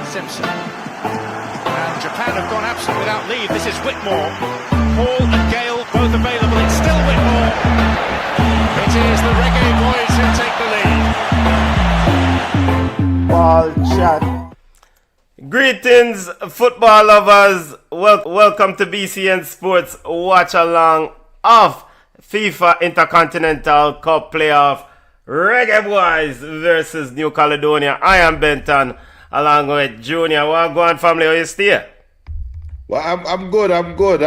Simpson. And Japan have gone absent without leave. This is Whitmore. Hall and Gale both available. It's still Whitmore. It is the Reggae Boys who take the lead. Ball chat. Greetings, football lovers. Welcome to BCN Sports Watch Along of FIFA Intercontinental Cup Playoff. Reggae Boys versus New Caledonia. I am Benton, along with Junior. What go on, family? How you stay? Well, I'm good. I'm good.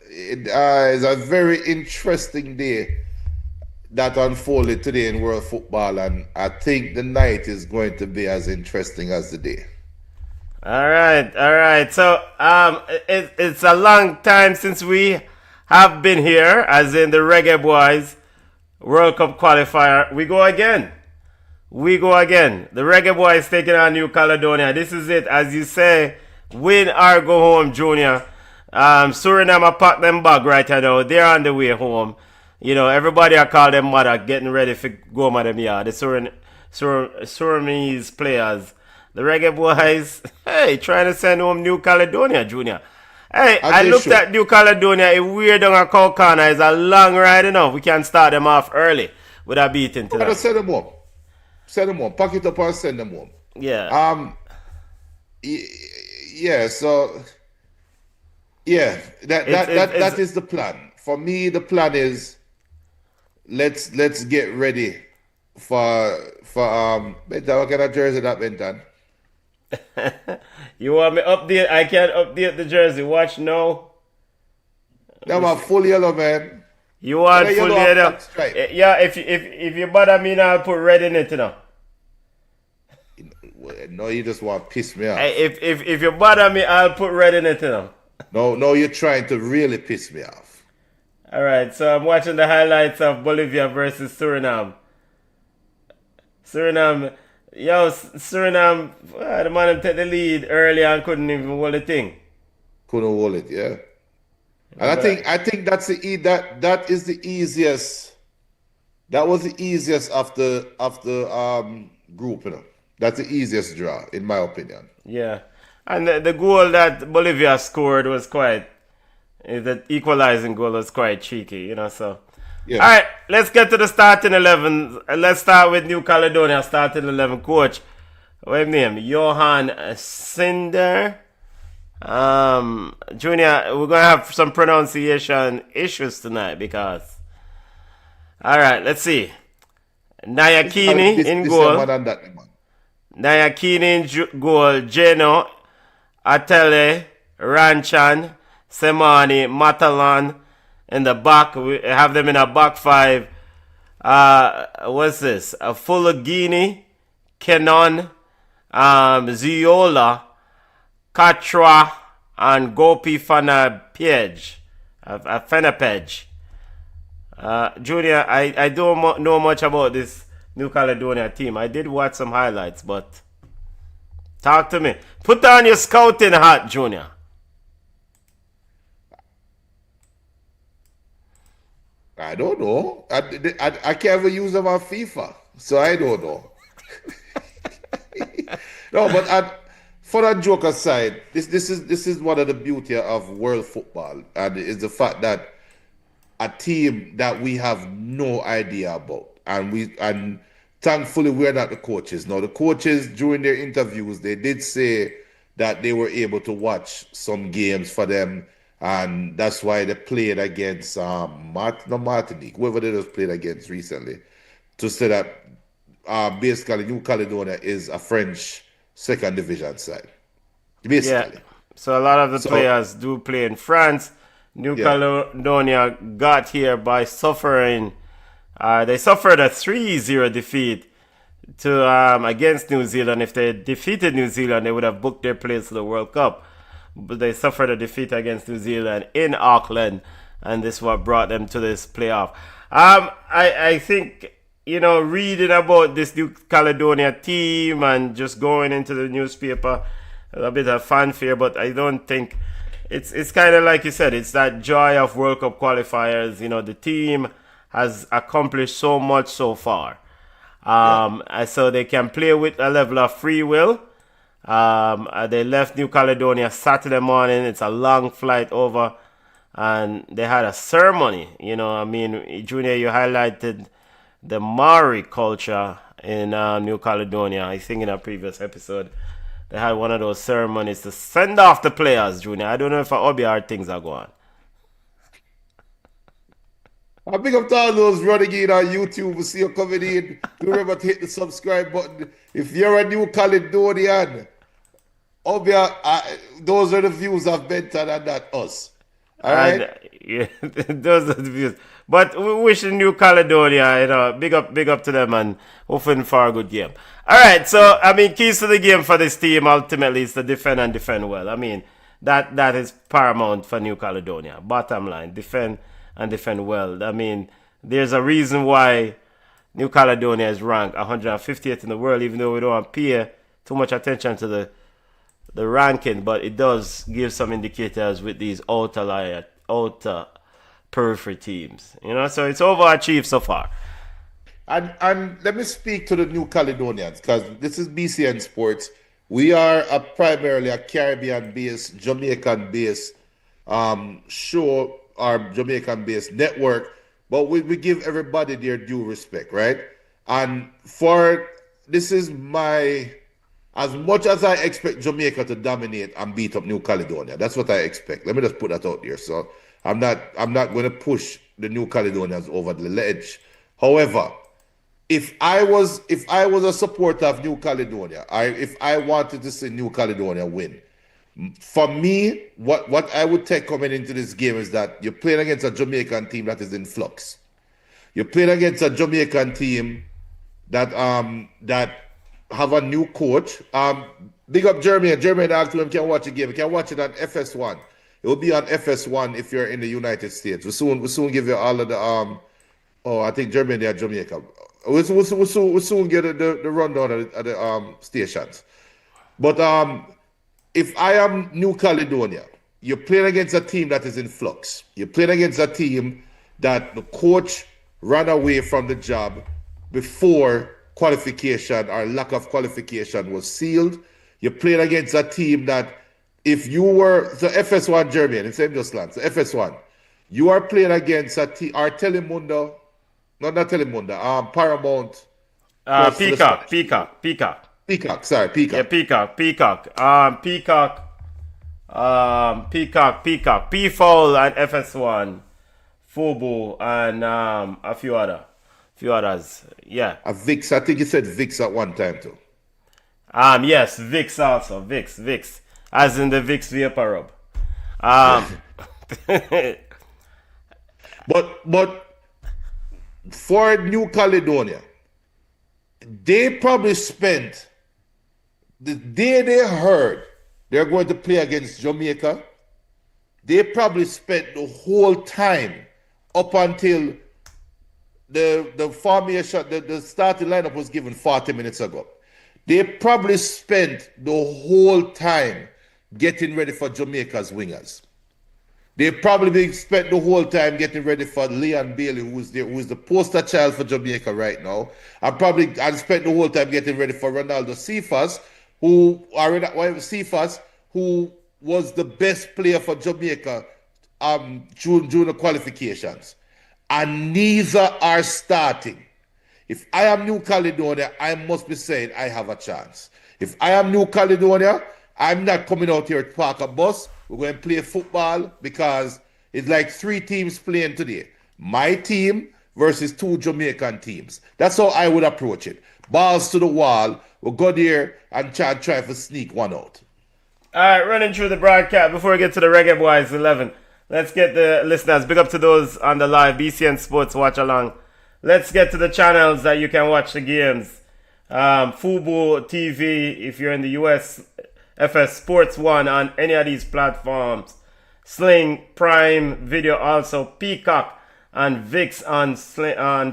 It is a very interesting day that unfolded today in world football, and I think the night is going to be as interesting as the day. All right. So, it's a long time since we have been here, as in the Reggae Boys World Cup qualifier. We go again. The Reggae Boys taking on New Caledonia. This is it, as you say, win or go home, Junior. Suriname are packed them bag right now. They're on the way home. You know, everybody I call them mother, getting ready for go home at them yard. The Surinamese players. The Reggae Boys, hey, trying to send home New Caledonia, Junior. Hey, I looked at New Caledonia. It weird on a cow corner. It's a long ride enough. We can start them off early with a beating today. Send them home. Pack it up and send them home. Yeah. That is the plan. For me, the plan is let's get ready for Benton. What kind of jersey that, Benton? You want me update? I can't update the jersey. Watch now. That was full yellow, man. You want full yellow? Yeah, if you bother me now, I'll put red in it, you know. No, you just want to piss me off. If you bother me, I'll put red in it, you know. No, you're trying to really piss me off. All right, so I'm watching the highlights of Bolivia versus Suriname. Suriname, the man take the lead early and couldn't even hold the thing. Couldn't hold it, yeah. And I think that's that is the easiest. That was the easiest of the group, you know. That's the easiest draw, in my opinion. Yeah, and the goal that Bolivia scored was the equalizing goal was quite cheeky, you know. So, yeah. All right, let's get to the starting 11. Let's start with New Caledonia starting 11 coach. What's his name? Johan Cinder. Junior, we're gonna have some pronunciation issues tonight because. All right, let's see. Nyakini in goal. Nyakini in goal. Geno, Atele, Ranchan, Semani, Matalan in the back. We have them in a back five. What's this? Fulagini, Kenon, Ziola, Katra, and Gopi Fanapej. Junior, I don't know much about this New Caledonia team. I did watch some highlights, but talk to me. Put on your scouting hat, Junior. I don't know. I can't ever use them on FIFA, so I don't know. No, but for that joke aside, this is one of the beauty of world football, and it's the fact that a team that we have no idea about, and thankfully we're not the coaches. Now the coaches during their interviews they did say that they were able to watch some games for them, and that's why they played against Martinique, whoever they just played against recently, to say that basically New Caledonia is a French second division side. Basically. Yeah. So a lot of the players do play in France. New Caledonia got here by suffering. They suffered a 3-0 defeat to against New Zealand. If they defeated New Zealand, they would have booked their place to the World Cup. But they suffered a defeat against New Zealand in Auckland, and this is what brought them to this playoff. I think, you know, reading about this New Caledonia team and just going into the newspaper, a bit of fanfare, but I don't think it's kind of like you said, it's that joy of World Cup qualifiers. You know, the team has accomplished so much so far. So they can play with a level of free will. They left New Caledonia Saturday morning. It's a long flight over, and they had a ceremony. Junior, you highlighted the Maori culture in New Caledonia. I think in a previous episode, they had one of those ceremonies to send off the players, Junior. I don't know if at OBR things are going. I pick up to all those running in on YouTube and see you coming in. Remember to hit the subscribe button. If you're a New Caledonian, those are the views of Benton and not us. All right? Those are the views. But we wish New Caledonia, big up to them and hoping for a good game. All right, so, keys to the game for this team ultimately is to defend and defend well. That is paramount for New Caledonia. Bottom line, defend and defend well. There's a reason why New Caledonia is ranked 150th in the world, even though we don't pay too much attention to the ranking, but it does give some indicators with these outer periphery teams. So it's overachieved so far. And let me speak to the New Caledonians, because this is BCN Sports. We are primarily a Caribbean-based, Jamaican-based show, our Jamaican-based network, but we give everybody their due respect, right? And this is as much as I expect Jamaica to dominate and beat up New Caledonia, that's what I expect. Let me just put that out there. So I'm not going to push the New Caledonians over the ledge. However, if I was a supporter of New Caledonia, if I wanted to see New Caledonia win, for me, what I would take coming into this game is that you're playing against a Jamaican team that is in flux. You're playing against a Jamaican team that have a new coach. Big up Jeremy. Jeremy asked him, can watch the game. You can watch it on FS1. It will be on FS1 if you're in the United States. We'll soon give you all of the I think Germany and Jamaica. We'll soon get the rundown at the stations. But if I am New Caledonia, you're playing against a team that is in flux. You're playing against a team that the coach ran away from the job before qualification or lack of qualification was sealed. You're playing against a team that if you were the FS1 German, it's just land, so FS1, you are playing against a team, or Telemundo, not Telemundo, Paramount. Peacock. Peacock, sorry, Peacock. Yeah, Peacock. P-Foul and FS1, Fubu, and a few others. Yeah. Vix, I think you said Vix at one time too. Yes, Vix also. Vix. As in the Vix Vapor Rub. But for New Caledonia, they probably spent the day they heard they're going to play against Jamaica, they probably spent the whole time up until the formation, the starting lineup was given 40 minutes ago. They probably spent the whole time getting ready for Jamaica's wingers. They probably spent the whole time getting ready for Leon Bailey, who is the poster child for Jamaica right now. And spent the whole time getting ready for Ronaldo Cephas, who was the best player for Jamaica during the qualifications. And neither are starting. If I am New Caledonia, I must be saying I have a chance. If I am New Caledonia, I'm not coming out here to park a bus. We're going to play football because it's like 3 teams playing today. My team versus 2 Jamaican teams. That's how I would approach it. Balls to the wall. We'll go there and try to sneak one out. All right, running through the broadcast before we get to the Reggae Boys 11. Let's get the listeners. Big up to those on the live BCN Sports watch along. Let's get to the channels that you can watch the games. Fubo TV if you're in the US. FS Sports 1 on any of these platforms. Sling, Prime Video, also Peacock and VIX on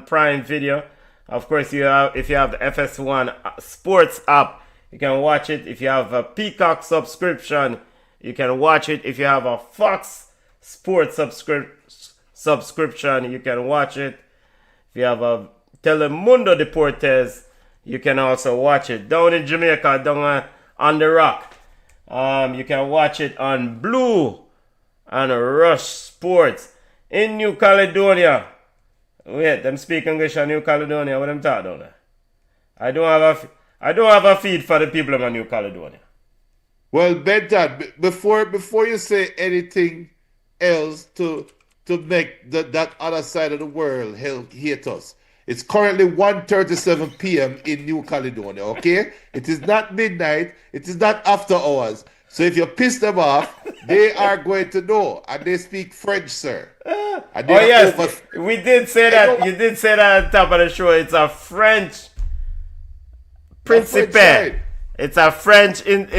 Prime Video. Of course, if you have the FS1 Sports app, you can watch it. If you have a Peacock subscription, you can watch it. If you have a Fox Sports subscription, you can watch it. If you have a Telemundo Deportes, you can also watch it. Down in Jamaica, down on the rock. You can watch it on Blue and Rush Sports. In New Caledonia. Wait, them speak English in New Caledonia. What I'm talking about? I don't have a feed for the people of New Caledonia. Well, Benton, before you say anything else to make that other side of the world hate us, it's currently 1:37 p.m. in New Caledonia, okay? It is not midnight. It is not after hours. So if you piss them off, they are going to know. And they speak French, sir. And yes, we did say that. You did say that on top of the show. It's a French principe. It's a French in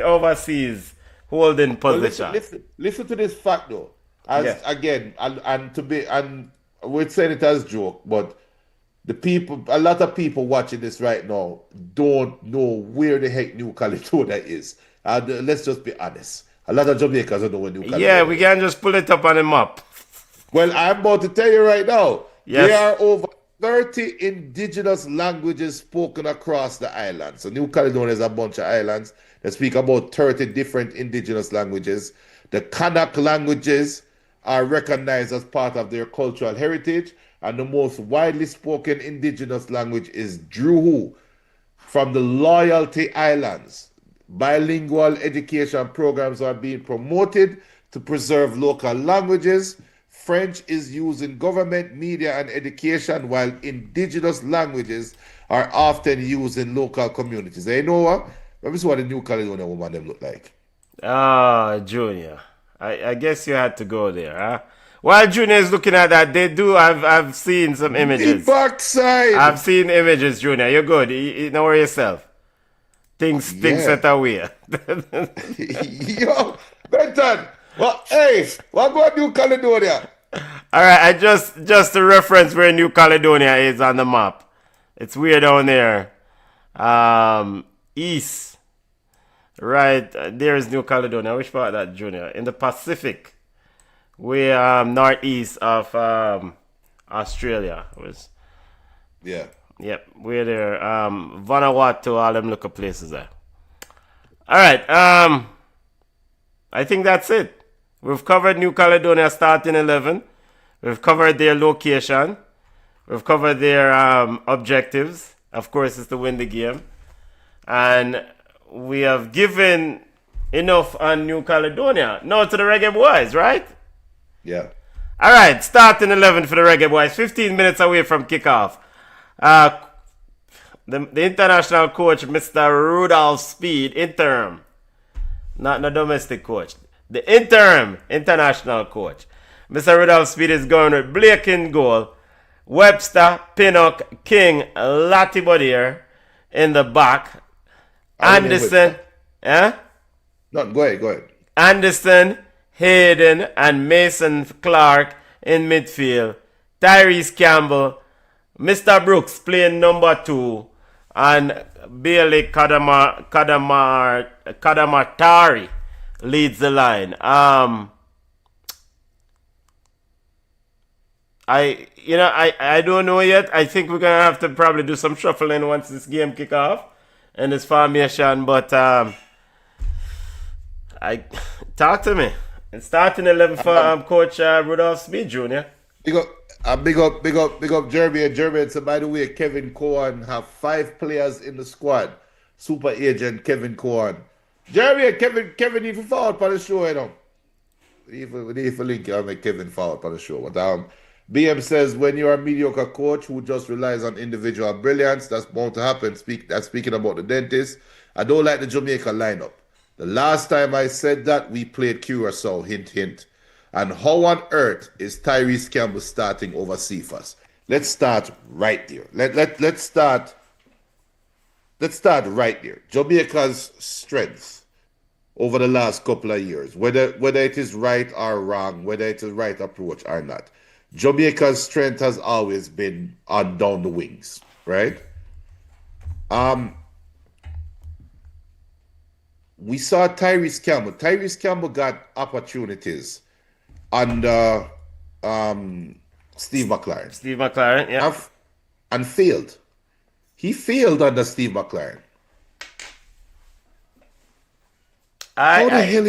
overseas holding position. Listen to this fact though. Again, and we're saying it as joke, but a lot of people watching this right now don't know where the heck New Caledonia is. Let's just be honest. A lot of Jamaicans don't know where New Caledonia is. Yeah, we can just pull it up on the map. Well, I'm about to tell you right now. Yes. There are over 30 indigenous languages spoken across the island. So New Caledonia is a bunch of islands that speak about 30 different indigenous languages. The Kanak languages are recognized as part of their cultural heritage, and the most widely spoken indigenous language is Druhu from the Loyalty Islands. Bilingual education programs are being promoted to preserve local languages. French is used in government, media, and education, while indigenous languages are often used in local communities. You know what? Let me see what the New Caledonia woman them look like. Junior. I guess you had to go there, huh? While Junior is looking at that, they do. I've seen some images. The backside. I've seen images, Junior. You're good. You know where yourself. Things set away. Yo, Benton. Well, hey, what about New Caledonia? All right, I just to reference where New Caledonia is on the map. It's weird down there. East. Right, there's New Caledonia. Which part of that, Junior? In the Pacific. We're northeast of Australia. Yeah. Yep, we're there. Vanuatu, all them little places there. All right, I think that's it. We've covered New Caledonia starting 11. We've covered their location. We've covered their objectives. Of course, it's to win the game. And we have given enough on New Caledonia. Now to the Reggae Boys, right? Yeah. All right, starting 11 for the Reggae Boys. 15 minutes away from kickoff. The international coach, Mr. Rudolph Speed, interim. Not the domestic coach. The interim international coach. Mr. Rudolph Speed is going with Blake in goal. Webster, Pinnock, King, Latibodier in the back. Anderson. No, go ahead. Anderson, Hayden, and Mason Clark in midfield. Tyrese Campbell, Mr. Brooks playing number 2, and Bailey Kadamatari leads the line. I don't know yet. I think we're gonna have to probably do some shuffling once this game kick off and this formation. But talk to me. It's starting 11 for Coach Rudolph Speed Jr. Big up Jeremy and Jeremy. So by the way, Kevin Cohen have 5 players in the squad. Super agent Kevin Cohen. Jeremy and Kevin need to forward for the show, you know. We need to link you and make Kevin forward for the show. But BM says when you're a mediocre coach who just relies on individual brilliance, that's bound to happen. Speaking about the dentist, I don't like the Jamaica lineup. The last time I said that, we played Curacao, hint, hint. And how on earth is Tyrese Campbell starting over Cephas? Let's start right there. Let's start right there. Jamaica's strength over the last couple of years, whether it is right or wrong, whether it is right approach or not. Jamaica's strength has always been on down the wings, right? We saw Tyrese Campbell. Tyrese Campbell got opportunities under Steve McLaren. Steve McLaren, yeah. and failed. He failed under Steve McLaren. How the hell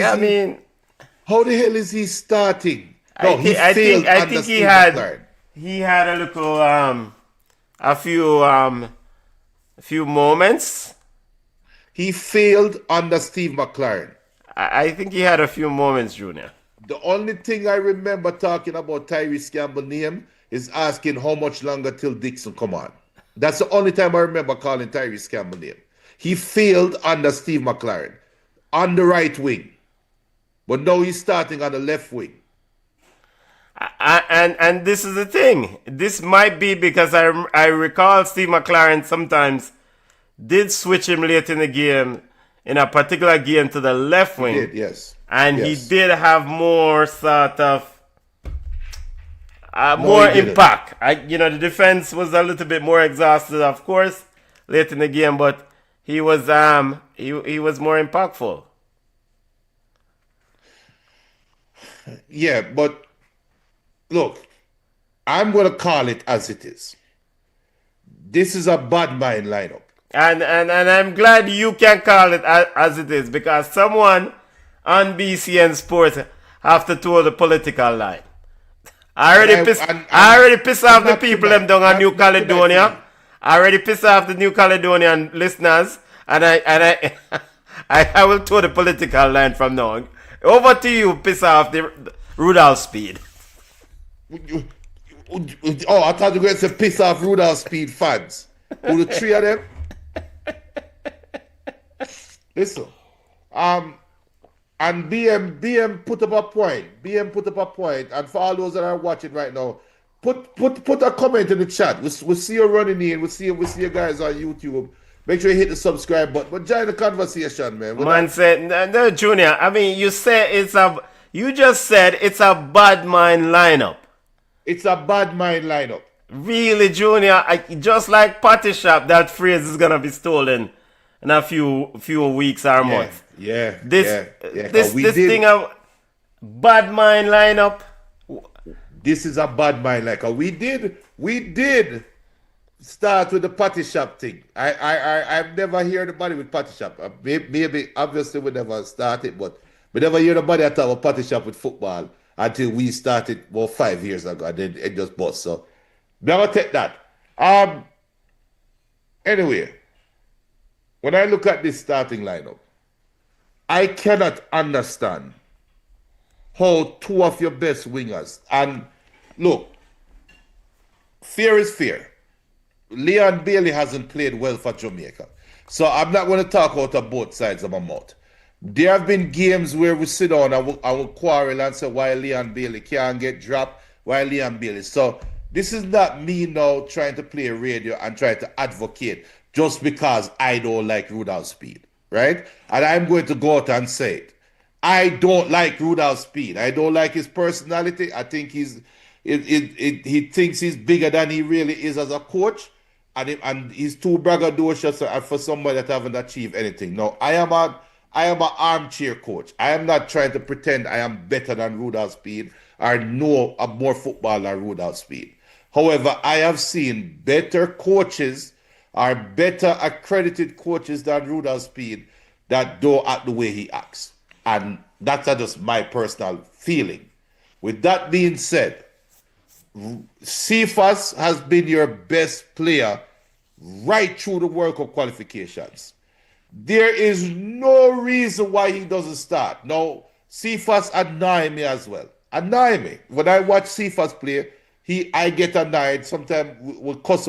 is he starting? No, he failed under Steve McLaren. He had a little a few moments. He failed under Steve McLaren. I think he had a few moments, Junior. The only thing I remember talking about Tyrese Campbell's name is asking how much longer till Dixon come on. That's the only time I remember calling Tyrese Campbell's name. He failed under Steve McLaren on the right wing, but now he's starting on the left wing. And this is the thing. This might be because I recall Steve McLaren sometimes did switch him late in the game, in a particular game, to the left wing. He did, yes. And yes. he did have more sort of more impact. The defense was a little bit more exhausted, of course, late in the game, but he was he was more impactful. Yeah, but look, I'm going to call it as it is. This is a bad mind lineup. And I'm glad you can call it as it is, because someone on BCN Sports have to toe the political line. I already pissed off the people them down on New Caledonia. I already pissed off the New Caledonian listeners, and I will toe the political line from now on. Over to you, piss off the Rudolph Speed. Oh, I thought you were going to say piss off Rudolph Speed fans. Who the three of them? Listen, and BM put up a point. BM put up a point, and for all those that are watching right now, put a comment in the chat. We'll see you running in. We'll see you guys on YouTube. Make sure you hit the subscribe button. But join the conversation, man. Man said, no, Junior. I mean, you just said it's a bad mind lineup. It's a bad mind lineup. Really, Junior? Just like Patty Shop, that phrase is gonna be stolen in a few weeks or months. Yeah. This thing of bad mind lineup. This is a bad mind lineup. We did start with the Patty Shop thing. I've never heard anybody with Patty Shop. Maybe obviously we never started, but we never hear nobody talk about Patty Shop with football until we started 5 years ago, and then it just bust. So never take that. Anyway, when I look at this starting lineup, I cannot understand how two of your best wingers, and look, fear is fear. Leon Bailey hasn't played well for Jamaica. So I'm not going to talk out of both sides of my mouth. There have been games where we sit down and we'll quarrel and say why Leon Bailey can't get dropped, why Leon Bailey. So this is not me now trying to play radio and trying to advocate just because I don't like Rudolph Speed, right? And I'm going to go out and say it. I don't like Rudolph Speed. I don't like his personality. I think he thinks he's bigger than he really is as a coach. And he's too braggadocious for somebody that haven't achieved anything. No, I am an armchair coach. I am not trying to pretend I am better than Rudolph Speed or know more football than Rudolph Speed. However, I have seen better coaches or better accredited coaches than Rudolph Speed that don't act the way he acts. And that's just my personal feeling. With that being said, Cephas has been your best player right through the World Cup qualifications. There is no reason why he doesn't start. Now, Cephas annoy me as well. Annoy me. When I watch Cephas play, I get annoyed. Sometimes we'll cuss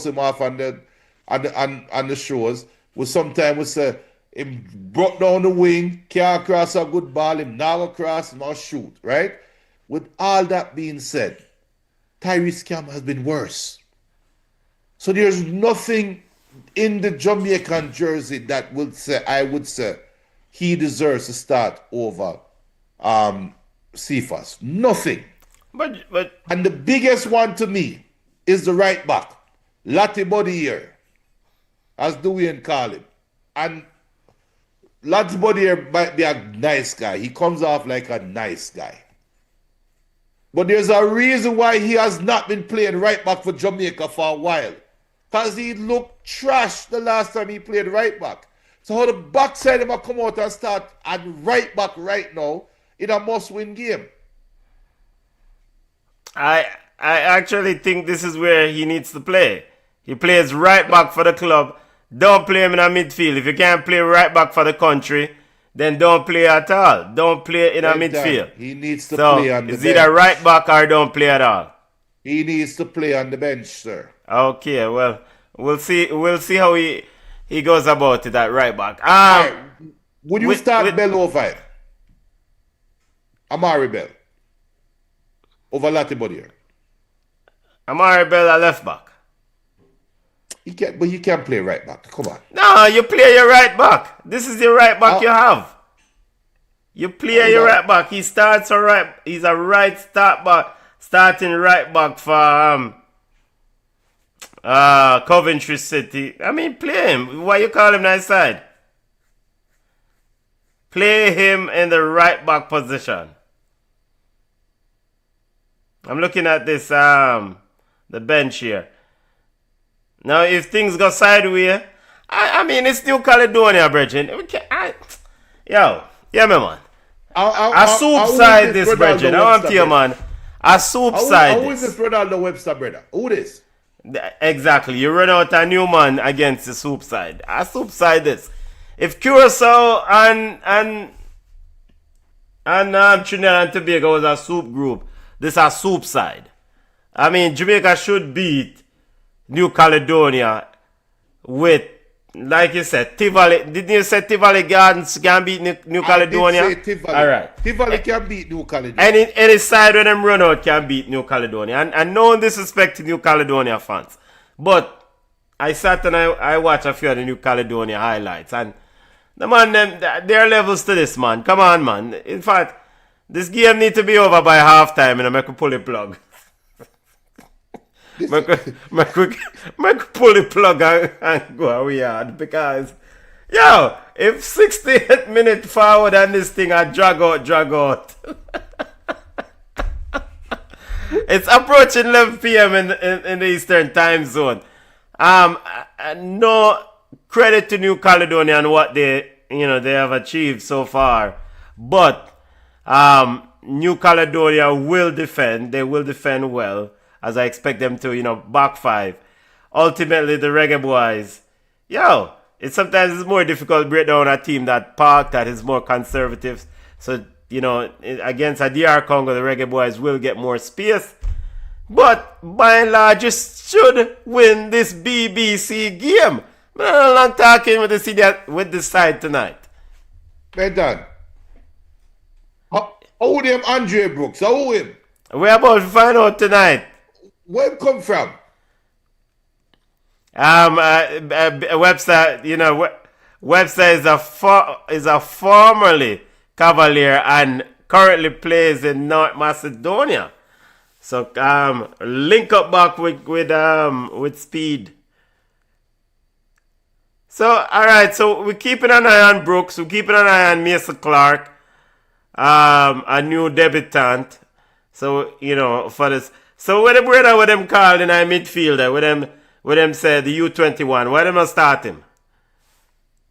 him off on the shows. Sometimes we say him brought down the wing, can't cross a good ball, him now cross, him or shoot, right? With all that being said, Tyrese Campbell has been worse. So there's nothing in the Jamaican jersey that I would say he deserves to start over Cephas. Nothing. But and the biggest one to me is the right back, Lottie Bodier, as Dwayne call him. And Lottie Bodier might be a nice guy. He comes off like a nice guy. But there's a reason why he has not been playing right back for Jamaica for a while. Because he looked trash the last time he played right back. So how the backside him come out and start at right back right now in a must-win game? I actually think this is where he needs to play. He plays right back for the club. Don't play him in a midfield. If you can't play right back for the country, then don't play at all. Don't play in a midfield. He needs to play on the bench. It's either right back or don't play at all. He needs to play on the bench, sir. Okay, well, we'll see how he goes about it at right back. Right. Would you start Bell over him? Amari Bell over Latibodier? Amari Bell a left back. But he can't play right back. Come on. No, you play your right back. This is your right back you have. You play your right back. He starts a right. He's a right start back, starting right back for Coventry City. I mean, play him. Why you call him that side? Play him in the right back position. I'm looking at this the bench here. Now, if things go sideways, I mean, it's New Caledonia, brethren. Yeah, man. A soup side this, brethren. I want to you, man. A soup side this. Who is this Ronaldo Webster, brother? Who this? Exactly. You run out a new man against the soup side. A soup side this. If Curacao and Trinidad and Tobago was a soup group, this is a soup side. I mean, Jamaica should beat New Caledonia with, like you said, Tivoli. Didn't you say Tivoli Gardens can beat New Caledonia? I did say Tivoli. All right. Tivoli can beat New Caledonia. Any side when them run out can beat New Caledonia. And no disrespect to New Caledonia fans. But I sat and I watched a few of the New Caledonia highlights. And the man, there are levels to this, man. Come on, man. In fact, this game need to be over by halftime and I make a pull the plug. Make pull the plug and go away because if 68 minutes forward and this thing I drag out. It's approaching 11 p.m. in the Eastern time zone. No credit to New Caledonia and what they have achieved so far, but New Caledonia will defend. They will defend well, as I expect them to, back five. Ultimately, the Reggae Boys, it's sometimes more difficult to break down a team that is more conservative. So, against a DR Congo, the Reggae Boys will get more space. But, by and large, you should win this BBC game. I'm not long talking with this side tonight. Bedan. How him Andre Brooks? How him? We're about to find out tonight. Where him come from? Webster, Webster is a formerly Cavalier and currently plays in North Macedonia. So link up back with Speed. So alright, so we're keeping an eye on Brooks, we're keeping an eye on Mason Clark, a new debutant. So, for this. So what them called in our midfielder, what them said the U21, why them not start him?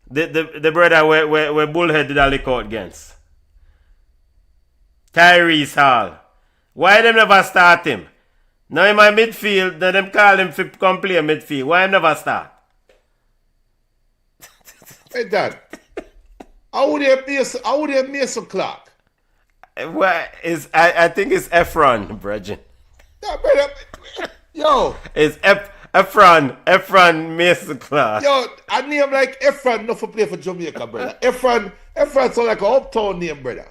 The brother where Bullhead did a lick out against. Tyrese Hall. Why them never start him? Now in my midfield, them call him to come play midfield. Why him never start? Hey, Dad. How would they Mason Clark? I think it's Efron, Bridget. Yeah, brother. Yo. It's Efron Mason Clark. Yo, I name like Efron not for play for Jamaica, brother. Efron sound like an uptown name, brother.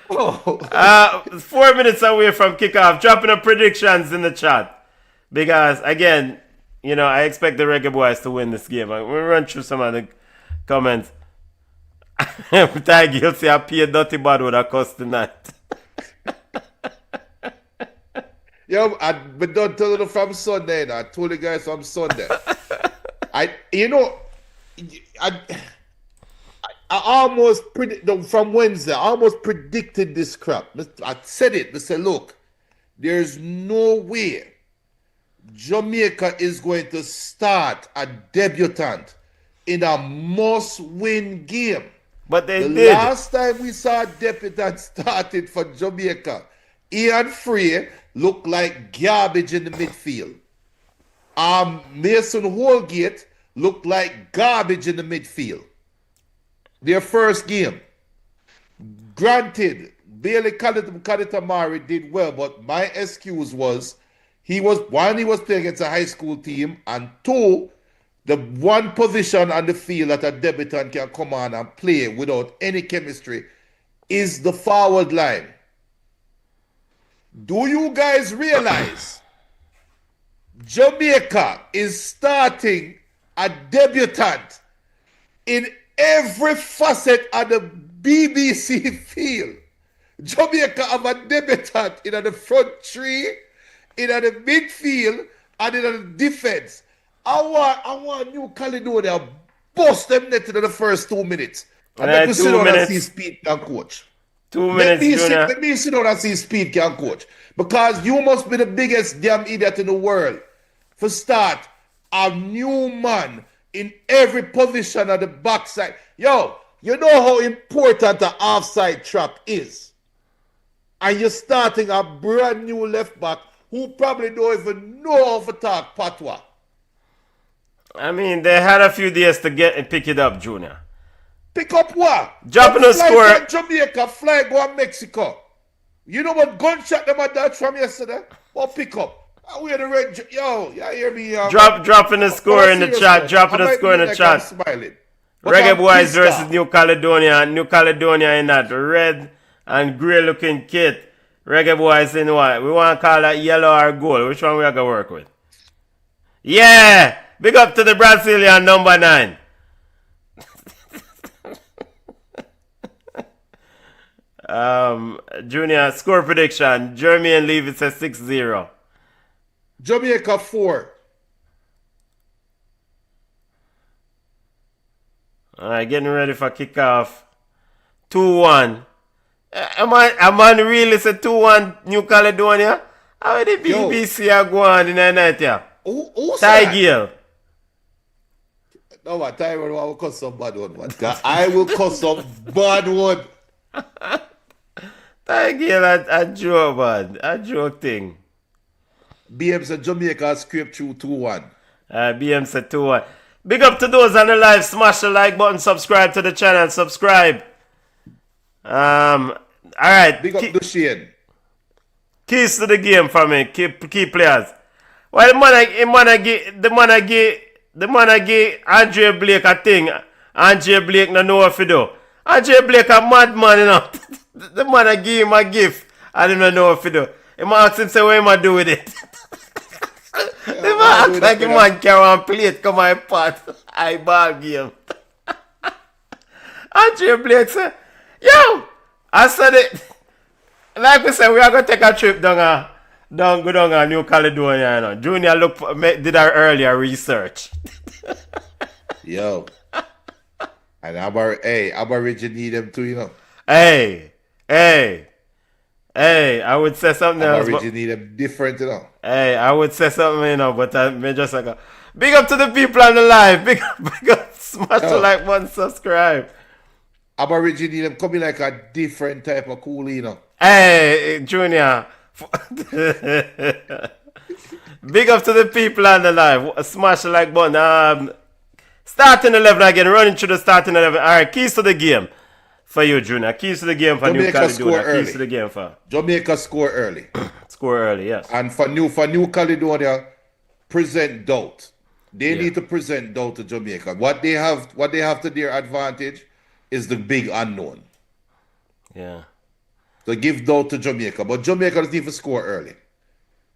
4 minutes away from kickoff. Dropping up predictions in the chat. Because, again, I expect the Reggae Boys to win this game. We'll run through some of the comments. Ty Gill say I pay dirty bad with a cost tonight. Yo, I've been done telling them from Sunday. I told the guys from Sunday. I almost from Wednesday. I almost predicted this crap. I said it. I said, look, there's no way Jamaica is going to start a debutant in a must-win game. But they The did. last time we saw a debutant started for Jamaica, Ian Frey looked like garbage in the midfield. Mason Holgate looked like garbage in the midfield. Their first game. Granted, Bailey Kaditamari did well, but my excuse was he was playing against a high school team, and two, the one position on the field that a debutant can come on and play without any chemistry is the forward line. Do you guys realize Jamaica is starting a debutant in every facet of the BBC field? Jamaica have a debutant in the front three, in the midfield, and in the defense. I want New Caledonia bust them net in the first 2 minutes. And let me sit down and see Speed can coach. 2 minutes, Junior. Let me sit down and see Speed can coach. Because you must be the biggest damn idiot in the world for start a new man in every position of the backside. Yo, you know how important an offside trap is. And you're starting a brand new left back who probably don't even know how to talk patois. I mean, they had a few days to get and pick it up, Junior. Pick up what? Dropping a score. Fly from Jamaica, fly go to Mexico. You know what gunshot them at that from yesterday? What pick up? We the red. Yo, you hear me? Dropping a score in the chat. Dropping a score in the chat. Smiling. Reggae Boys versus New Caledonia. New Caledonia in that red and grey looking kit. Reggae Boys in what? We want to call that yellow or gold. Which one we are going to work with? Yeah! Big up to the Brazilian number 9. Junior, score prediction. Jeremy and Levy says 6-0. Jamaica 4. Alright, getting ready for kickoff. 2-1. Am I really say 2-1 New Caledonia? How the BBC are going in the night here? Ty Gill. No, man, Ty will cuss some bad one, man. I will cuss some bad one. Ty Gill, a joke, man. A joke thing. BM said Jamaica scraped through 2-1. BM said 2-1. Big up to those on the live. Smash the like button. Subscribe to the channel. Subscribe. Alright. Big up to Shane. Keys to the game for me. Key players. Well, the man give Andre Blake a thing. Andre Blake no know what to do. Andre Blake a madman, you know. The man give him a gift. I don't know what to do. He ask him, say, what am I do with it? The man act like a man carry one plate, come on pot. Eyeball game. Andre Blake say, yo, I said it. Like we said, we are going to take a trip down New Caledonia. You know. Junior did our earlier research. Yo. And Aborigine need them too, you know. Hey, I would say something else. Aborigine need them different, you know. Hey, I would say something, you know, but I may just like, big up to the people on the live. Big up, smash the like button, subscribe. Aborigine need them coming like a different type of coolie, you know. Hey, Junior. Big up to the people on the live. Smash the like button. Starting 11 again, running through the starting 11. All right, keys to the game for you, Junior. Keys to the game for New Caledonia. Keys to the game for Jamaica score early. Score early, yes. And for New Caledonia, present doubt. They need to present doubt to Jamaica. What they have to their advantage is the big unknown. Yeah. So give doubt to Jamaica. But Jamaica doesn't even score early.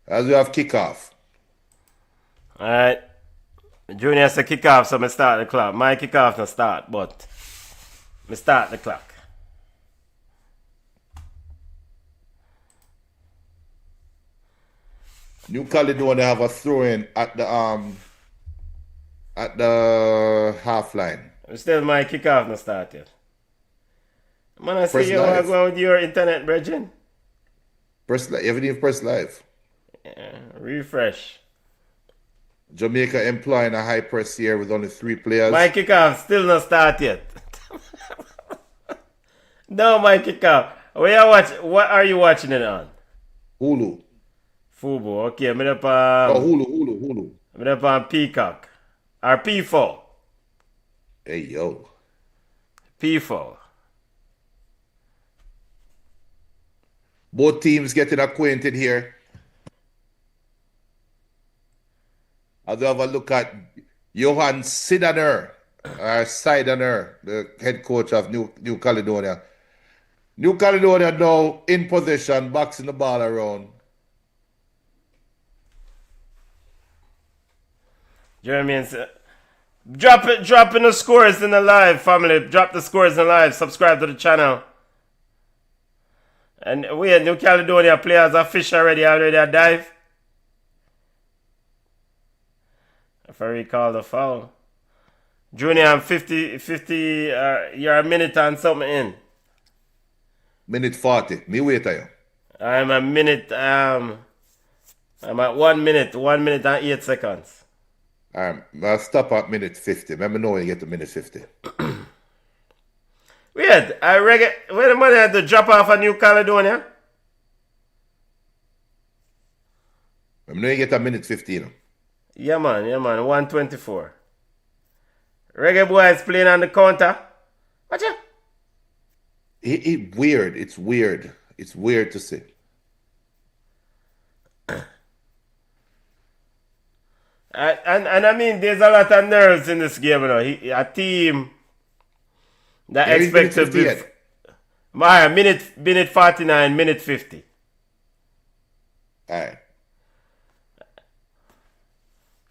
As we have kickoff. All right. Junior has to kick off, so I start the clock. My kickoff not start, but I start the clock. New Caledonia have a throw-in at the half line. Still my kickoff not start yet. Man, I see you want to go with your internet, Bridget. You haven't even press live. Yeah, refresh. Jamaica employing a high press here with only 3 players. My kickoff still not start yet. No, my kickoff. What are you watching it on? Hulu. Fubo. Okay, I'm up Hulu. I'm up on Peacock. Or P4. Hey, yo. P4. Both teams getting acquainted here. I'll have a look at Johan Sidaner, the head coach of New Caledonia. New Caledonia now in possession, boxing the ball around. Jeremy, dropping the scores in the live, family. Drop the scores in the live. Subscribe to the channel. And we had New Caledonia players are fish already a dive. If I recall the foul. Junior, I'm 50 you're a minute and something in. Minute 40. Me wait a you. I'm a minute, I'm at 1 minute and 8 seconds. I'll stop at minute 50. Let me know when you get to minute 50. Weird. When the money had to drop off a New Caledonia? Let me know when you get to minute 50, you know. Yeah, man. 124. Reggae boys playing on the counter. Watch out. Weird. It's weird. It's weird to see. And I mean, there's a lot of nerves in this game, you know. A team that expects to be. My minute 49, minute 50. All right.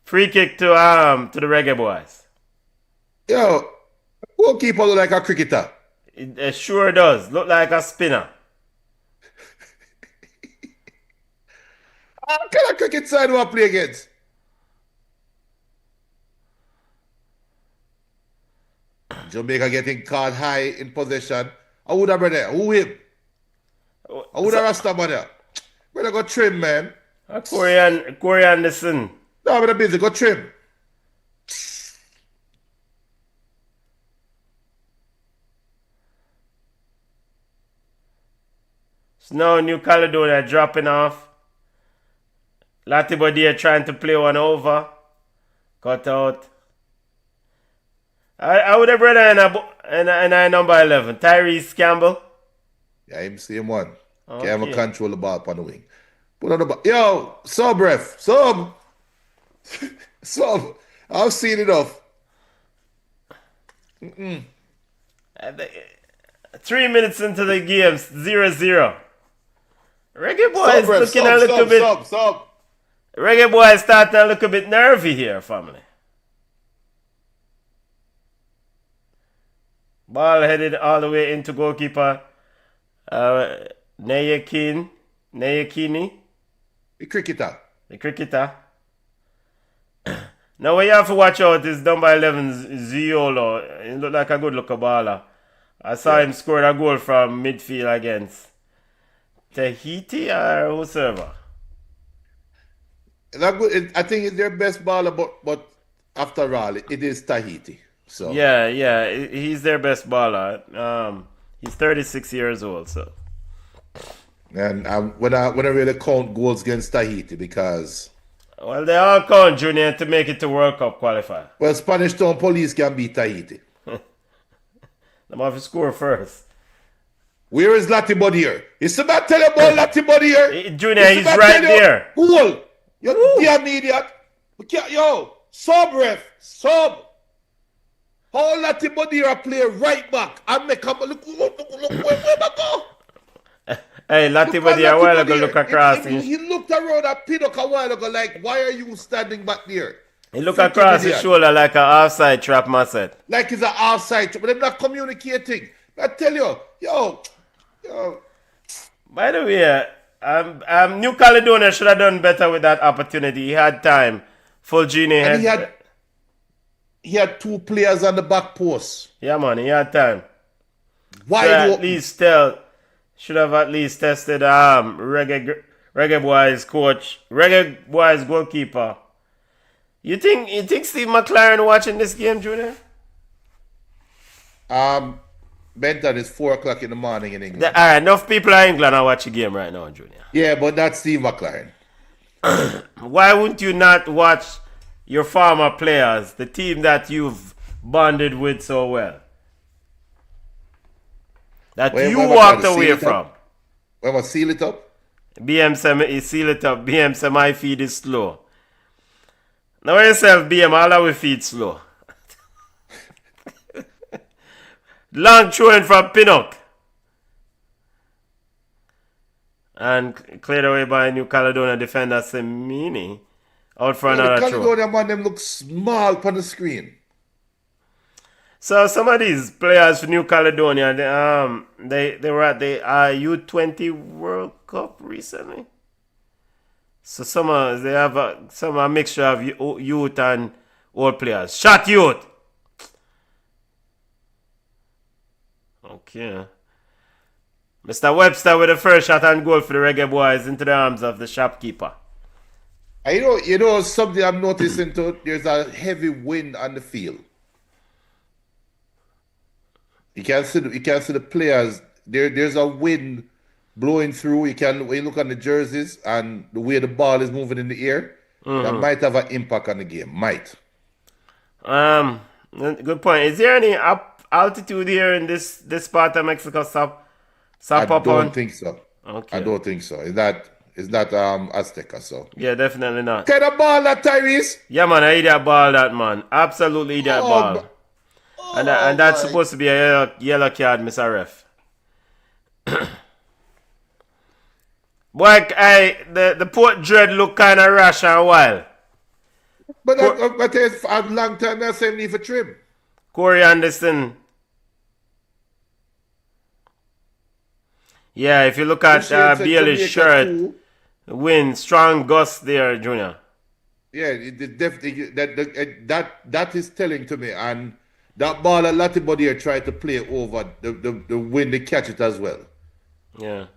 Free kick to the Reggae boys. Yo, goalkeeper look like a cricketer. It sure does. Look like a spinner. What kind of cricket side do I play against? Jamaica getting caught high in possession. I would have brother. Who him? I would have Rasta brother. Better go trim, man. Corey Anderson. No, I'm busy. Go trim. So now New Caledonia dropping off. Latibodia trying to play one over. Cut out. I would have brother in a number 11. Tyrese Campbell. Yeah, him same one. Okay. Can't even control the ball upon the wing. Put on the ball. Yo, sub ref. Sub. Sub. I've seen it off. 3 minutes into the game, 0-0. Reggae boys looking a little bit. Reggae boys starting to look a bit nervy here, family. Ball headed all the way into goalkeeper Nayakini. The cricketer. Now what you have to watch out is number 11 Ziolo. He looked like a good looker baller. I saw him score a goal from midfield against Tahiti or whosoever. I think it's their best baller, but after all, it is Tahiti. So yeah, he's their best baller. He's 36 years old, so. And when I really count goals against Tahiti, because well, they all count, Junior, to make it to World Cup qualifier. Well, Spanish Town Police can beat Tahiti. They have to score first. Where is Latibody here? Is about tell you about Latibody here? Junior, he's right there. Cool. You damn idiot. Yo, sub ref, sub. How Latibody here play right back and make him look where they go. Hey, Latibody a while ago look across. He looked around at Pinnock a while ago like, why are you standing back there? He look across his shoulder like an offside trap, Masset. Like it's an offside trap, but they're not communicating. I tell you, yo. By the way, New Caledonia should have done better with that opportunity. He had time. Fulgini had... He had 2 players on the back post. Yeah, man, he had time. Why at least should have at least tested Reggae Boys coach, Reggae Boys goalkeeper. You think Steve McLaren watching this game, Junior? Benton is 4 o'clock in the morning in England. All right, enough people in England are watching the game right now, Junior. Yeah, but that's Steve McLaren. Why wouldn't you not watch your former players, the team that you've bonded with so well? That you walked away from. When we seal it up? BM say seal it up. BM say my feed is slow. Now yourself, BM, all our feed slow. Long throwing from Pinnock. And cleared away by New Caledonia defender Semini. Out for another throw. Caledonia man, them look small on the screen. So some of these players for New Caledonia, they were at the U20 World Cup recently. So they have a mixture of youth and old players. Shot youth. Okay. Mr. Webster with the first shot and goal for the Reggae Boys into the arms of the shopkeeper. You know something I'm noticing too? There's a heavy wind on the field. You can see the players. There's a wind blowing through. When you look on the jerseys and the way the ball is moving in the air, that might have an impact on the game. Might. Good point. Is there any altitude here in this part of Mexico? I don't think so. Okay. I don't think so. Is that Azteca? So yeah, definitely not. Kind of ball that Tyrese? Yeah, man, I eat that ball, that man. Absolutely eat that ball. And that's supposed to be a yellow card, Mr. Ref. Boy, the Port Dread look kind of rash and wild. But it's a long time that's same need for trim. Corey Anderson. Yeah, if you look at Bailey's shirt, wind, strong gust there, Junior. Yeah, definitely that is telling to me, and that ball a lot of body tried to play over the wind, they catch it as well. Yeah.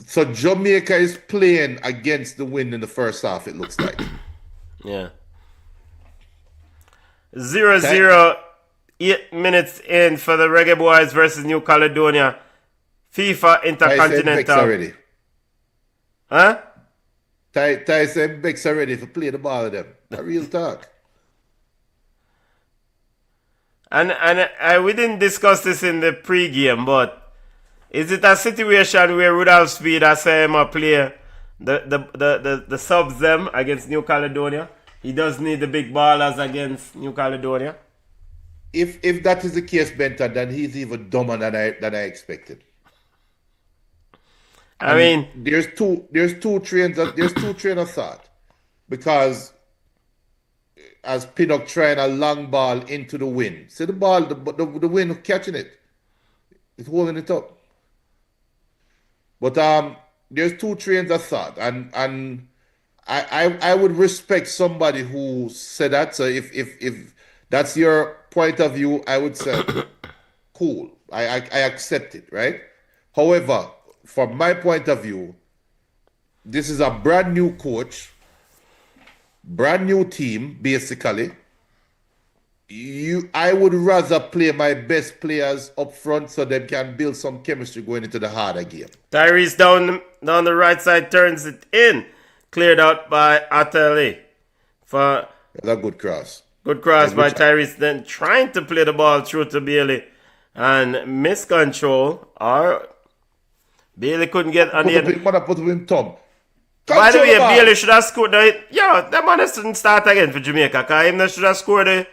So Jamaica is playing against the wind in the first half, it looks like. Yeah. 0-0, 8 minutes in for the Reggae Boys versus New Caledonia. FIFA Intercontinental. Already. Huh? Tyson Bex already to play the ball with them. A real talk. And we didn't discuss this in the pre-game, but is it a situation where Rudolph Speed has him play the subs them against New Caledonia? He does need the big ballers against New Caledonia. If that is the case, Benton, then he's even dumber than I expected. I mean, there's two trains of thought, because as Pinnock trying a long ball into the wind, see the ball, the wind catching it, it's holding it up. But there's two trains of thought, and I would respect somebody who said that. So if that's your point of view, I would say cool, I accept it, right? However, from my point of view, this is a brand new coach, brand new team, basically. I would rather play my best players up front so they can build some chemistry going into the harder game. Tyrese down the right side turns it in. Cleared out by Ateli. That's a good cross. Good cross by Tyrese, then trying to play the ball through to Bailey and miscontrol, or Bailey couldn't get on the end. Put him in Tom. By the way, Bailey should have scored that man shouldn't start again for Jamaica, because him should have scored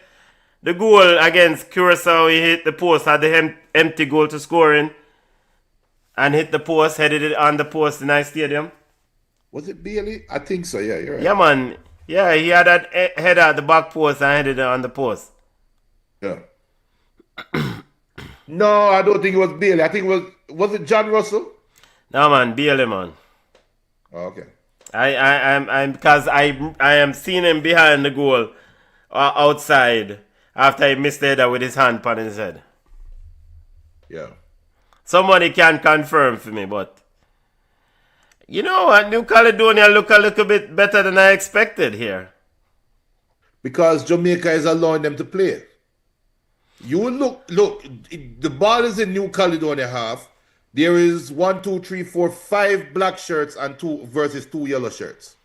the goal against Curacao. He hit the post, had the empty goal to scoring, and hit the post, headed it on the post in our stadium. Was it Bailey? I think so, yeah, you're right. Yeah, man. Yeah, he had that header at the back post and headed it on the post. Yeah. No, I don't think it was Bailey. I think it was it John Russell? No, man, Bailey, man. Oh, okay. I'm because I am seeing him behind the goal outside after he missed the header with his hand on his head. Yeah. Somebody can confirm for me, but you know what? New Caledonia look a little bit better than I expected here. because Jamaica is allowing them to play. You look, the ball is in New Caledonia half. There is 1, 2, 3, 4, 5 black shirts and 2 versus 2 yellow shirts.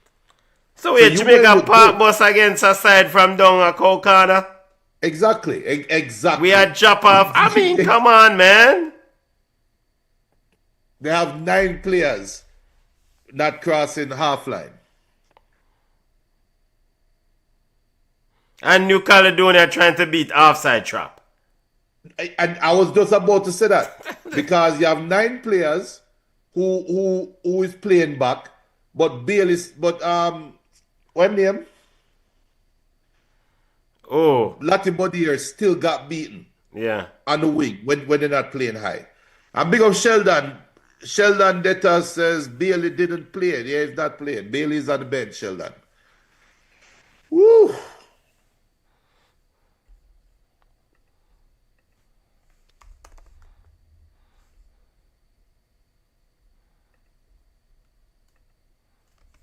So we Jamaica park bus against a side from down a Kokana. Exactly. Exactly. We had drop off. I mean, come on, man. They have 9 players not crossing half line. And New Caledonia trying to beat offside trap. And I was just about to say that. Because you have 9 players who is playing back, but what name? Oh. Latibodier still got beaten. Yeah. On the wing when they're not playing high. And big up Sheldon. Sheldon Detta says Bailey didn't play. Yeah, he's not playing. Bailey's on the bench, Sheldon. Woo!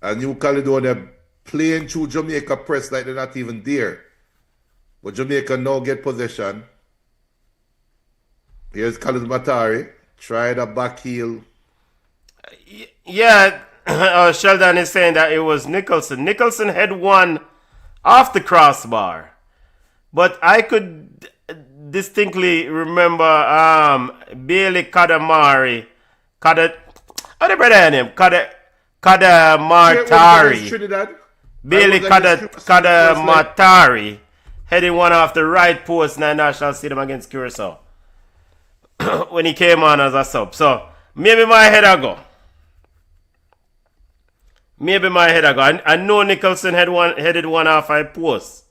And New Caledonia playing through Jamaica press like they're not even there. But Jamaica now get possession. Here's Khalid Matari. Tried a back heel. Yeah, Sheldon is saying that it was Nicholson. Nicholson had one off the crossbar. But I could distinctly remember Bailey Kadamari. How the brother name? Kadamatari. Bailey Kadamatari heading one off the right post in the National Stadium against Curacao. When he came on as a sub. So maybe my head I go. I know Nicholson headed one off a post.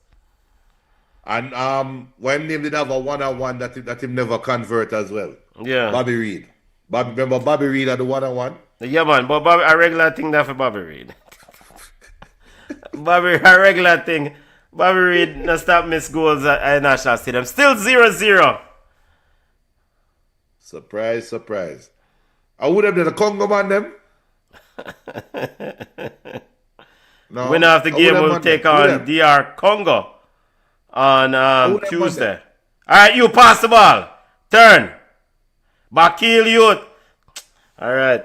And when they did have a 1-on-1 that him never convert as well. Yeah. Bobby Reid. Remember Bobby Reid at the 1-on-1? Yeah, man. But a regular thing that for Bobby Reid. A regular thing. Bobby Reid not stop miss goals at National Stadium. Still 0-0. Surprise, surprise. I would have done a Congo man them. No, winner of the game will take on DR Congo on Tuesday. Alright, you pass the ball. Turn. Bakil youth. Alright.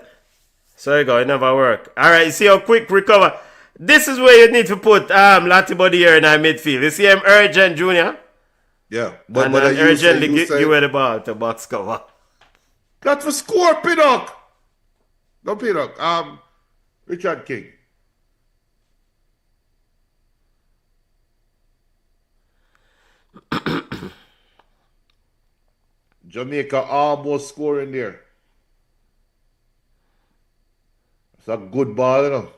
So you go, it never work. Alright, you see how quick recover. This is where you need to put Latibody here in our midfield. You see him urgent, Junior? Yeah. But urgently give away the ball to box cover. That's for score, Pinnock. No Pinnock. Richard King. Jamaica almost scoring there. It's a good ball, you know.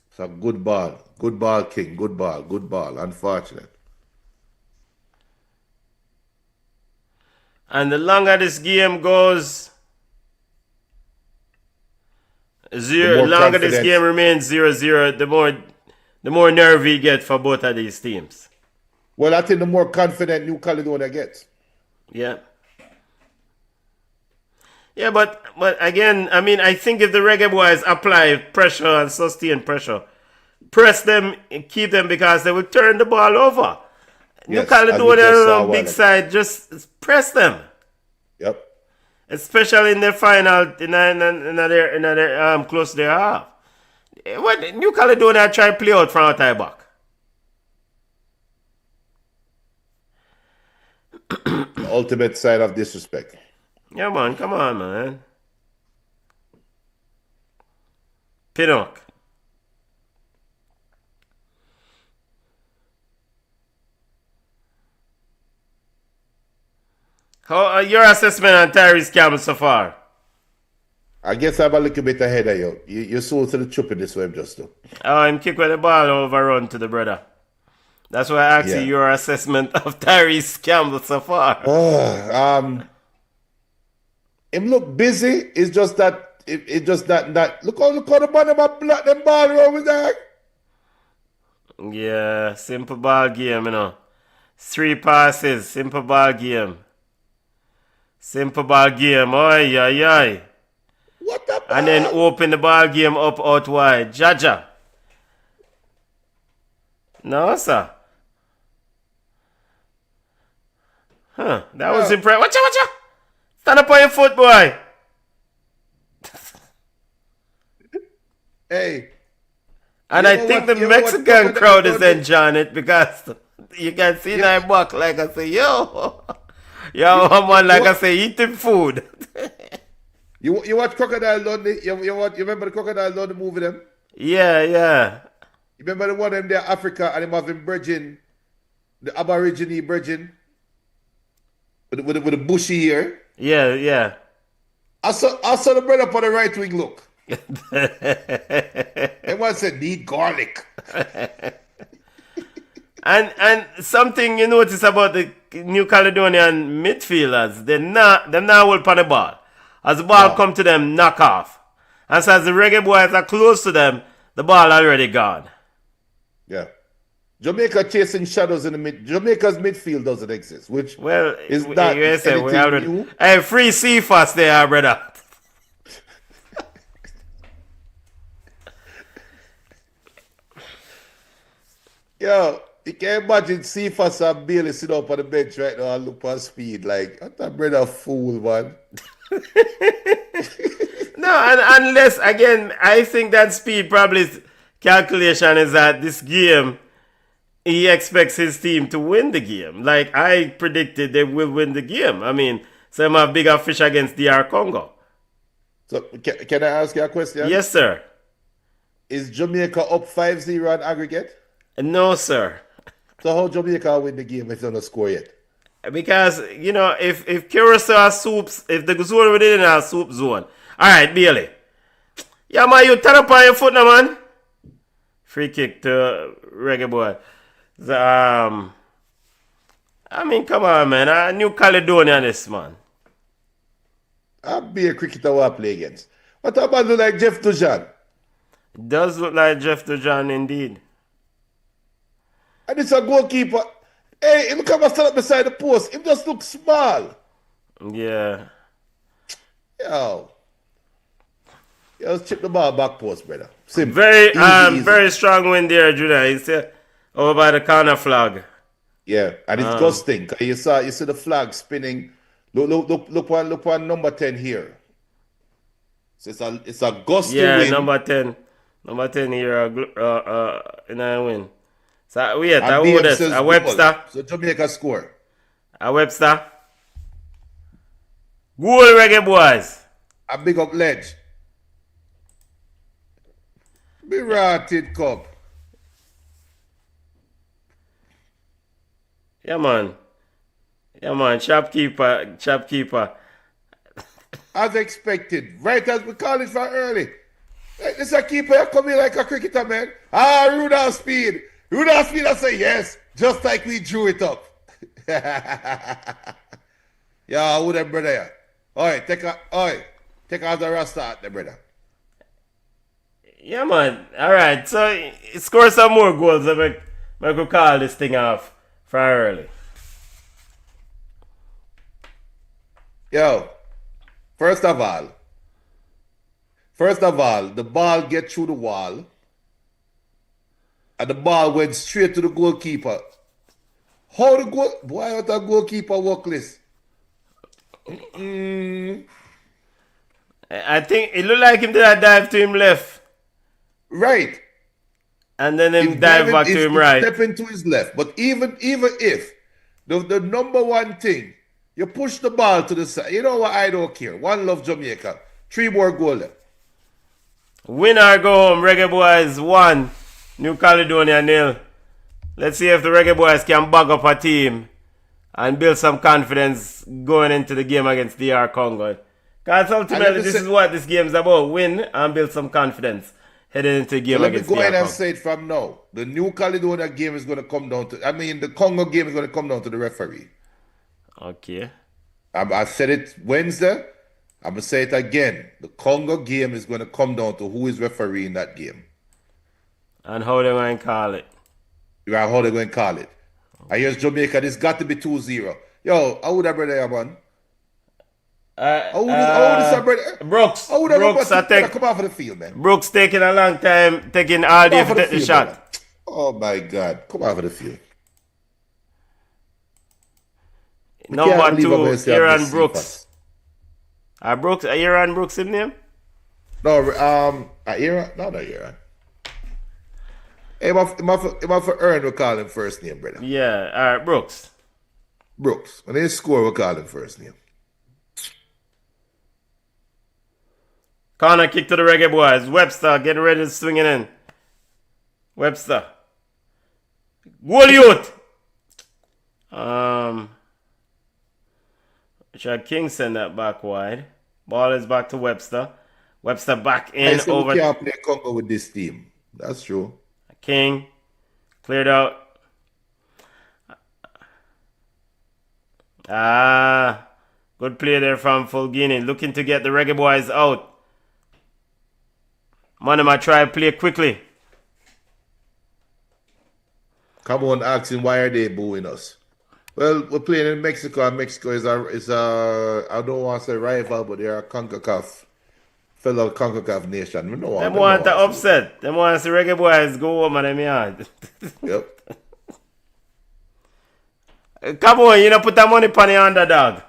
It's a good ball. Good ball, King. Good ball. Good ball. Unfortunate. And the longer this game goes, the longer this game remains 0-0, the more nervy you get for both of these teams. Well, I think the more confident New Caledonia gets. Yeah. Yeah, but again, I mean, I think if the Reggae Boys apply pressure and sustain pressure, press them, keep them, because they will turn the ball over. New Caledonia on big side, just press them. Yep. Especially in their final, in their close to their half. What New Caledonia try to play out from outside back. The ultimate side of disrespect. Yeah, man, come on, man. Pinnock. How your assessment on Tyrese Campbell so far? I guess I'm a little bit ahead of you. You saw to the chop in this way, just though. Oh, I'm kick with the ball overrun to the brother. That's why I asked you your assessment of Tyrese Campbell so far. Him look busy. It's just that look how the bottom of black them ball over there. Yeah, simple ball game, you know. 3 passes, simple ball game. Simple ball game, oi, oi, oi. What the ball? And then open the ball game up out wide. Jaja. No, sir. Huh. That was impressive. Watch out. Stand up on your foot, boy. Hey. And I think the Mexican crowd is enjoying it because you can see that buck like I say, yo, man, like I say, eating food. You watch Crocodile Dundee? You remember the Crocodile Dundee movie them? Yeah. You remember the one of them there, Africa, and him having bridging, the Aborigine bridging, with the bushy hair? Yeah. I saw the brother on the right wing look. Everyone said need garlic. and something you notice about the New Caledonian midfielders, them not hold on the ball. As the ball come to them, knock off. And so as the reggae boys are close to them, the ball already gone. Yeah. Jamaica chasing shadows in the mid. Jamaica's midfield doesn't exist, which is not anything new. Hey, free CFAS there, brother. Yo, you can imagine CFAS and Bailey sit up on the bench right now and look for speed. Like, what that brother fool, man. No, and unless, again, I think that speed probably calculation is that this game, he expects his team to win the game. Like, I predicted they will win the game. I mean, some have bigger fish against DR Congo. So, can I ask you a question? Yes, sir. Is Jamaica up 5-0 on aggregate? No, sir. So how Jamaica win the game if they don't score yet? Because, if Curacao soups, if the zone within a soup zone. All right, Bailey. Yeah, man, you turn up on your foot now, man. Free kick to Reggae Boy. I mean, come on, man. New Caledonia this, man. I'll be a cricketer who I play against. What about look like Jeff Dujan? It does look like Jeff Dujan indeed. And it's a goalkeeper. Hey, look how I stand up beside the post. It just looks small. Yeah. Yo, let's chip the ball back post, brother. Simple. Very very strong win there, Judah. He's over by the corner flag. Yeah, and it's gusting. You see the flag spinning. Look one number 10 here. So it's a gusty win. Yeah, number 10 here in a win. So wait, a Webster. So Jamaica score. A Webster. Goal, Reggae Boys. A big up ledge. Be rotted cup. Yeah, man. Shopkeeper. As expected. Right as we call it for early. This is a keeper coming like a cricketer, man. Rudolph Speed. Rudolph Speed, I say yes. Just like we drew it up. Yeah, who that brother here? Take out the rasta out there, brother. Yeah, man. All right. So, score some more goals. I could call this thing off for early. Yo, first of all, the ball get through the wall, and the ball went straight to the goalkeeper. How the goal? Why not a goalkeeper workless? I think it looked like him did a dive to him left. Right. And then him dive back to him right. Step into his left. But even if the number one thing, you push the ball to the side. You know what? I don't care. One love Jamaica. 3 more goals left. Win or go home. Reggae Boys 1. New Caledonia 0. Let's see if the Reggae Boys can bag up a team and build some confidence going into the game against DR Congo. Because ultimately this is what this game is about. Win and build some confidence heading into the game against DR Congo. Let me go ahead and say it from now. The New Caledonia game is going to come down to... the Congo game is going to come down to the referee. Okay. I said it Wednesday. I'm going to say it again. The Congo game is going to come down to who is refereeing that game. And how they're going to call it. Yeah, how they're going to call it. And here's Jamaica. This got to be 2-0. Yo, how would that brother, man? How old is that brother? Brooks. How would that Brooks, brother come off of the field, man? Brooks taking a long time, taking all day to take the shot. How Oh my God. Come over the field. I can't Number believe I'm going 2, to say I'm Aaron Miss Brooks. Aaron Brooks in name? No, Aaron? No, not Aaron. Him for Aaron, we call him first name, brother. Yeah, alright, Brooks. Brooks. When they score, we call him first name. Corner kick to the Reggae Boys. Webster getting ready to swing it in. Webster. Goal youth. Richard King send that back wide. Ball is back to Webster. Webster back in over. We can't play Congo with this team. That's true. King cleared out. Good play there from Fulgini. Looking to get the Reggae Boys out. Manama try to play quickly. Come on, asking why are they booing us? Well, we're playing in Mexico, and Mexico is a I don't want to say rival, but they're a fellow CONCACAF nation. We know Them want to upset. Them want to see Reggae Boys go home and them yard. Yep. Come on, you know, put that money on the underdog.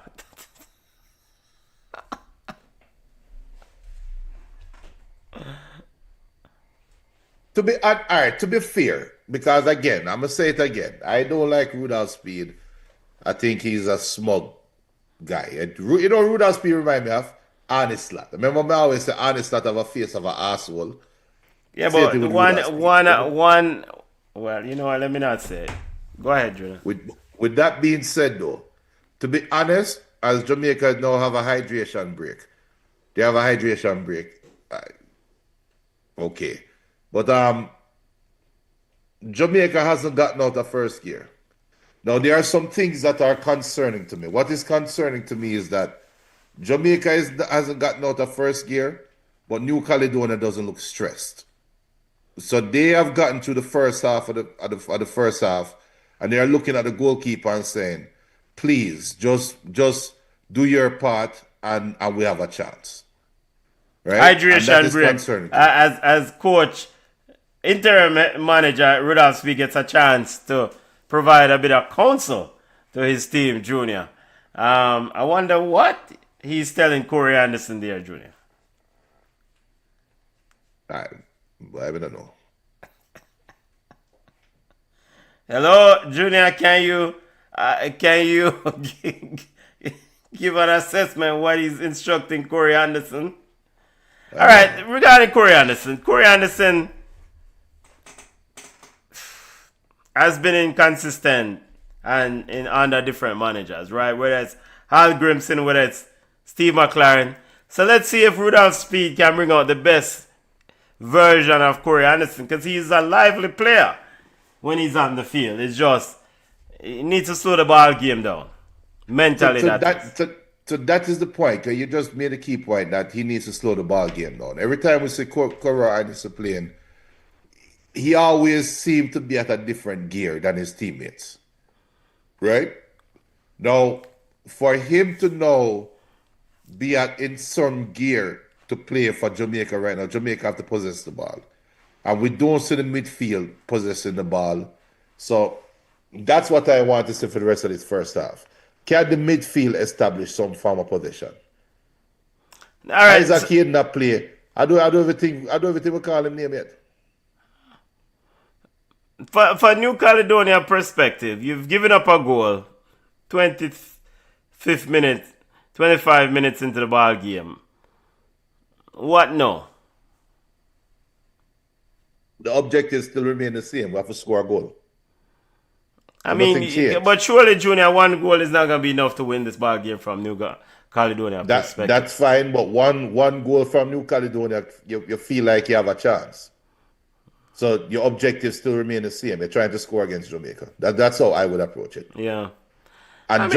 To be fair, because again, I'm gonna say it again. I don't like Rudolph Speed. I think he's a smug guy. You know, Rudolph Speed remind me of Honest Slot. Remember, me always say Honest Slot have a face of an asshole. Yeah, but one. Well, you know what? Let me not say it. Go ahead, Junior. With that being said, though, to be honest, as Jamaica now have a hydration break, they have a hydration break. Okay. But Jamaica hasn't gotten out of first gear. Now, there are some things that are concerning to me. What is concerning to me is that Jamaica hasn't gotten out of first gear, but New Caledonia doesn't look stressed. So they have gotten through the first half of the first half, and they are looking at the goalkeeper and saying, please, just do your part, and we have a chance. Right? Hydration break. As coach, interim manager Rudolph Speed gets a chance to provide a bit of counsel to his team, Junior. I wonder what he's telling Corey Anderson there, Junior. I don't know. Hello, Junior. Can you give an assessment what he's instructing Corey Anderson? All right, regarding Corey Anderson has been inconsistent and under different managers, right? Whether it's Hal Grimson, whether it's Steve McLaren. So let's see if Rudolph Speed can bring out the best version of Corey Anderson, because he's a lively player when he's on the field. It's just, he needs to slow the ball game down. Mentally, So that is the point. You just made a key point that he needs to slow the ball game down. Every time we see Corey Anderson playing, he always seemed to be at a different gear than his teammates. Right? Now, for him to now be in some gear to play for Jamaica right now, Jamaica have to possess the ball. And we don't see the midfield possessing the ball. So that's what I want to see for the rest of this first half. Can the midfield establish some form of possession? All right. Isaac Hayden not play. I do everything we call him name yet. For New Caledonia perspective, you've given up a goal 25th minute, 25 minutes into the ball game. What no? The objective still remain the same. We have to score a goal. I mean, but surely, Junior, one goal is not going to be enough to win this ball game from New Caledonia perspective. That's fine, but one goal from New Caledonia, you feel like you have a chance. So your objectives still remain the same. You're trying to score against Jamaica. That's how I would approach it. Yeah. And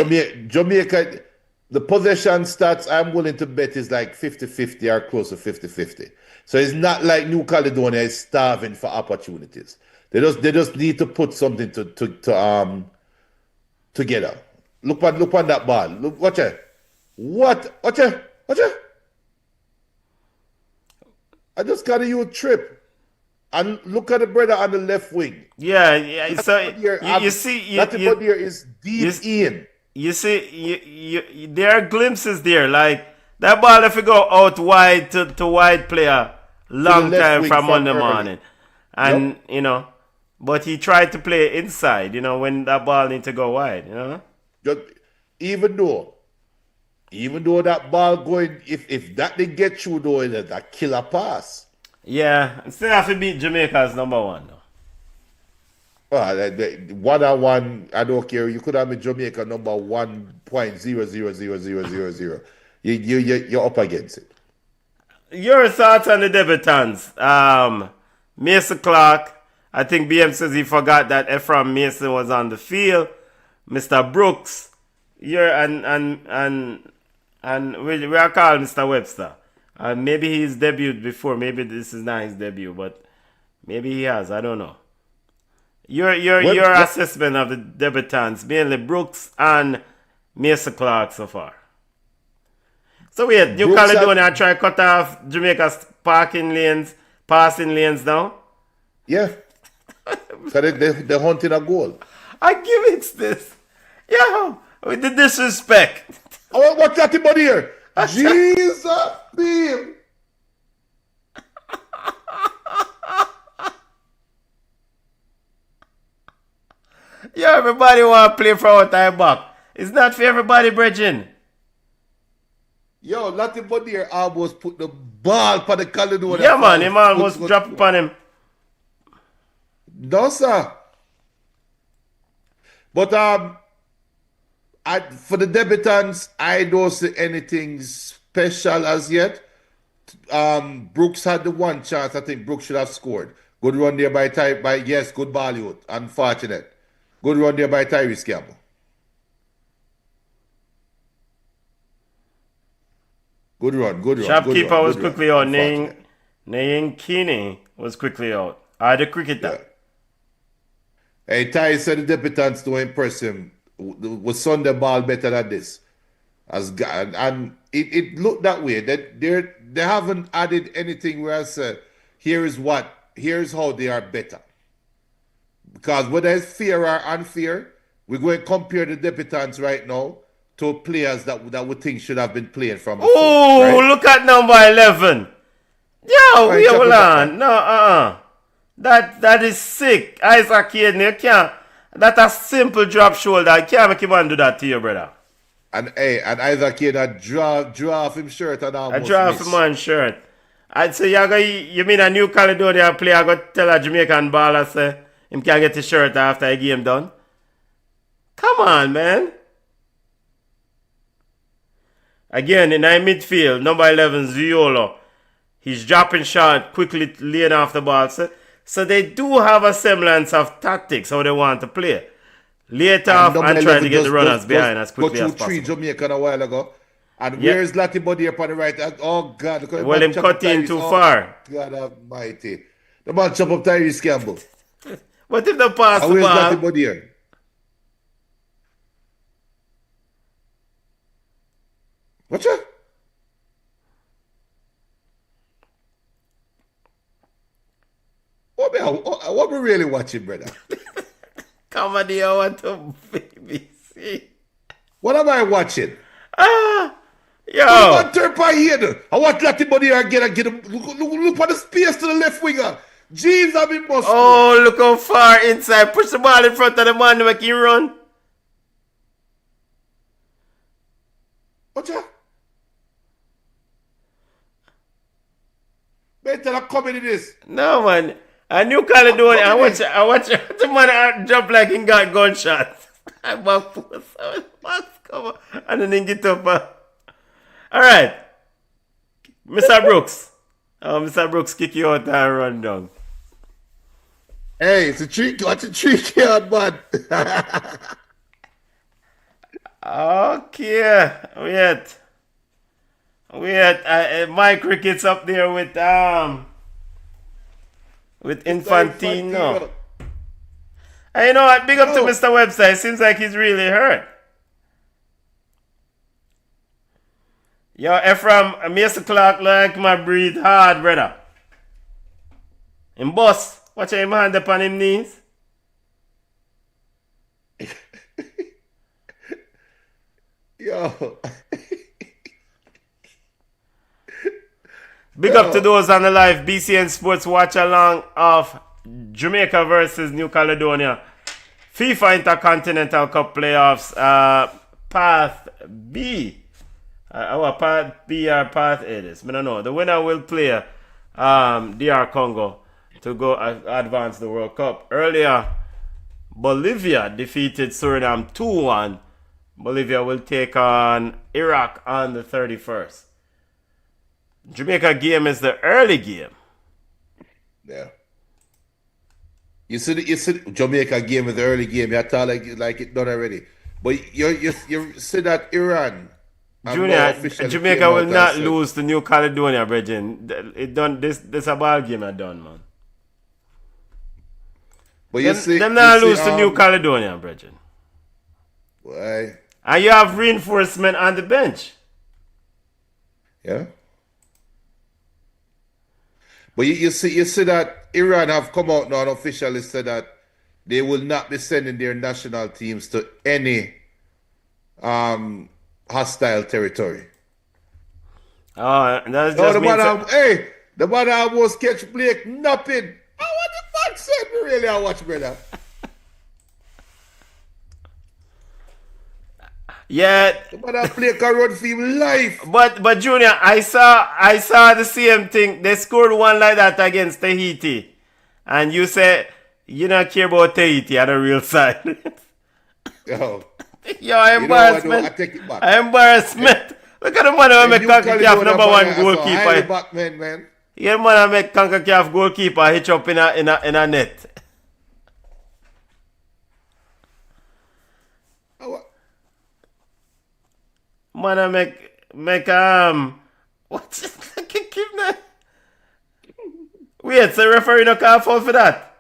Jamaica, the possession stats I'm willing to bet is like 50-50 or close to 50-50. So it's not like New Caledonia is starving for opportunities. They just need to put something together. Look on that ball. Look, watch it. Watch it. I just got a trip. And look at the brother on the left wing. Yeah. So you see, Latimore is deep in. You see, there are glimpses there. Like that ball, if you go out wide to wide player, long time from Monday morning, and but he tried to play inside. When that ball need to go wide. Even though that ball going, if that didn't get through, though, it's a killer pass. Yeah, still have to beat Jamaica's number one, though. 1-on-1, I don't care. You could have been Jamaica number 1.000000. You're up against it. Your thoughts on the debutants? Mason Clark. I think BM says he forgot that Ephraim Mason was on the field. Mr. Brooks. We are calling Mr. Webster. Maybe he's debuted before. Maybe this is not his debut, but maybe he has. I don't know. Your assessment of the debutants, mainly Brooks and Mason Clark so far. So wait, New Caledonia try to cut off Jamaica's passing lanes now? Yeah. So they're hunting a goal. I give it this. Yeah, with the disrespect. Oh, what's that about here? Jesus, babe. Yeah, everybody want to play for our time back. It's not for everybody, Bridging. Yo, Latimore almost put the ball for the Caledonia. Yeah, man, him almost dropped upon him. No, sir. But for the debutants, I don't see anything special as yet. Brooks had the one chance. I think Brooks should have scored. Good run there by good ball out. Unfortunate. Good run there by Tyrese Campbell. Good run. Shopkeeper was quickly out. Nayin Keeney was quickly out. The cricketer. Yeah. Hey, Ty said the debutants don't impress him. Was Sunday ball better than this? And it looked that way. They haven't added anything where I said, here's how they are better. Because whether it's fair or unfair, we're going to compare the debutants right now to players that we think should have been playing from before. Oh, right? Look at number 11. Yo, right, hold on. No, That is sick. Isaac Hayden, you can't. That's a simple drop shoulder. You can't make him do that to you, brother. And Isaac Hayden draw off him shirt and almost I draw off him on shirt. So you mean a New Caledonia player go tell a Jamaican baller say him can't get his shirt after a game done? Come on, man. Again, in our midfield, number 11, Ziolo. He's dropping shot, quickly laying off the ball. So they do have a semblance of tactics, how they want to play. Lay it off and try to get the runners behind as quickly as possible. 3 Jamaican a while ago. And where's Latimore up on the right? Oh, God. Well, him cut in too far. God almighty. The man chop up Tyrese Campbell. What if they pass the ball? Where's Latimore? What's that? What we really watching, brother? Comedy I want to BBC. What am I watching? Yo. What turn by here? I want Latimore again. Look for the space to the left winger. Jeez, I mean, must. Oh, look how far inside. Push the ball in front of the man to make him run. What's that? Better come into this. No, man. A New Caledonia. I watch the man jump like he got gunshot. I back post. Come on. And then he get up. All right. Mr. Brooks. Mr. Brooks kick you out and run down. Hey, it's a trick yard, man. Okay. Wait. My cricket's up there with Infantino. And you know what? Big up to Mr. Webster. It seems like he's really hurt. Yo, Ephraim, Mason Clark like my breathe hard, brother. Him boss. Watch him hand up on him knees. Yo. Big up to those on the live BCN Sports watch along of Jamaica versus New Caledonia. FIFA Intercontinental Cup playoffs, Path B. Our Path B or Path A is. I don't know. The winner will play DR Congo to go advance the World Cup. Earlier, Bolivia defeated Suriname 2-1. Bolivia will take on Iraq on the 31st. Jamaica game is the early game. Yeah. You see Jamaica game is the early game. You thought like it done already. But you see that Iran. Junior, Jamaica will not lose to New Caledonia, Bridget. It done this a ball game done, man. But them not lose to New Caledonia, Bridget. Why? And you have reinforcement on the bench. Yeah. But you see that Iran have come out now and officially said that they will not be sending their national teams to any hostile territory. Oh, that's no, just the man almost catch Blake napping. Oh, what the fuck said me really? I watch, brother. Yeah. The man Blake can run for him life. But Junior, I saw the same thing. They scored one like that against Tahiti, and you say you don't care about Tahiti on the real side. Yo, embarrassment. I take it back. Embarrassment. Look at the man who make CONCACAF number one goalkeeper. Backman, man. Yeah, man who make CONCACAF goalkeeper hitch up in a net. Man who make what's it? Keep that. Wait, so referee no call foul for that?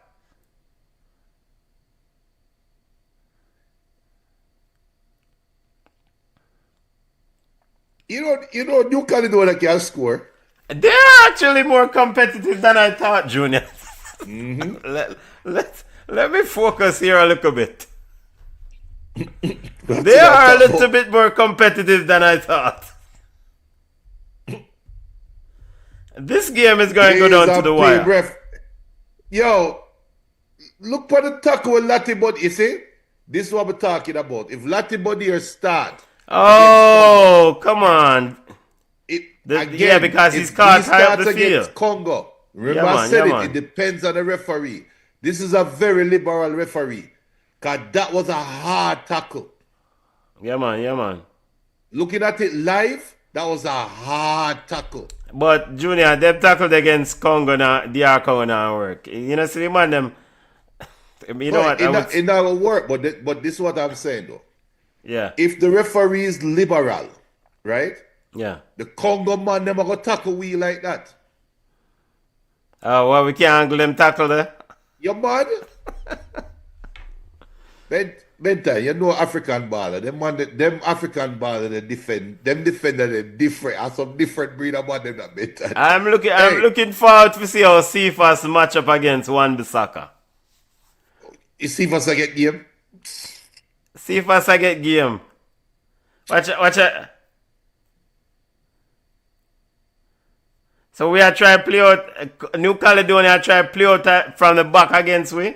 You know, New Caledonia can score. They're actually more competitive than I thought, Junior. Let me focus here a little bit. They are a little bit more competitive than I thought. This game is going to go down to the wire. Yo, look for the tackle with Latibody. You see? This is what we're talking about. If Latibody start. Oh, come on. Again, because he's caught high up the field. Congo. Remember I said it depends on the referee. This is a very liberal referee. Because that was a hard tackle. Yeah, man. Looking at it live, that was a hard tackle. But, Junior, they tackled against Congo now, DR Congo now work. You know, see, the man, them... You know what? It never work, but this is what I'm saying, though. Yeah. If the referee is liberal, right? Yeah. The Congo man never go tackle we like that. Oh, well, we can't angle them tackle there. You mad? Benta, you know African baller. Them African baller they defend. Them defender they different. Have some different breed about them that better. I'm looking forward to see how Cephas match up against Wan-Bissaka. Is Cephas a get game? Cephas a get game. Watch it. So we are trying to play out New Caledonia try to play out from the back against we.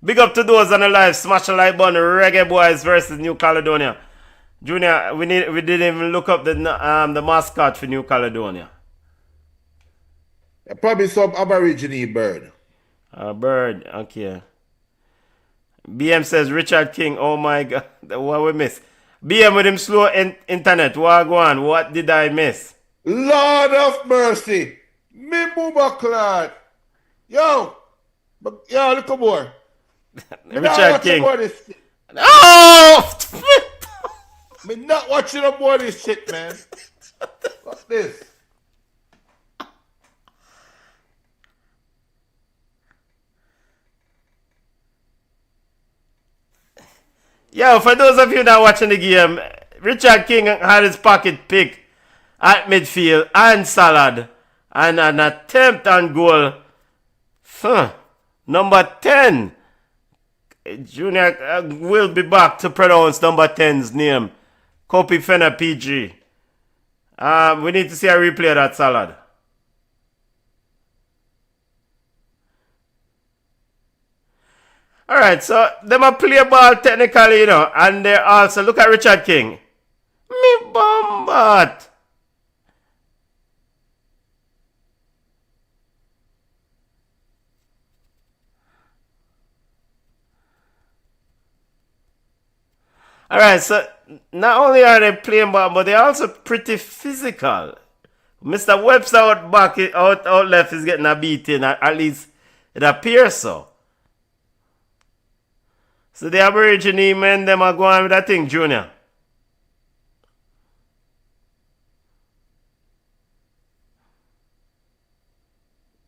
Big up to those on the live. Smash the like button. Reggae Boys versus New Caledonia. Junior, we didn't even look up the mascot for New Caledonia. Probably some Aborigine bird. A bird, okay. BM says Richard King. Oh my God, what we miss? BM with him slow internet. Wagwan, what did I miss? Lord of mercy. Me Booba Clark. Yo, look more. Richard King. Oh! Me not watching no more of this shit, man. What's this? Yo, for those of you not watching the game, Richard King had his pocket pick at midfield and Salad. And an attempt on goal. Number 10. Junior will be back to pronounce number 10's name. Copy Fenner PG. We need to see a replay of that Salad. Alright, so them a play ball technically, and they also look at Richard King. Me bombat. Alright, so not only are they playing ball, but they're also pretty physical. Mr. Webster out left is getting a beating, at least it appears so. So the Aborigine men, them are going with that thing, Junior.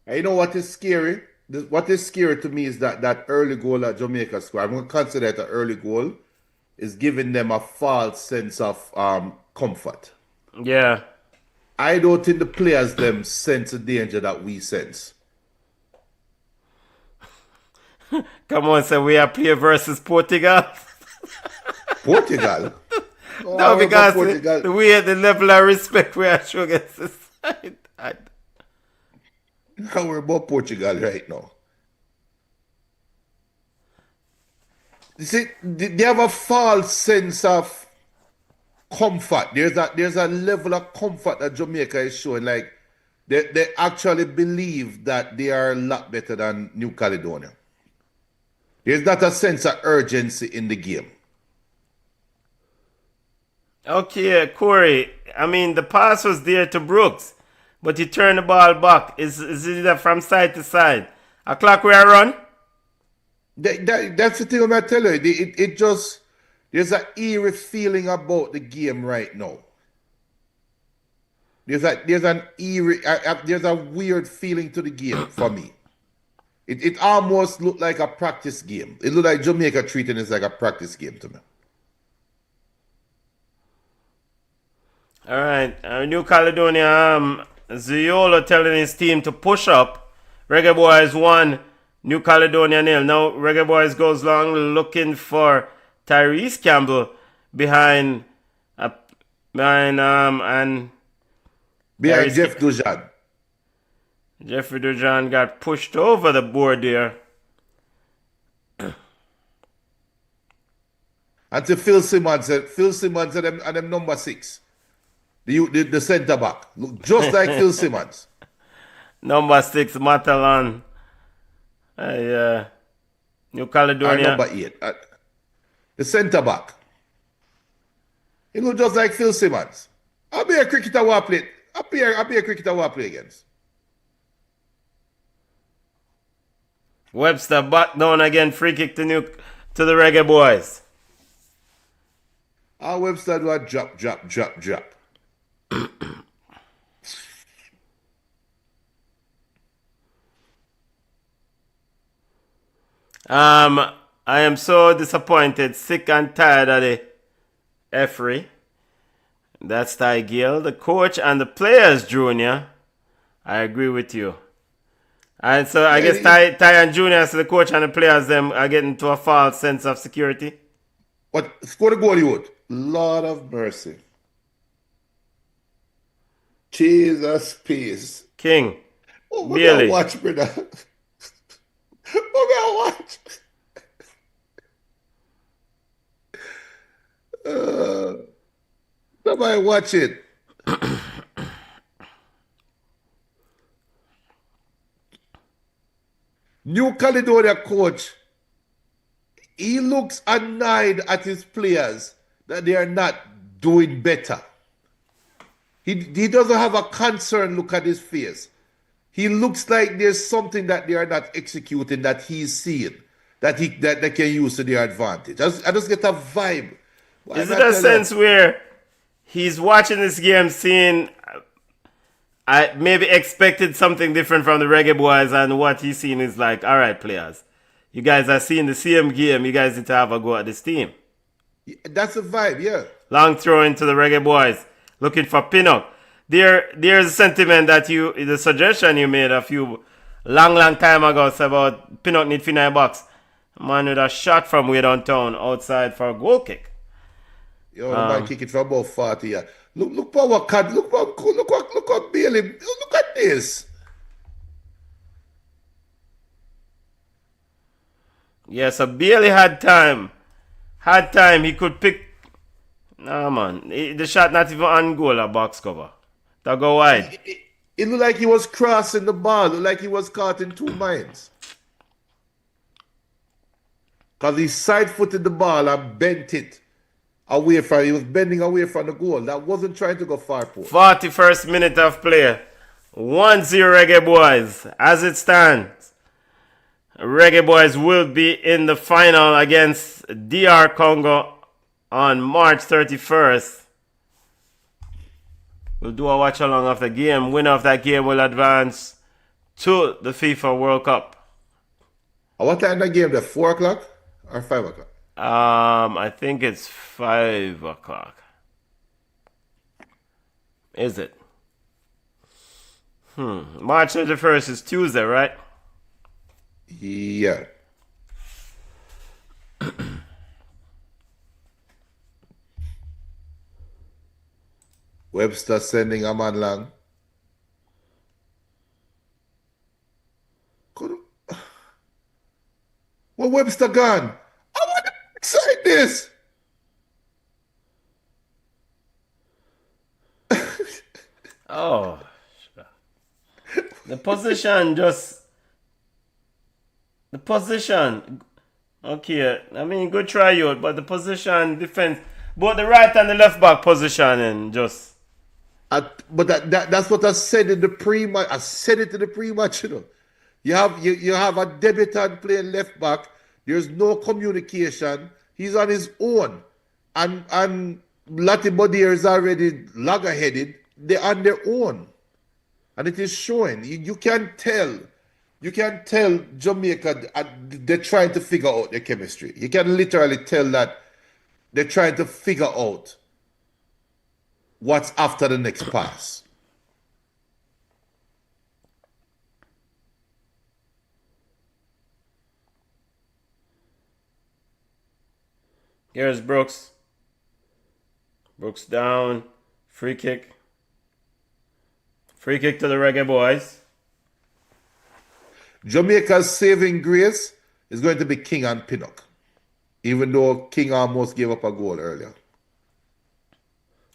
You know what is scary? What is scary to me is that early goal that Jamaica scored. I'm going to consider it an early goal. Is giving them a false sense of comfort. Yeah. I don't think the players them sense the danger that we sense. Come on, so we are play versus Portugal. Portugal? No, because Portugal. We at the level of respect we are showing against this side. Now we're about Portugal right now. You see, they have a false sense of comfort. There's a level of comfort that Jamaica is showing. Like they actually believe that they are a lot better than New Caledonia. There's not a sense of urgency in the game. Okay, Corey. I mean, the pass was there to Brooks, but he turned the ball back. Is it from side to side? A clock where I run? That's the thing I'm going to tell you. It just, there's an eerie feeling about the game right now. There's a weird feeling to the game for me. It almost looked like a practice game. It looked like Jamaica treating it like a practice game to me. All right, New Caledonia, Ziola telling his team to push up. Reggae Boys 1, New Caledonia 0. Now Reggae Boys goes long looking for Tyrese Campbell behind Jeff Dujan. Jeffrey Dujan got pushed over the board there. And to Phil Simmons and them number 6. The centre back. Look just like Phil Simmons. Number 6, Matalan. New Caledonia. Number 8. The centre back. He look just like Phil Simmons. I'll be a cricketer who I play. I'll be a cricketer who I play against. Webster back down again. Free kick to the Reggae Boys. Webster do a drop. I am so disappointed, sick and tired of the referee. That's Ty Gill, the coach and the players, Junior. I agree with you. And so I guess Ty and Junior, so the coach and the players, them are getting to a false sense of security. What score the goal, you would? Lord of mercy. Jesus, peace. King. We gotta watch, brother. We gotta watch. Somebody watch it. New Caledonia coach, he looks annoyed at his players that they are not doing better. He doesn't have a concerned look at his face. He looks like there's something that they are not executing that he's seeing that they can use to their advantage. I just get a vibe. Is it a sense where he's watching this game, seeing I maybe expected something different from the Reggae Boys, and what he's seeing is like, all right, players, you guys are seeing the same game. You guys need to have a go at this team. That's a vibe, yeah. Long throw into the Reggae Boys, looking for Pinnock. there's a sentiment that the suggestion you made a few long time ago about Pinnock need final box. Man with a shot from way downtown outside for a goal kick. Yo, the man kick it from about 40 yards. Look what cut. Look what Bailey. Look at this. Yeah, so Bailey had time. He could pick. Nah, man. The shot not even on goal, a box cover. That go wide. It looked like he was crossing the ball. It looked like he was caught in two minds. Because he side-footed the ball and bent it away from. He was bending away from the goal. That wasn't trying to go far post. 41st minute of play. 1-0 Reggae Boys. As it stands, Reggae Boys will be in the final against DR Congo on March 31st. We'll do a watch along of the game. Winner of that game will advance to the FIFA World Cup. What time that game? The 4 o'clock or 5 o'clock? I think it's 5 o'clock. Is it? March 31st is Tuesday, right? Yeah. Webster sending a man long. Well, Webster gone. I want to excite this. Oh. The position. Okay, I mean, good try out, but the position, defense, both the right and the left back positioning just. But that's what I said in the pre-match. I said it in the pre-match, you know. You have a debutant playing left back. There's no communication. He's on his own. And Lati Bodier is already logger-headed. They're on their own. And it is showing. You can tell. You can tell Jamaica, they're trying to figure out their chemistry. You can literally tell that they're trying to figure out what's after the next pass. Here's Brooks. Brooks down. Free kick. Free kick to the Reggae Boys. Jamaica's saving grace is going to be King and Pinnock, even though King almost gave up a goal earlier.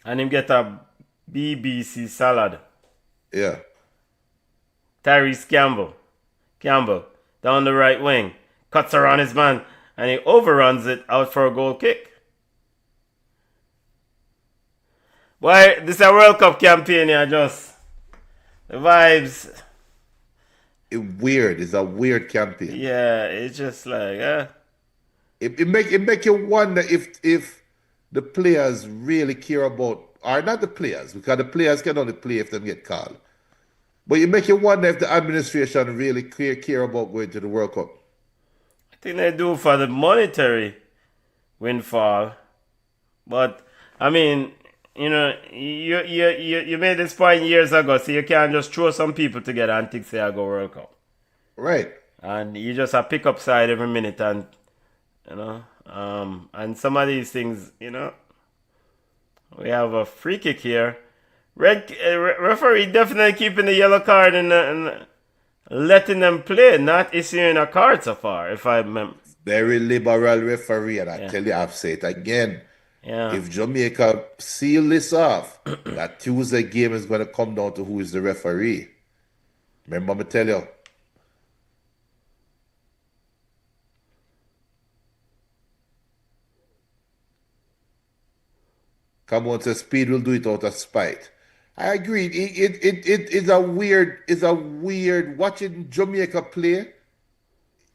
And him get a BBC salad. Yeah. Tyrese Campbell down the right wing. Cuts around his man and he overruns it out for a goal kick. Why, this is a World Cup campaign here, just. The vibes. It's a weird campaign. Yeah, it's just like, It make you wonder if the players really care about, or not the players, because the players can only play if they get called. But you make you wonder if the administration really care about going to the World Cup. I think they do for the monetary windfall. But, I mean, you know, you made this point years ago, so you can't just throw some people together and think, say, I go World Cup. Right. And you just have pick up side every minute and, you know, and some of these things, you know, we have a free kick here. Referee definitely keeping the yellow card and letting them play, not issuing a card so far, if I remember. Very liberal referee, and I tell you, I've said it again. Yeah. If Jamaica seal this off, that Tuesday game is going to come down to who is the referee. Remember me tell you. Come on, say Speed will do it out of spite. I agree. It's a weird watching Jamaica play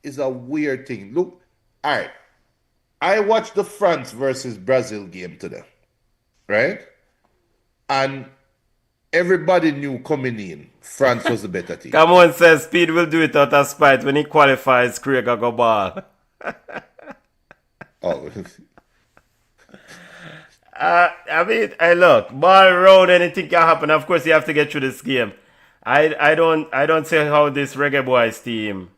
is a weird thing. Look, all right. I watched the France versus Brazil game today, right? And everybody knew coming in, France was the better team. Come on, says Speed will do it out of spite when he qualifies Craig go ball. Oh. I mean, I look, ball round, anything can happen. Of course, you have to get through this game. I don't see how this Reggae Boys team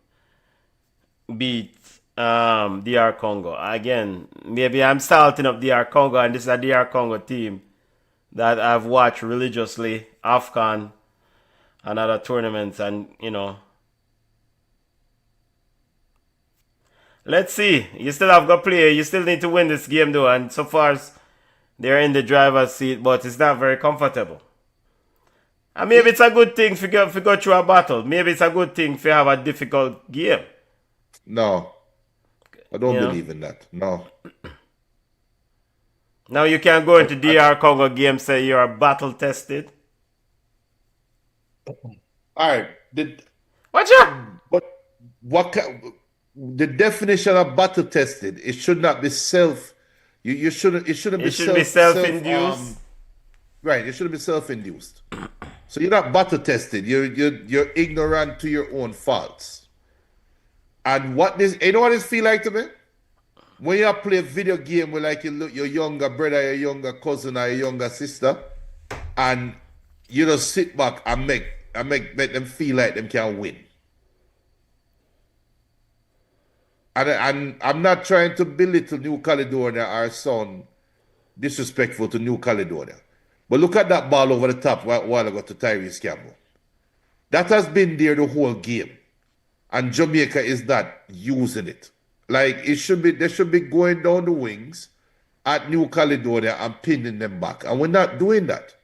beat DR Congo. Again, maybe I'm salting up DR Congo, and this is a DR Congo team that I've watched religiously, AFCON and other tournaments, and let's see. You still have got play. You still need to win this game though, and so far they're in the driver's seat, but it's not very comfortable. And maybe it's a good thing if you go through a battle. Maybe it's a good thing if you have a difficult game. No. I don't believe in that. No. Now you can go into DR Congo game say you're battle tested. Alright. Watch out! But the definition of battle tested, it should not be self. It shouldn't be self-induced. Right, it shouldn't be self-induced. So you're not battle tested. You're ignorant to your own faults. And you know what this feel like to me? When you play a video game with like your younger brother, your younger cousin, or your younger sister, and you just sit back and make them feel like them can win. And I'm not trying to belittle New Caledonia or sound disrespectful to New Caledonia. But look at that ball over the top while ago to Tyrese Campbell. That has been there the whole game. And Jamaica is not using it. Like they should be going down the wings at New Caledonia and pinning them back. And we're not doing that.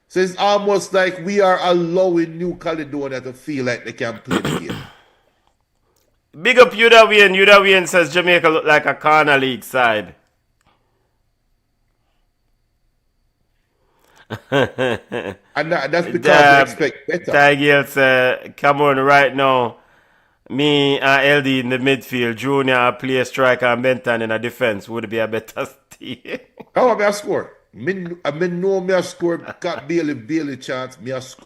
So it's almost like we are allowing New Caledonia to feel like they can play the game. Big up Yudawian. Yudawian says Jamaica look like a corner league side. And that's because we expect better. Tigel says, come on right now. Me and LD in the midfield, Junior play striker and Benton in a defense would be a better team. How about I score? I know me I score. Got Bailey chance.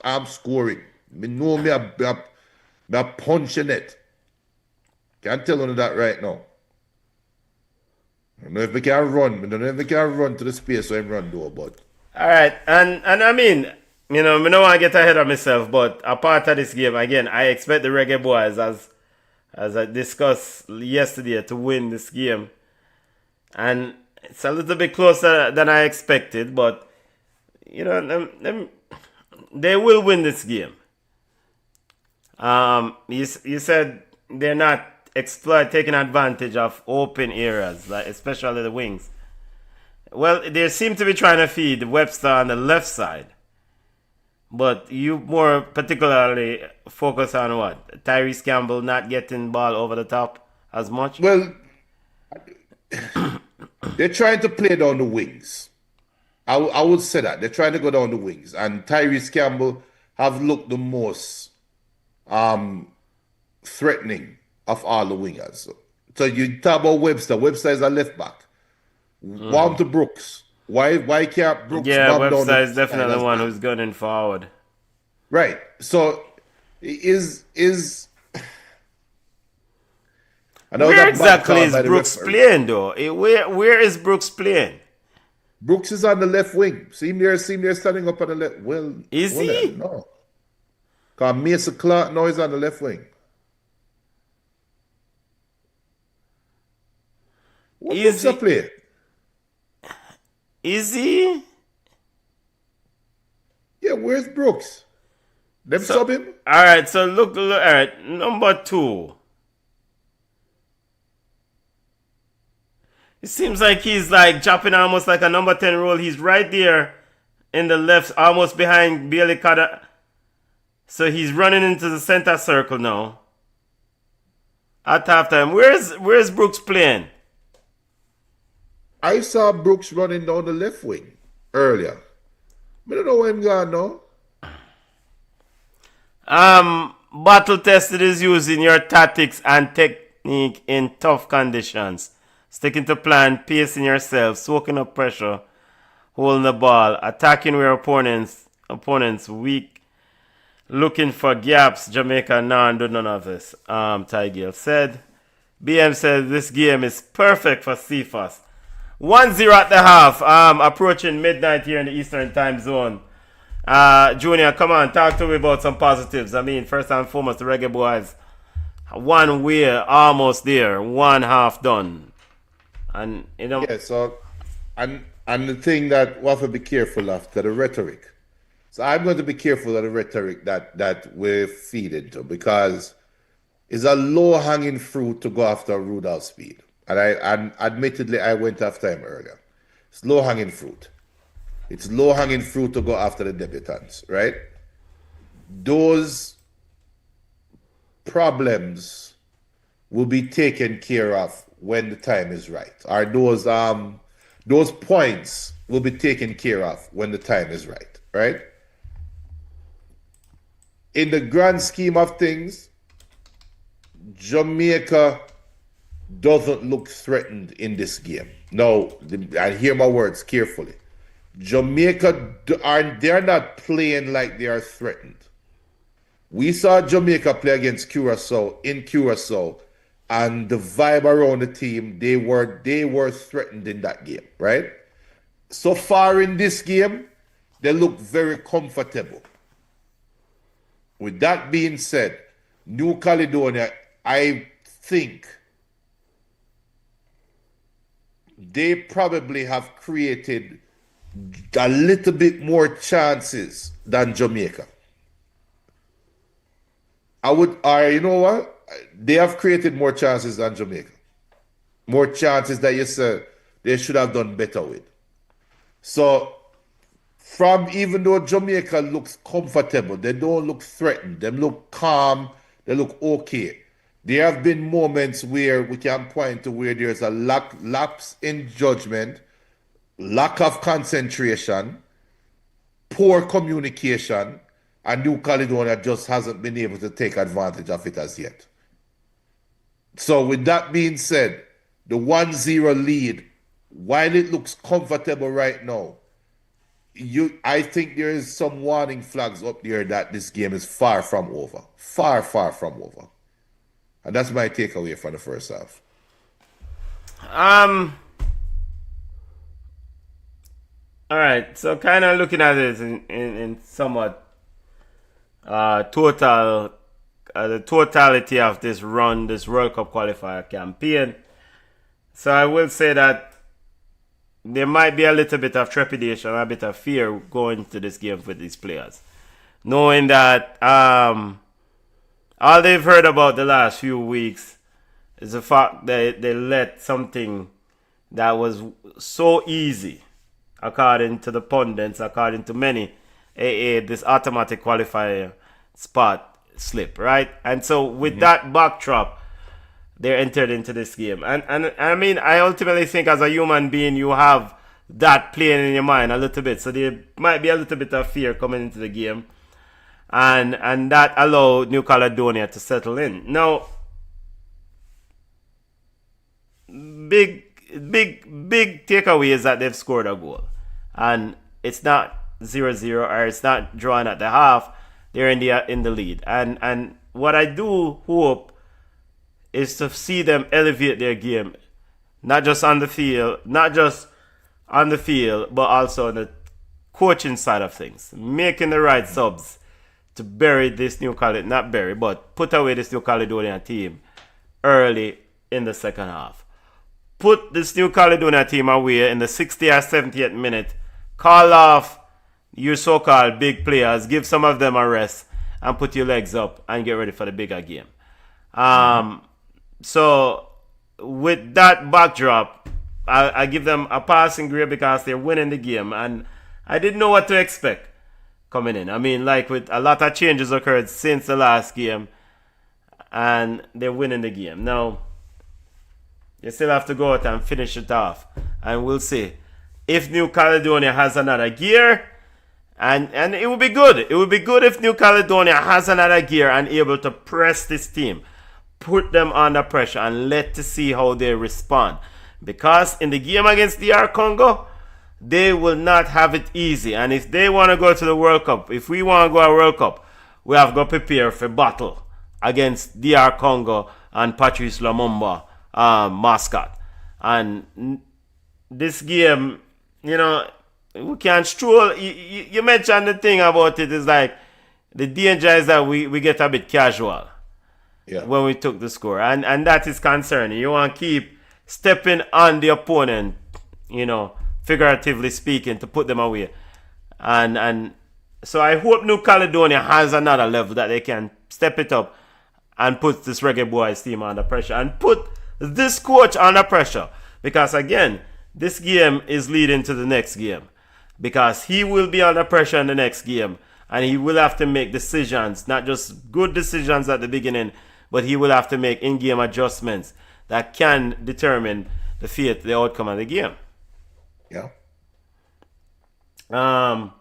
I'm scoring. I know me I punching it. Can't tell you that right now. I don't know if we can run. I don't know if we can run to the space so I run though, but. Alright, and I mean, I don't want to get ahead of myself, but a part of this game, again, I expect the Reggae Boys, as I discussed yesterday, to win this game. And it's a little bit closer than I expected, but, they will win this game. You said they're not taking advantage of open areas, like especially the wings. Well, they seem to be trying to feed Webster on the left side. But you more particularly focus on what? Tyrese Campbell not getting ball over the top as much? Well, they're trying to play down the wings. I would say that. They're trying to go down the wings. And Tyrese Campbell have looked the most threatening of all the wingers. So you talk about Webster. Webster is a left back. Warm to Brooks. Why can't Brooks? Yeah, Webster is definitely the one who's gunning forward. Right. So is where exactly is Brooks playing though? Where is Brooks playing? Brooks is on the left wing. See him there standing up on the left. Well, is he? No. Because Mason Clark now is on the left wing. What Brooks a play? Is he? Yeah, where's Brooks? Them sub him? Alright, so look, alright, number 2. It seems like he's like dropping almost like a number 10 role. He's right there in the left, almost behind Bailey Cotter. So he's running into the center circle now. At halftime. Where's Brooks playing? I saw Brooks running down the left wing earlier. I don't know where I'm going now. Battle tested is using your tactics and technique in tough conditions. Sticking to plan, pacing yourself, soaking up pressure, holding the ball, attacking where opponents weak, looking for gaps. Jamaica do none of this. Tigel said. BM said this game is perfect for CFAS. 1-0 at the half. Approaching midnight here in the Eastern Time Zone. Junior, come on, talk to me about some positives. I mean, first and foremost, the Reggae Boys, we're almost there, one half done. And, you know. Yeah, so, and the thing that we have to be careful of, the rhetoric. So I'm going to be careful of the rhetoric that we feed into, because it's a low-hanging fruit to go after Rudolph Speed. And admittedly, I went after him earlier. It's low-hanging fruit. It's low-hanging fruit to go after the debutants, right? Those problems will be taken care of when the time is right. Or those points will be taken care of when the time is right, right? In the grand scheme of things, Jamaica doesn't look threatened in this game. No, and hear my words carefully. Jamaica they're not playing like they are threatened. We saw Jamaica play against Curacao in Curacao, and the vibe around the team, they were threatened in that game, right? So far in this game, they look very comfortable. With that being said, New Caledonia, I think they probably have created a little bit more chances than Jamaica. You know what? They have created more chances than Jamaica. More chances that you said they should have done better with. So, even though Jamaica looks comfortable, they don't look threatened. They look calm. They look okay. There have been moments where we can point to where there's a lapse in judgment, lack of concentration, poor communication, and New Caledonia just hasn't been able to take advantage of it as yet. So with that being said, the 1-0 lead, while it looks comfortable right now, I think there is some warning flags up there that this game is far from over. Far, far from over. And that's my takeaway from the first half. All right, so kind of looking at this in somewhat the totality of this run, this World Cup qualifier campaign. So I will say that there might be a little bit of trepidation, a bit of fear going into this game for these players, knowing that all they've heard about the last few weeks is the fact that they let something that was so easy, according to the pundits, according to many, this automatic qualifier spot slip, right? And so with that backdrop, they're entered into this game. And I mean, I ultimately think as a human being, you have that playing in your mind a little bit. So there might be a little bit of fear coming into the game. And that allowed New Caledonia to settle in. Now, big takeaway is that they've scored a goal. And it's not 0-0 or it's not drawn at the half. They're in the lead. And what I do hope is to see them elevate their game, not just on the field, but also on the coaching side of things, making the right subs to bury this put away this New Caledonia team early in the second half. Put this New Caledonia team away in the 60th or 70th minute, call off your so-called big players, give some of them a rest, and put your legs up and get ready for the bigger game. So with that backdrop, I give them a passing grade because they're winning the game, and I didn't know what to expect coming in. I mean, like with a lot of changes occurred since the last game, and they're winning the game. Now, you still have to go out and finish it off, and we'll see if New Caledonia has another gear, and it would be good. It would be good if New Caledonia has another gear and able to press this team, put them under pressure, and let to see how they respond. Because in the game against DR Congo, they will not have it easy. And if they want to go to the World Cup, if we want to go to the World Cup, we have to prepare for battle against DR Congo and Patrice Lumumba mascot. And this game, we can stroll. You mentioned the thing about it is like the danger is that we get a bit casual when we took the score. And that is concerning. You want to keep stepping on the opponent, figuratively speaking, to put them away. And so I hope New Caledonia has another level that they can step it up and put this Reggae Boys team under pressure and put this coach under pressure. Because again, this game is leading to the next game. Because he will be under pressure in the next game. And he will have to make decisions, not just good decisions at the beginning, but he will have to make in-game adjustments that can determine the outcome of the game. Yeah. A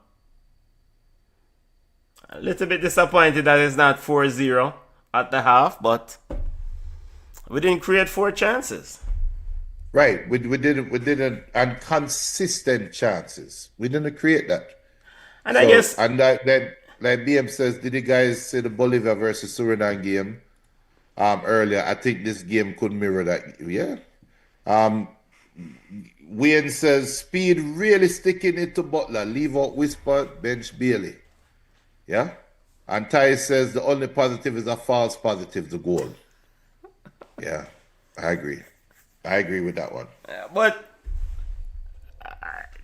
little bit disappointed that it's not 4-0 at the half, but we didn't create 4 chances. Right. We didn't, and consistent chances. We didn't create that. And I guess, and like BM says, did you guys see the Bolivia versus Suriname game earlier? I think this game could mirror that. Yeah. Wayne says speed really sticking it to Butler. Leave out Whisper, bench Bailey. Yeah. And Ty says the only positive is a false positive, the goal. Yeah, I agree. I agree with that one. But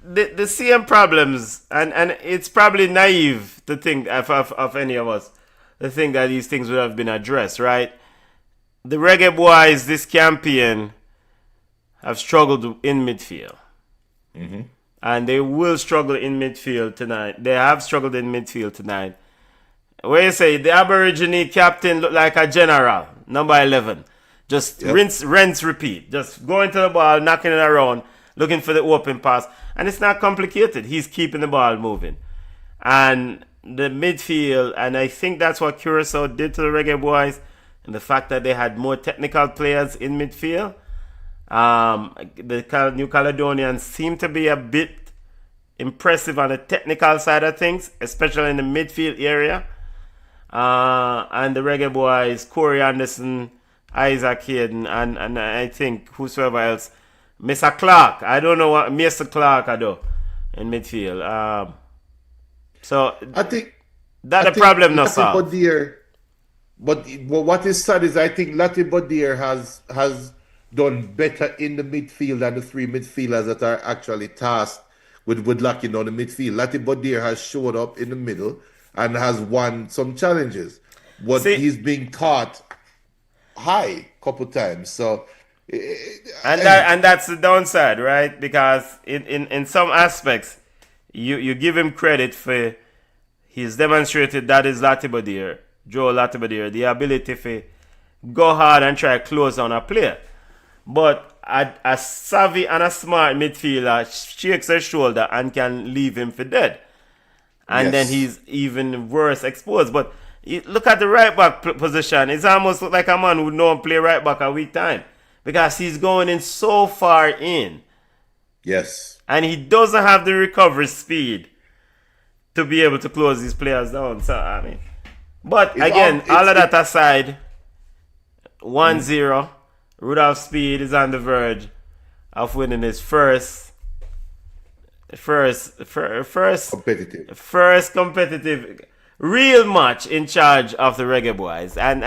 the same problems, and it's probably naive to think of any of us to think that these things would have been addressed, right? The Reggae Boys this campaign have struggled in midfield. Mm-hmm. And they will struggle in midfield tonight. They have struggled in midfield tonight. Where you say the Aborigine captain looked like a general, number 11. Just rinse, repeat. Just going to the ball, knocking it around, looking for the open pass. And it's not complicated. He's keeping the ball moving. And the midfield, and I think that's what Curacao did to the Reggae Boys, and the fact that they had more technical players in midfield. The New Caledonians seem to be a bit impressive on the technical side of things, especially in the midfield area. And the Reggae Boys, Corey Anderson, Isaac Hayden, and I think whosoever else, Mr. Clark. I don't know what Mr. Clark I do in midfield. So I think that's a problem not solved. But what is sad is I think Lati Badir has done better in the midfield than the 3 midfielders that are actually tasked with locking down the midfield. Lati Badir has showed up in the middle and has won some challenges. But he's being caught high a couple times. So and that's the downside, right? Because in some aspects you give him credit for he's demonstrated that is Latibadir, Joe Latibadir, the ability to go hard and try to close on a player. But a savvy and a smart midfielder shakes his shoulder and can leave him for dead. And then he's even worse exposed. But look at the right back position. It's almost like a man who don't play right back a week time. Because he's going in so far in. Yes. And he doesn't have the recovery speed to be able to close these players down. So, I mean. But again, all of that aside, 1-0. Rudolph Speed is on the verge of winning his first competitive real match in charge of the Reggae Boys, and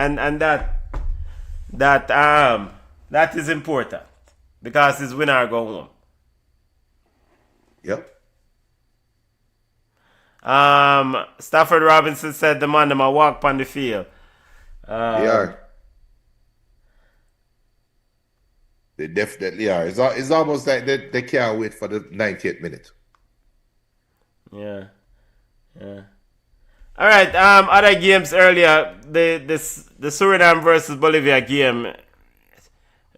that is important because his winner go home. Yep. Stafford Robinson said the man them a walk on the field. They are. They definitely are. It's almost like they can't wait for the 90th minute. Yeah. All right. Other games earlier. The Suriname versus Bolivia game.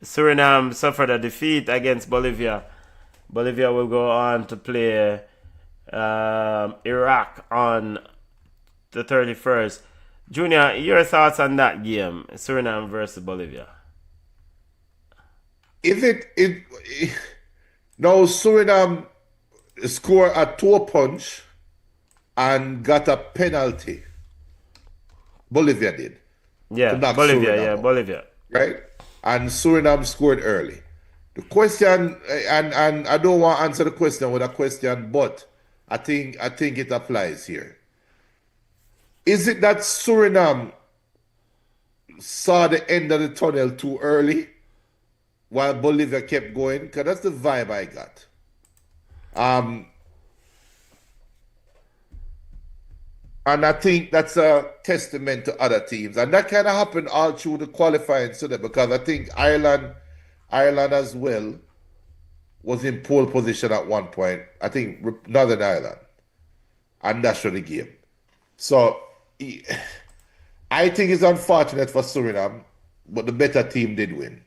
Suriname suffered a defeat against Bolivia. Bolivia will go on to play Iraq on the 31st. Junior, your thoughts on that game? Suriname versus Bolivia. Now Suriname scored a toe punch and got a penalty. Bolivia did. Yeah, Bolivia. Right? And Suriname scored early. The question, and I don't want to answer the question with a question, but I think it applies here. Is it that Suriname saw the end of the tunnel too early while Bolivia kept going? Because that's the vibe I got. And I think that's a testament to other teams. And that kind of happened all through the qualifying today, because I think Ireland as well was in pole position at one point. I think Northern Ireland. And that's for the game. So I think it's unfortunate for Suriname, but the better team did win.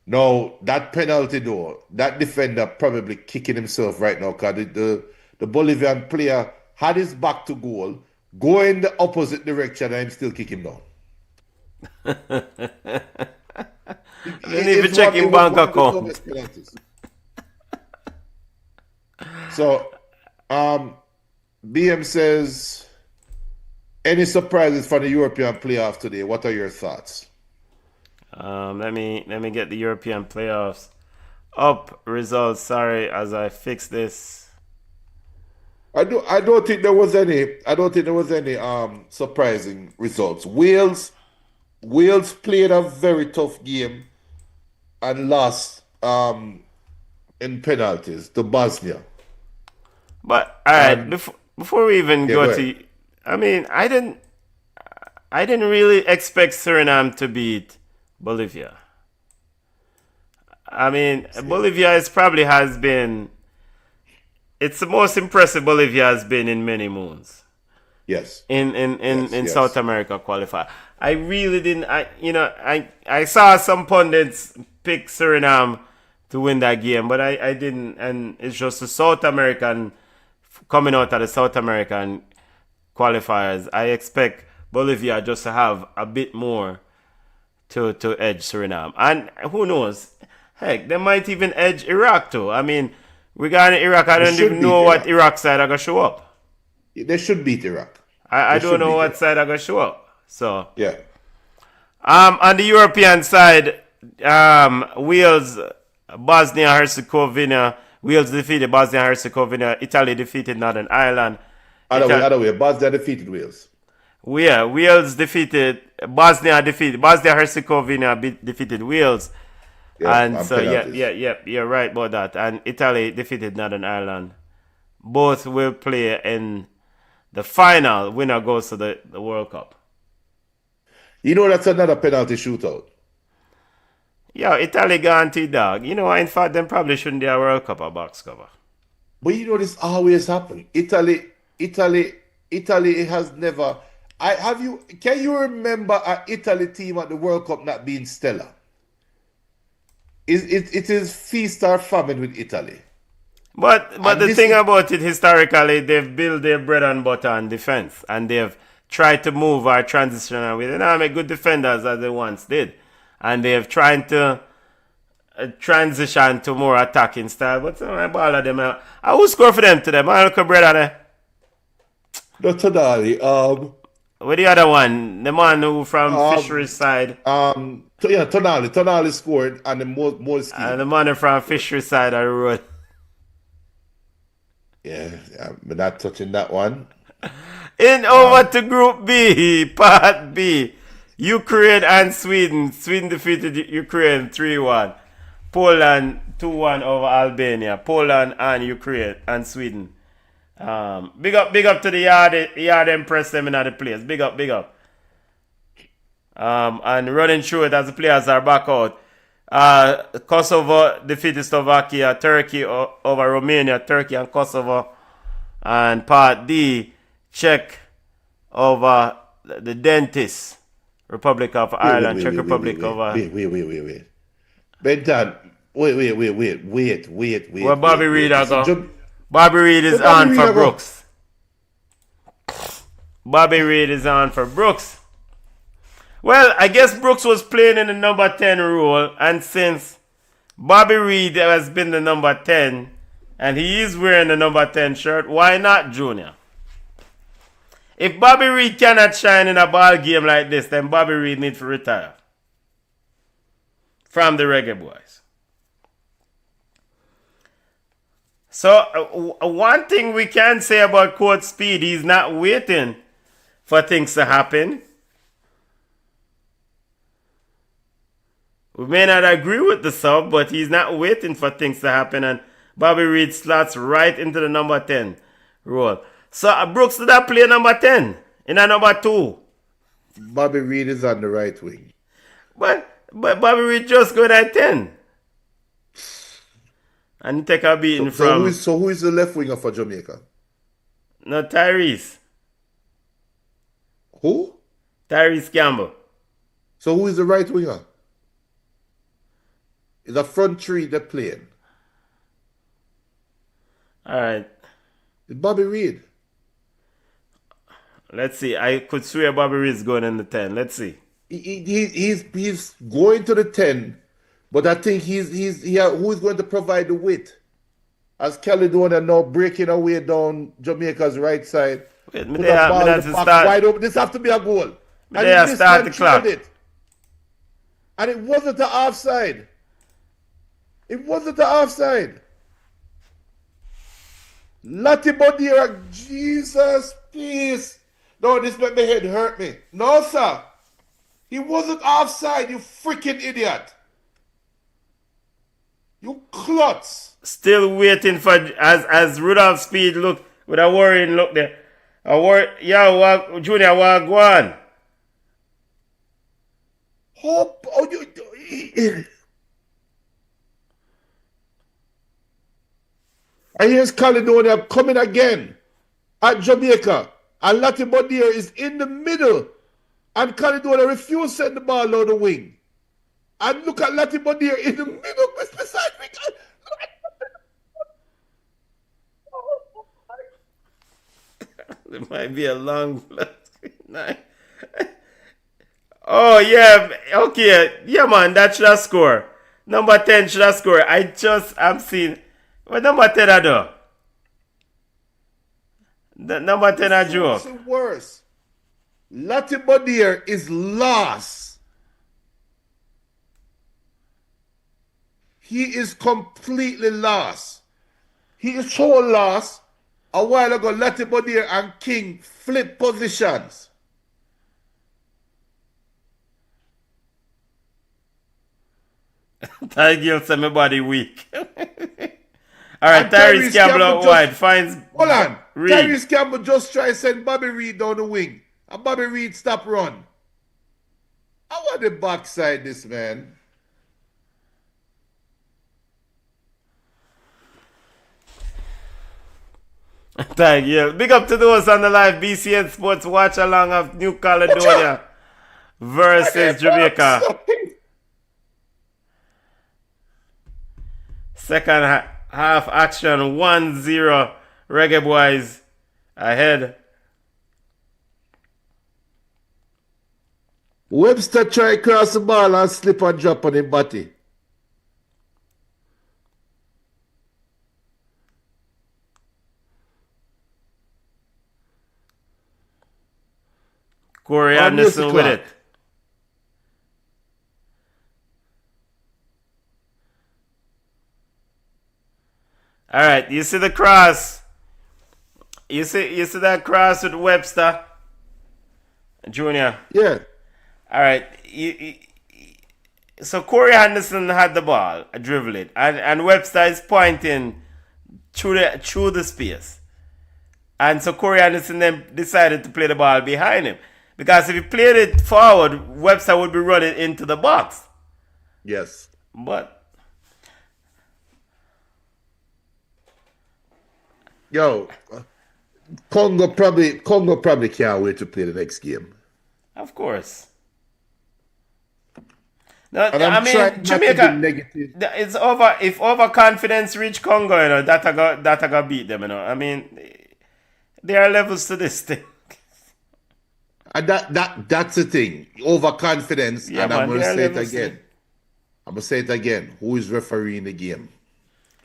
Now, that penalty though, that defender probably kicking himself right now, because the Bolivian player had his back to goal, go in the opposite direction, and still kick him down. Didn't even check his bank account. So, BM says, any surprises for the European playoff today? What are your thoughts? Let me get the European playoffs up results. Sorry, as I fix this. I don't think there was any. I don't think there was any surprising results. Wales played a very tough game and lost in penalties to Bosnia. But all right, before we even go to, I mean, I didn't really expect Suriname to beat Bolivia. I mean, Bolivia has been. It's the most impressive Bolivia has been in many moons. Yes. In South America qualifier. I really didn't. I saw some pundits pick Suriname to win that game, but I didn't. And it's just the South American coming out of the South American qualifiers. I expect Bolivia just to have a bit more to edge Suriname, and who knows? Heck, they might even edge Iraq too. I mean, regarding Iraq, I don't even know what Iraq side are gonna show up. They should beat Iraq. I don't know what side are gonna show up. So yeah. On the European side, Wales, Bosnia Herzegovina. Wales defeated Bosnia Herzegovina. Italy defeated Northern Ireland. Other way. Bosnia defeated Wales. Yeah, Wales defeated Bosnia. Bosnia Herzegovina defeated Wales. Yeah, and so you're right about that. And Italy defeated Northern Ireland. Both will play in the final. Winner goes to the World Cup. You know, that's another penalty shootout. Yeah, Italy gone to dog. You know, in fact, them probably shouldn't do a World Cup or box cover. But you know, this always happen. Italy has never. Can you remember an Italy team at the World Cup not being stellar? It is feast or famine with Italy. But the thing about it, historically, they've built their bread and butter on defense, and they've tried to move our transition with good defenders as they once did, and they've tried to transition to more attacking style. But all of them, I will score for them today. My look bread there. The Tonali. With the other one, the man who from Fisheries side. Tonali scored, and the more and the man from Fisheries side of the road. Yeah, we're not touching that one. Over to Group B, Part B. Ukraine and Sweden. Sweden defeated Ukraine 3-1. Poland 2-1 over Albania. Poland and Ukraine and Sweden. Big up to the yard impress them in the place. Big up. And running through it as the players are back out. Kosovo defeated Slovakia, Turkey over Romania, Turkey and Kosovo. And Part D, Czech over the Dentist, Republic of Ireland, Czech Republic over... Wait. Benton, wait. Where Bobby Reid are go? Bobby Reid is on for Brooks. Bobby Reid is on for Brooks. Well, I guess Brooks was playing in the number 10 role, and since Bobby Reid has been the number 10, and he is wearing the number 10 shirt, why not Junior? If Bobby Reid cannot shine in a ball game like this, then Bobby Reid needs to retire from the Reggae Boys. So one thing we can say about Coach Speed, he's not waiting for things to happen. We may not agree with the sub, but he's not waiting for things to happen. And Bobby Reed slots right into the number 10 role. So Brooks did that play number 10 in a number 2. Bobby Reed is on the right wing. But Bobby Reed just go at 10. And he take a beating from... Who is the left winger for Jamaica? No, Tyrese. Who? Tyrese Campbell. So who is the right winger? It's a front three they're playing. All right. It's Bobby Reed. Let's see. I could swear Bobby Reed's going in the 10. Let's see. He's going to the 10, but I think who is going to provide the width? As Caledonia now breaking away down Jamaica's right side. Wait, wide open. This have to be a goal. And he start the clock. And it wasn't the offside. It wasn't the offside. Lati Bodira, Jesus, please. No, this make my head hurt me. No, sir. He wasn't offside, you freaking idiot. You klutz. Still waiting for, as Rudolph Speed look, with a worrying look there. Junior, go on. Hope, and here's Caledonia coming again at Jamaica. And Latin Bondier is in the middle. And Caledonia refused to send the ball out the wing. And look at Latin Bondier in the middle beside me. There might be a long night. Oh, yeah. Okay. Yeah, man. That should have scored. Number 10 should have scored. I'm seeing... What number 10 I do? The number 10 I drew. It's worse. Latibodier is lost. He is completely lost. He is so lost. A while ago, Latibodier and King flip positions. That gives my body weak. All right, Tyrese Campbell out wide finds. Hold on. Reed. Tyrese Campbell just try to send Bobby Reed down the wing. And Bobby Reed stop run. I want the backside this man. Thank you. Big up to those on the live BCN Sports watch along of New Caledonia versus Jamaica. Second half action 1-0. Reggae Boys ahead. Webster try cross the ball and slip and drop on him body. Corey Anderson with it. All right, you see the cross. You see that cross with Webster, Junior. Yeah. All right. So Corey Anderson had the ball, dribble it, and Webster is pointing through the space, and so Corey Anderson then decided to play the ball behind him, because if he played it forward, Webster would be running into the box. Yes. But yo, Congo probably can't wait to play the next game. Of course. No, And I mean Jamaica. It's over. If overconfidence reach Congo, you know, that I got beat them. You know, I mean, there are levels to this thing. And that's the thing. Overconfidence. Yeah, and man, I'm gonna say it levels again. I'm gonna say it again. Who is refereeing the game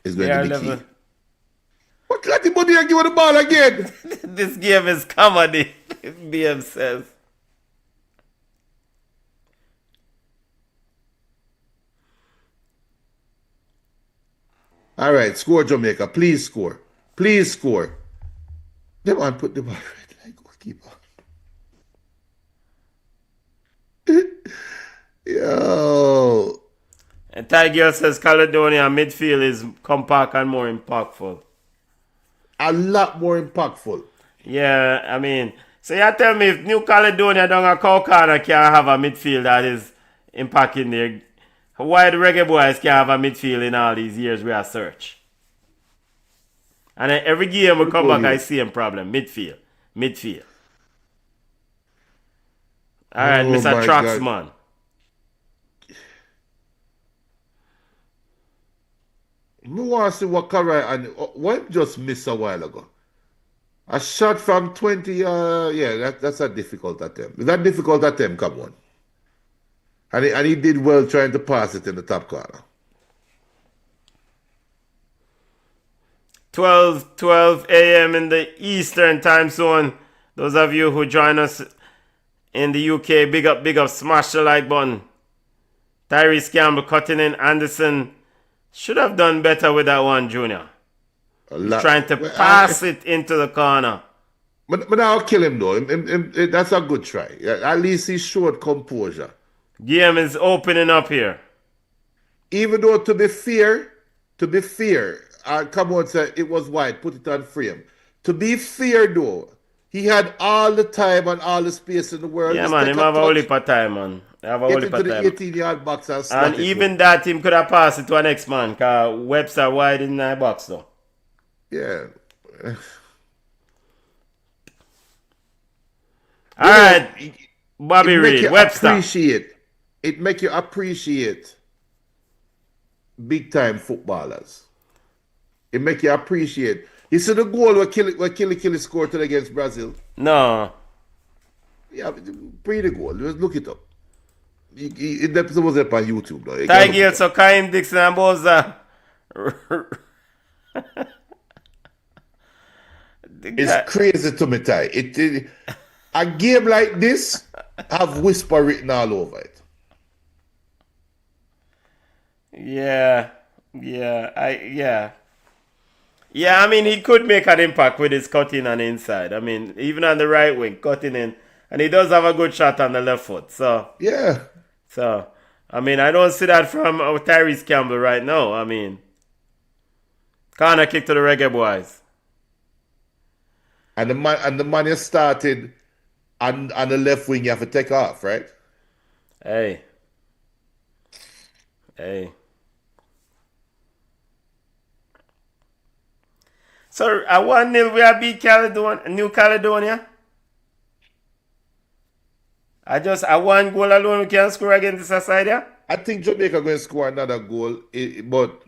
is going There to are be level. key. What let the body give the ball again? This game is comedy. BM says. All right, score Jamaica. Please score. Please score. Them man put the ball right like goalkeeper. Yo. And Tiger says Caledonia midfield is compact and more impactful. A lot more impactful. Yeah, I mean, so you tell me if New Caledonia down a Corner can't have a midfield that is impacting there, why the Reggae Boys can't have a midfield in all these years we are search? And then every game we come back, I see a problem. Midfield. All right, Mr. Traxman. I want to see what Carey and what just missed a while ago. A shot from 20, that's a difficult attempt. Is that difficult attempt? Come on. And he did well trying to pass it in the top corner. 12 a.m. in the Eastern time zone. Those of you who join us in the UK, big up, smash the like button. Tyrese Campbell cutting in. Anderson should have done better with that one, Junior. He's trying to pass it into the corner. But I'll kill him though. That's a good try. At least he showed composure. Game is opening up here. Even though to be fair, come on, say it was wide, put it on frame. To be fair though, he had all the time and all the space in the world. Yeah, man, him have a whole heap of time, man. Have a whole heap of time. The 18-yard box and even that, him could have passed it to an next man, because Webster wide in the box though. Yeah. All right, Bobby Reed, Webster. It make you appreciate big time footballers. It make you appreciate. You see the goal where Killy scored against Brazil? No. Yeah, pretty goal. Just look it up. It was up on YouTube though. Tiger, so Kaim Dixon and Boza. It's crazy to me, Ty. A game like this have whisper written all over it. Yeah, I mean, he could make an impact with his cutting on the inside. I mean, even on the right wing, cutting in. And he does have a good shot on the left foot. So, yeah. So, I mean, I don't see that from Tyrese Campbell right now. I mean, corner kick to the Reggae Boys. And the man you started on the left wing, you have to take off, right? Hey. So, at 1-0, we have beat New Caledonia. I one goal alone we can score against this side, yeah? I think Jamaica going to score another goal, but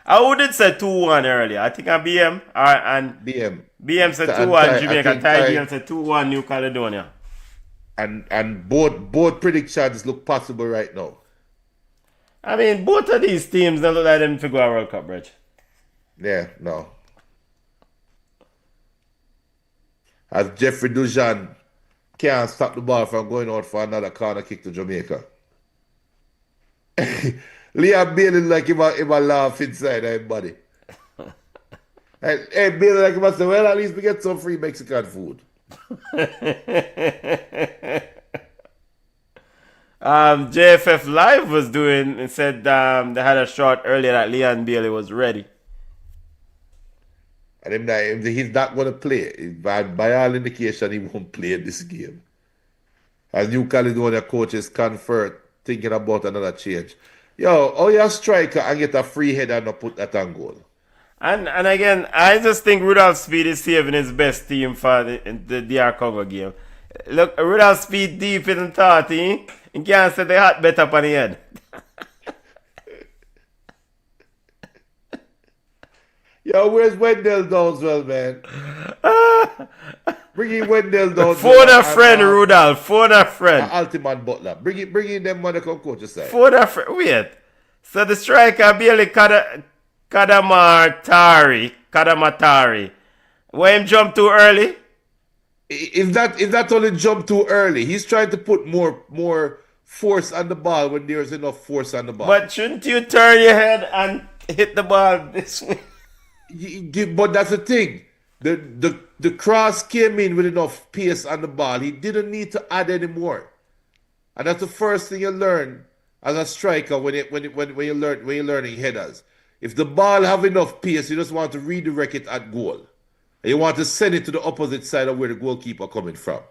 I wouldn't say 2-1 earlier. I think I'm BM and BM said 2-1 Jamaica. Ty said 2-1 New Caledonia. And both predictions look possible right now. I mean, both of these teams don't look like them to go a World Cup, Rich. Yeah, no. As Jeffrey Dujan can't stop the ball from going out for another corner kick to Jamaica. Liam Bailey like him a laugh inside everybody. Hey, Bailey like him a say, well, at least we get some free Mexican food. JFF Live was doing and said they had a shot earlier that Leon Bailey was ready. And he's not going to play. By all indication, he won't play this game. As New Caledonia coaches conferred, thinking about another change. Yo, how you striker and get a free header and not put that on goal? And again, I just think Rudolph Speed is saving his best team for the DR Congo game. Look, Rudolph Speed deep in the 30. He can't set the hot bet up on the head. Yo, where's Wendell Downswell, man? Bring in Wendell Downswell. Phone a friend, Rudolph. Phone a friend. Ultimate Butler. Bring in them when they come coach aside. Phone a friend. Wait. So the striker barely Kadamatari. Why him jump too early? If that only jump too early, he's trying to put more force on the ball when there's enough force on the ball. But shouldn't you turn your head and hit the ball this way. But that's the thing. The cross came in with enough pace on the ball. He didn't need to add any more. And that's the first thing you learn as a striker when you're learning headers. If the ball have enough pace, you just want to redirect it at goal. And you want to send it to the opposite side of where the goalkeeper coming from.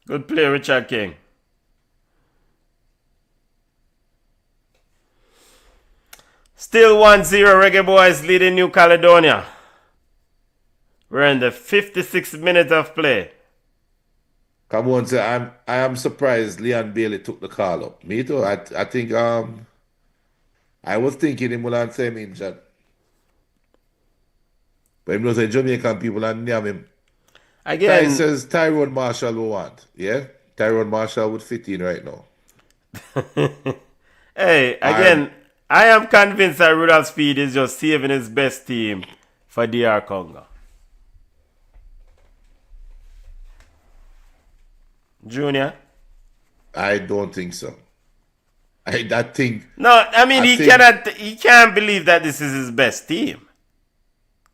Good play, Richard King. Still 1-0, Reggae Boys leading New Caledonia. We're in the 56th minute of play. Come on, sir. I am surprised Leon Bailey took the call up. Me too. I think I was thinking him will answer him injured. But him knows the Jamaican people and name him. Again, Ty says Tyrone Marshall will want. Yeah? Tyrone Marshall would fit in right now. Hey, again, I am convinced that Rudolph Speed is just saving his best team for DR Congo. Junior? I don't think so. I think No, I mean he can't believe that this is his best team.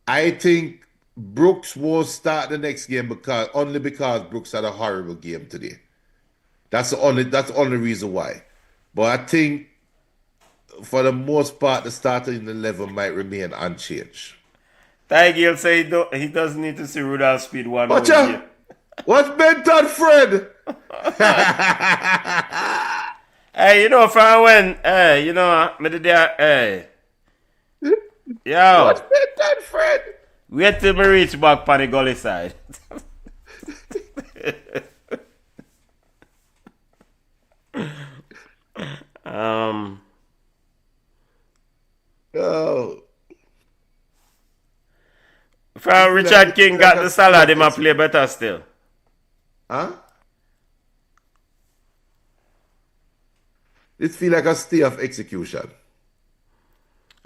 I think Brooks won't start the next game only because Brooks had a horrible game today. That's the only reason why. But I think for the most part the starting 11 might remain unchanged. Tigel say he doesn't need to see Rudolph Speed one Watch more out! year. What's Benton Fred? Hey, you know from when you know me the day yo. What's Benton Fred? Wait till me reach back on the gully side. Oh. From Richard King got the salad, he might play better still. Huh? It feel like a stay of execution.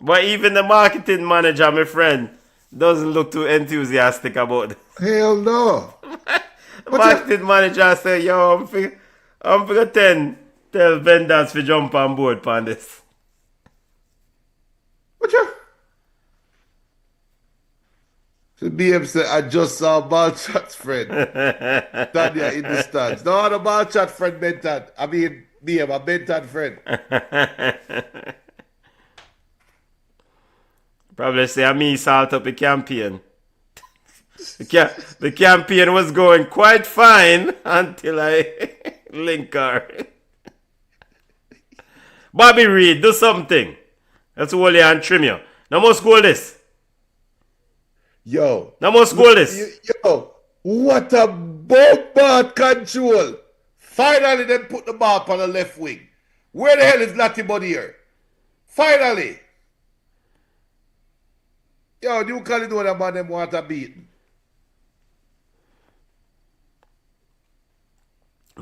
But even the marketing manager, my friend, doesn't look too enthusiastic about it. Hell no. The marketing manager say, yo, I'm for 10 tell vendors to jump on board on this. What you? The BM said, I just saw ball chat friend. Tanya in the stands. No, the ball chat friend Benton. I mean, BM, a Benton friend. Probably say, I me salt up the campaign. The campaign was going quite fine until I link her. Bobby Reed, do something. That's all you and trim you. Now must goal this. Yo. Now must goal this. Yo, what a bombard control. Finally, they put the ball on the left wing. Where the hell is Latibody here? Finally. Yo, New Caledonia man, them want a beating.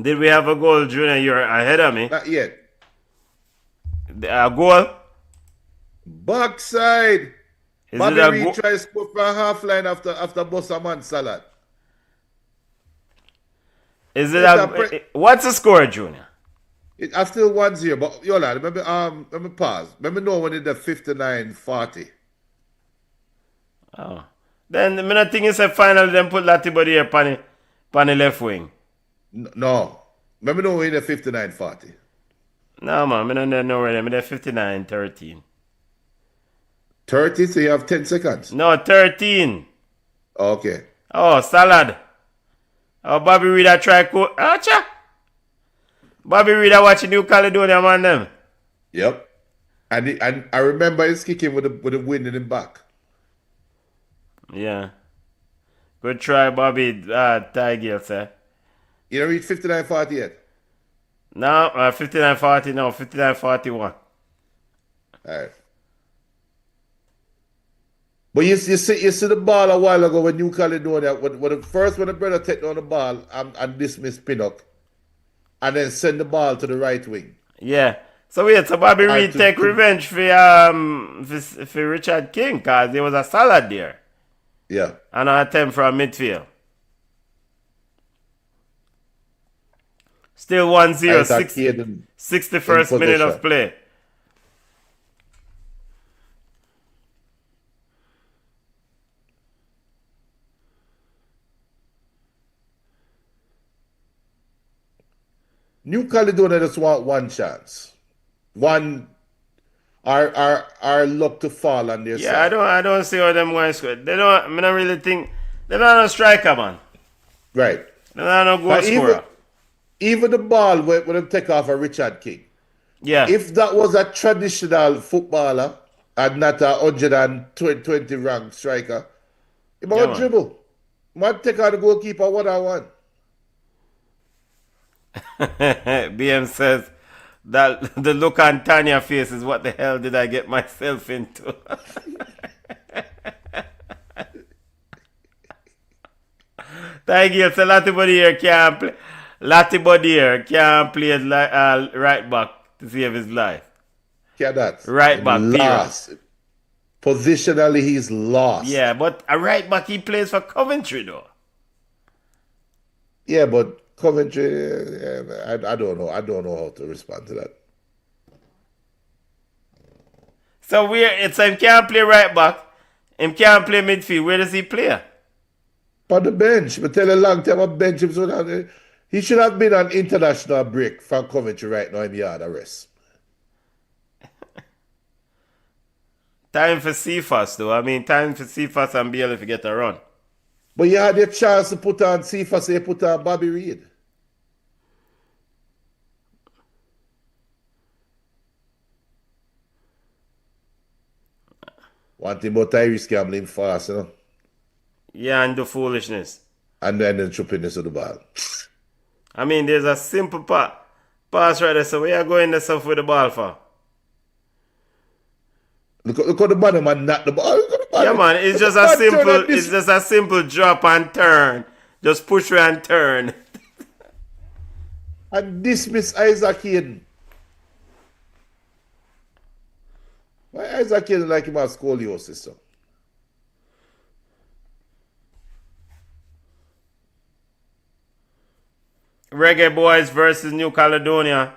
Did we have a goal, Junior? You're ahead of me. Not yet. A goal? Backside. Is Bobby it a Reed goal? try to score for a half line after Bossaman salad. Is it a what's the score, Junior? I still 1-0, but Yola, let me pause. Let me know when it's the 59-40. Oh. Then the minute thing is a final, then put Latibody here on the left wing. No. Let me know when it's the 59-40. No, man, I don't know where I'm 59-13. 30, so you have 10 seconds. No, 13. Okay. Oh, salad. Oh, Bobby Reed, I try. Acha. Bobby Reed, I watch New Caledonia, man, them. Yep. And I remember he's kicking with the wind in him back. Yeah. Good try, Bobby. Tigel, sir. You don't reach 59-40 yet? No, 59-40, no, 59-41. All right. But you see the ball a while ago when New Caledonia, when the brother take down the ball and dismiss Pinnock, and then send the ball to the right wing. Yeah. So wait, so Bobby Reed take revenge for Richard King, because there was a salad there. Yeah. And an attempt from midfield. Still 1-0, 61st minute of play. New Caledonia just want one chance. One our luck to fall on their side. I don't see how them going to score. They don't. I don't really think they're not a striker, man. Right. They're not a goal scorer. Even the ball when they take off a Richard King. Yeah. If that was a traditional footballer and not a 120 ranked striker, he might dribble. Might take out the goalkeeper 1-on-1. BM says that the look on Tanya's face is what the hell did I get myself into? Tigers, so Latibodier can't play. Latibodier can't play as right back to save his life. Yeah, that. Right back, lost. Positionally, he's lost. Yeah, but a right back, he plays for Coventry, though. Yeah, but Coventry, I don't know. I don't know how to respond to that. So him can't play right back. Him can't play midfield. Where does he play? On the bench. But tell a long time about bench him so that he should have been on international break from Coventry right now in the yard arrest. Time for Cephas, though. I mean, time for Cephas and Bailey to get a run. But you had your chance to put on Cephas, so you put on Bobby Reid. One thing about Tyrese gambling fast, you know? Yeah, and do foolishness. And then the trippiness of the ball. I mean, there's a simple pass right there. So where you going there stuff with the ball for? Look at the bottom and not the ball. Yeah, man, it's just a simple drop and turn. Just push her and turn. And dismiss Isaac Hayden. Why Isaac Hayden like him has scoliosis, so? Reggae Boys versus New Caledonia.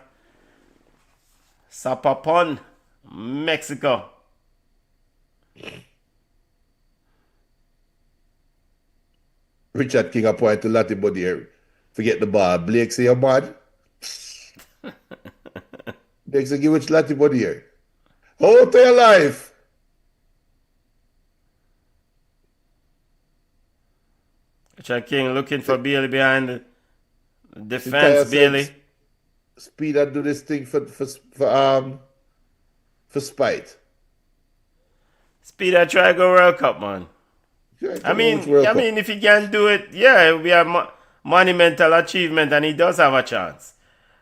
Sapapon, Mexico. Richard King appointed to Lati Bodier. Forget the ball. Blake say you're mad. Blake say give it to Lati Bodier. Hold to your life. Richard King looking for Bailey behind the defense. Bailey. Speed and do this thing for spite. Speed and try to go World Cup, man. I mean, if he can do it, yeah, it will be a monumental achievement, and he does have a chance.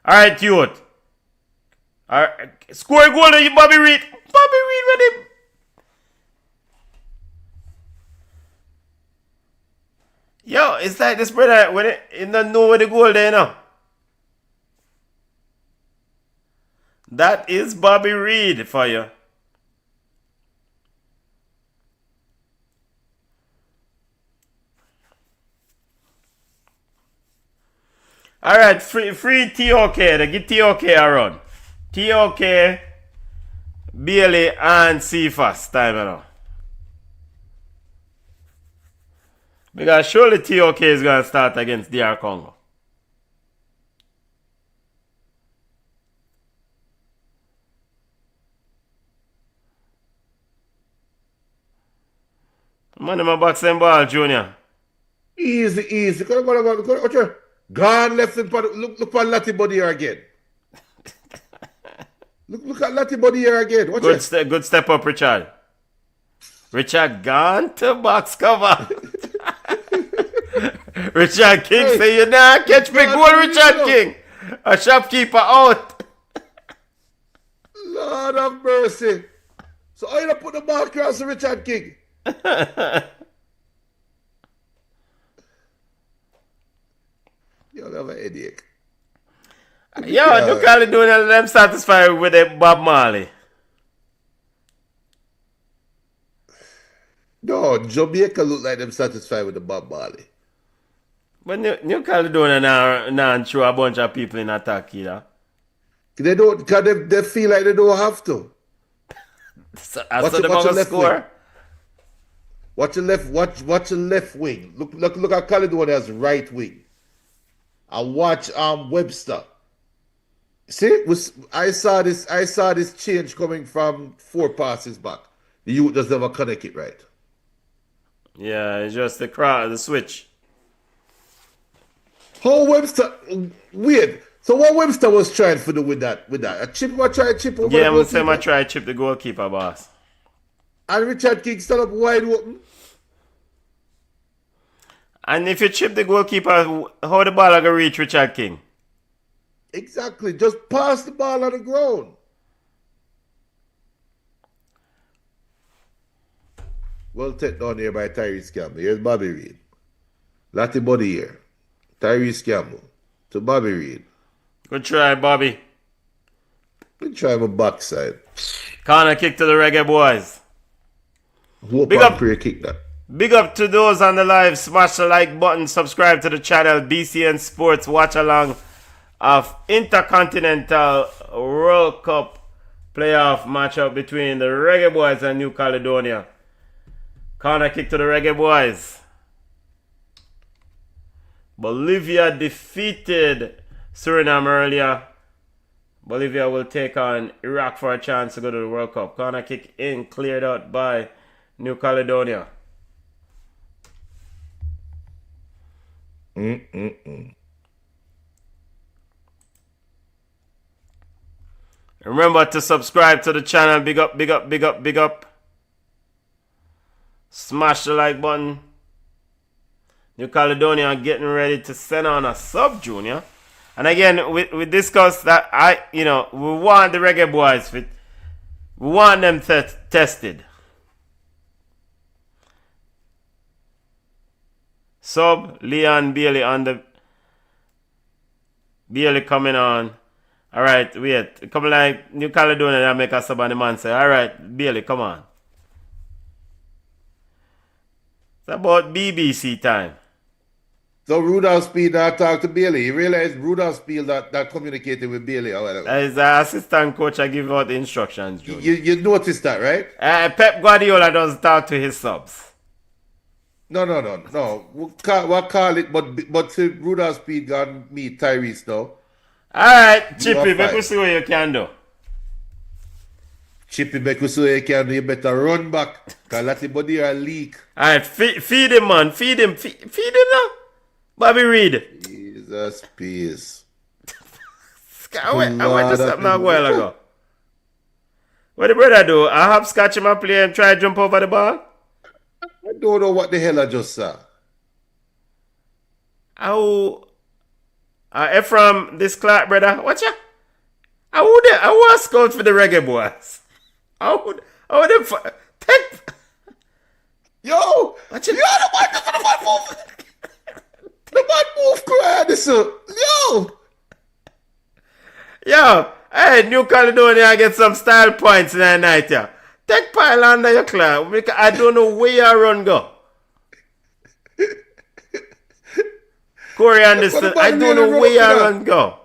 All right, youth. All right, score a goal, Bobby Reid. Bobby Reid with him. Yo, it's like this brother when he don't know where the goal there now. That is Bobby Reid for you. All right, free TOK. They give TOK a run. TOK, Bailey, and Cephas. Time now. Because surely TOK is going to start against DR Congo. Man, my boxing ball, Junior. Easy. Go. Gone left in front. Look for Lati Body here again. look at Lati Body here again. Good step up, Richard. Richard gone to box cover. Richard King say you nah catch me goal, Richard King. A shopkeeper out. Lord of mercy. So I gonna put the ball across to Richard King. You'll have a headache. Yo, New Caledonia, them satisfied with the Bob Marley. No, Jamaica look like them satisfied with the Bob Marley. But New Caledonia now throw a bunch of people in attack here. They don't, cause they feel like they don't have to. So they're gonna score. Watch your left wing. Look at Caledonia's right wing. And watch Webster. See, I saw this change coming from 4 passes back. The youth just never connect it right. Yeah, it's just the switch. How Webster weird. So what Webster was trying to do with that? A chip was trying to chip over Yeah, the I'm gonna say goalkeeper? I try chip the goalkeeper, boss. And Richard King stood up wide open. And if you chip the goalkeeper, how the ball gonna reach Richard King? Exactly. Just pass the ball on the ground. Well taken down here by Tyrese Campbell. Here's Bobby Reed. Lottie Buddy here. Tyrese Campbell to Bobby Reed. Good try, Bobby. Good try my backside. Corner kick to the Reggae boys. Hope Big and up. pray kick that. Big up to those on the live. Smash the like button. Subscribe to the channel. BCN Sports watch along of Intercontinental World Cup playoff matchup between the Reggae boys and New Caledonia. Corner kick to the Reggae boys. Bolivia defeated Suriname earlier. Bolivia will take on Iraq for a chance to go to the World Cup. Corner kick in, cleared out by New Caledonia. Remember to subscribe to the channel. Big up, big up, big up, big up. Smash the like button. New Caledonia getting ready to send on a sub junior. And again, we discussed that we want the Reggae boys fit. We want them tested. Sub Leon Bailey on the Bailey coming on. Alright, wait. Come like New Caledonia that make a sub on the man say, alright, Bailey, come on. It's about BBC time. So Rudolph Speed now talked to Bailey. He realized Rudolph Speed that communicated with Bailey. As the assistant coach, I give out the instructions, Junior. You noticed that, right? Pep Guardiola doesn't talk to his subs. No. We'll call it, but to Rudolph Speed gone meet Tyrese now. Alright, Chippy, make us see what you can do. Chippy Bekusu, you can do, you better run back. Because that body are leak. Alright, feed him, man. Feed him now. Bobby Reed. Jesus, peace. I went to something a while ago. What the brother do? I hopscotch him and play and try to jump over the ball? I don't know what the hell I just saw. How? Ephraim, this Clark brother, watch ya. I was scout for the Reggae boys. I would take. Yo! Watch Yo, it. the man move! The man move cry, so. Yo, hey, New Caledonia get some style points in the night, yeah. Take pile under your cloud. I don't know where you run go. Corey understand. I don't know where you run go.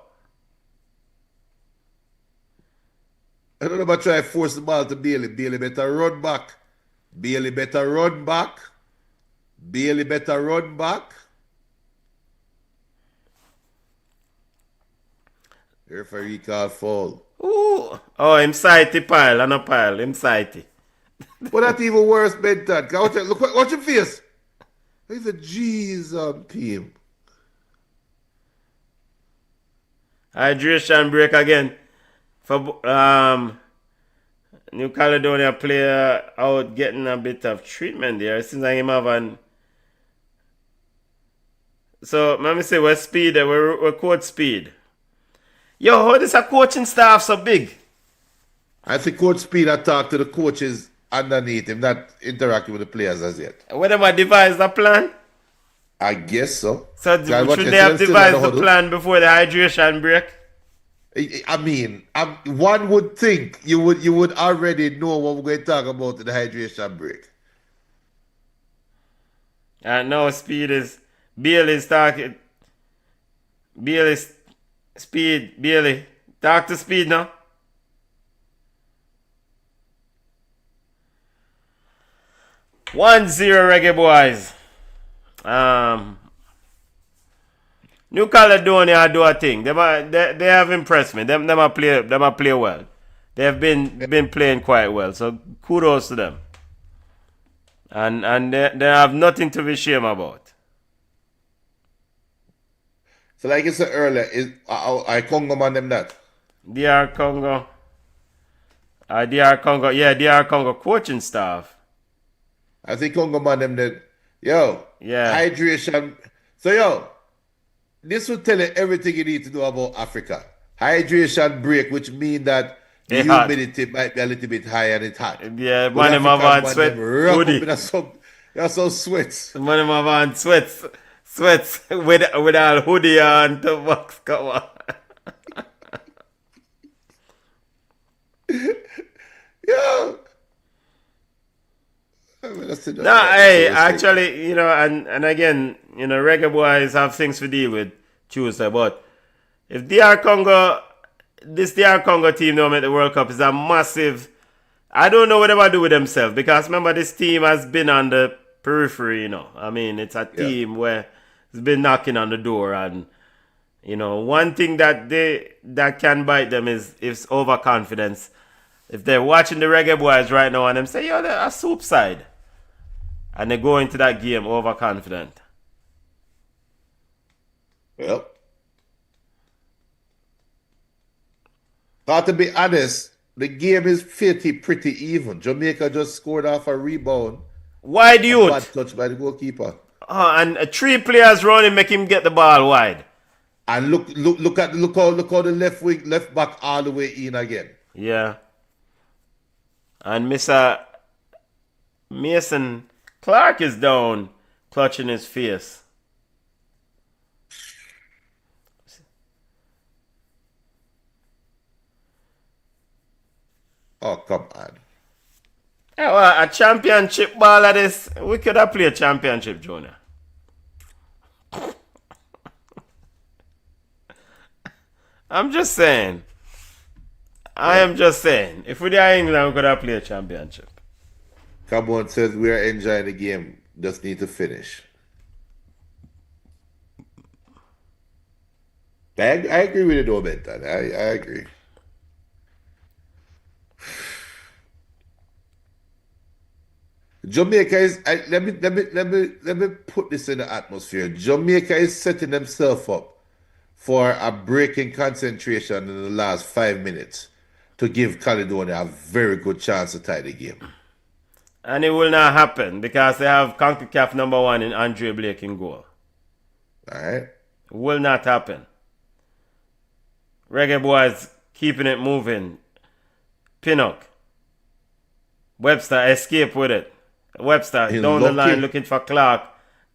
I don't know about try to force the ball to Bailey. Bailey better run back. Bailey better run back. Bailey better run back. Referee call foul. Ooh. Oh, him sighty pile and a pile. Him sighty. But that's even worse, Benton. Look, watch your face. He's a G's on him. Hydration break again. For New Caledonia player out getting a bit of treatment there. Since I him have an. So, let me say, we're speed. We're coach speed. Yo, how is a coaching staff so big? I think Coach Speed had talked to the coaches underneath him, not interacting with the players as yet. When they devised the plan? I guess so. So should they have devised the plan before the hydration break? I mean, one would think you would already know what we're going to talk about in the hydration break. And now speed is Bailey's talking. Bailey's speed. Bailey, talk to speed now. One zero Reggae boys. New Caledonia do a thing. They have impressed me. Them a play well. They have been playing quite well. So kudos to them. And they have nothing to be ashamed about. So like I said earlier, I Congo man them that. DR Congo. DR Congo. Yeah, DR Congo coaching staff. I think Congo man them that. Yo. Yeah. Hydration. So this will tell you everything you need to know about Africa. Hydration break, which means that the humidity might be a little bit high and it's hot. Yeah, man, them have on sweat hoodie. You're so sweats. Man, them have on sweats with all hoodie on to box cover. Yo. Hey, actually, and again, reggae boys have things to deal with Tuesday, but if this DR Congo team don't make the World Cup is a massive, I don't know what they will do with themselves, because remember, this team has been on the periphery, I mean, it's a team where it's been knocking on the door, and one thing that can bite them is overconfidence. If they're watching the reggae boys right now and them say, yo, they're a soup side, and they go into that game overconfident. Yep. But to be honest, the game is pretty even. Jamaica just scored off a rebound. Wide youth. Bad touch by the goalkeeper. And 3 players running make him get the ball wide. And look how the left back all the way in again. Yeah. And Mr. Mason Clark is down, clutching his face. Oh, come on. Yeah, well, a championship ball of this, we could have played a championship, Jonah. I'm just saying. I am just saying. If we are England, we could have played a championship. Come on, says we are enjoying the game. Just need to finish. I agree with you though, Benton. I agree. Jamaica is. Let me put this in the atmosphere. Jamaica is setting themselves up for a break in concentration in the last 5 minutes to give Caledonia a very good chance to tie the game. And it will not happen because they have CONCACAF #1 in Andre Blake in goal. All right. It will not happen. Reggae boys keeping it moving. Pinnock. Webster escape with it. Webster He's down lucky. the line looking for Clark.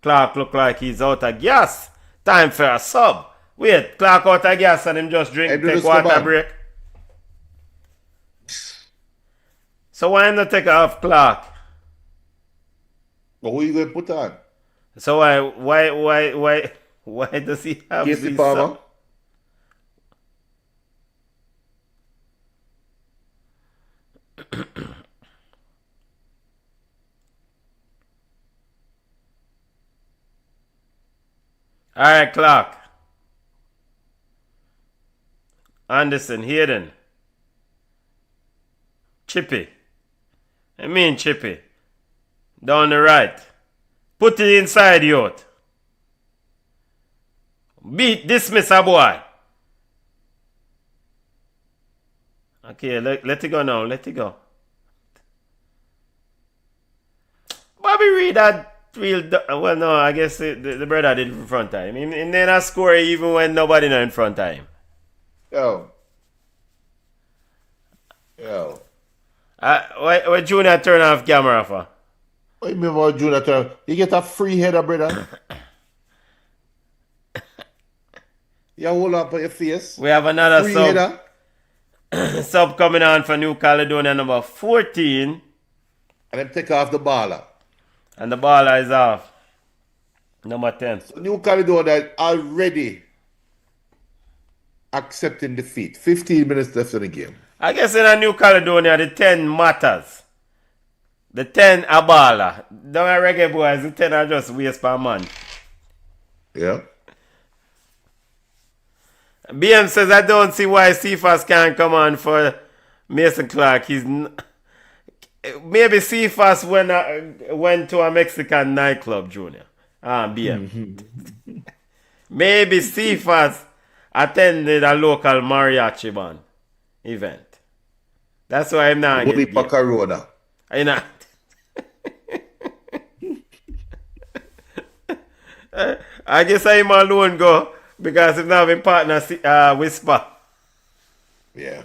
Clark look like he's out of gas. Time for a sub. Wait, Clark out of gas and him just take water break. So why not take off Clark? But who you going to put on? So why does he have Casey these Palmer? sub? All right, Clark. Anderson, Hayden. Chippy. I mean Chippy. Down the right. Put it inside, youth. Dismiss a boy. Okay, let it go now. Let it go. Bobby Reed had well, no, I guess the brother did in front of him. He didn't score even when nobody know in front of him. Yo. Why Junior turn off camera for? What do you mean about Junior turn? You get a free header, brother. You hold up on your face. We have another Free sub. header. Sub coming on for New Caledonia, number 14. And then take off the baller. And the baller is off. Number 10. So New Caledonia already accepting defeat. 15 minutes left in the game. I guess in a New Caledonia, the 10 matters. The 10 a baller. Don't reggae boys, the 10 are just waste per man. Yeah. BM says, I don't see why Cephas can't come on for Mason Clark. Maybe Cephas went to a Mexican nightclub, Junior. BM. Maybe Cephas attended a local mariachi band event. That's why I'm not Only for Corona. I know. I guess I'm alone go because I'm not having partner Whisper. Yeah.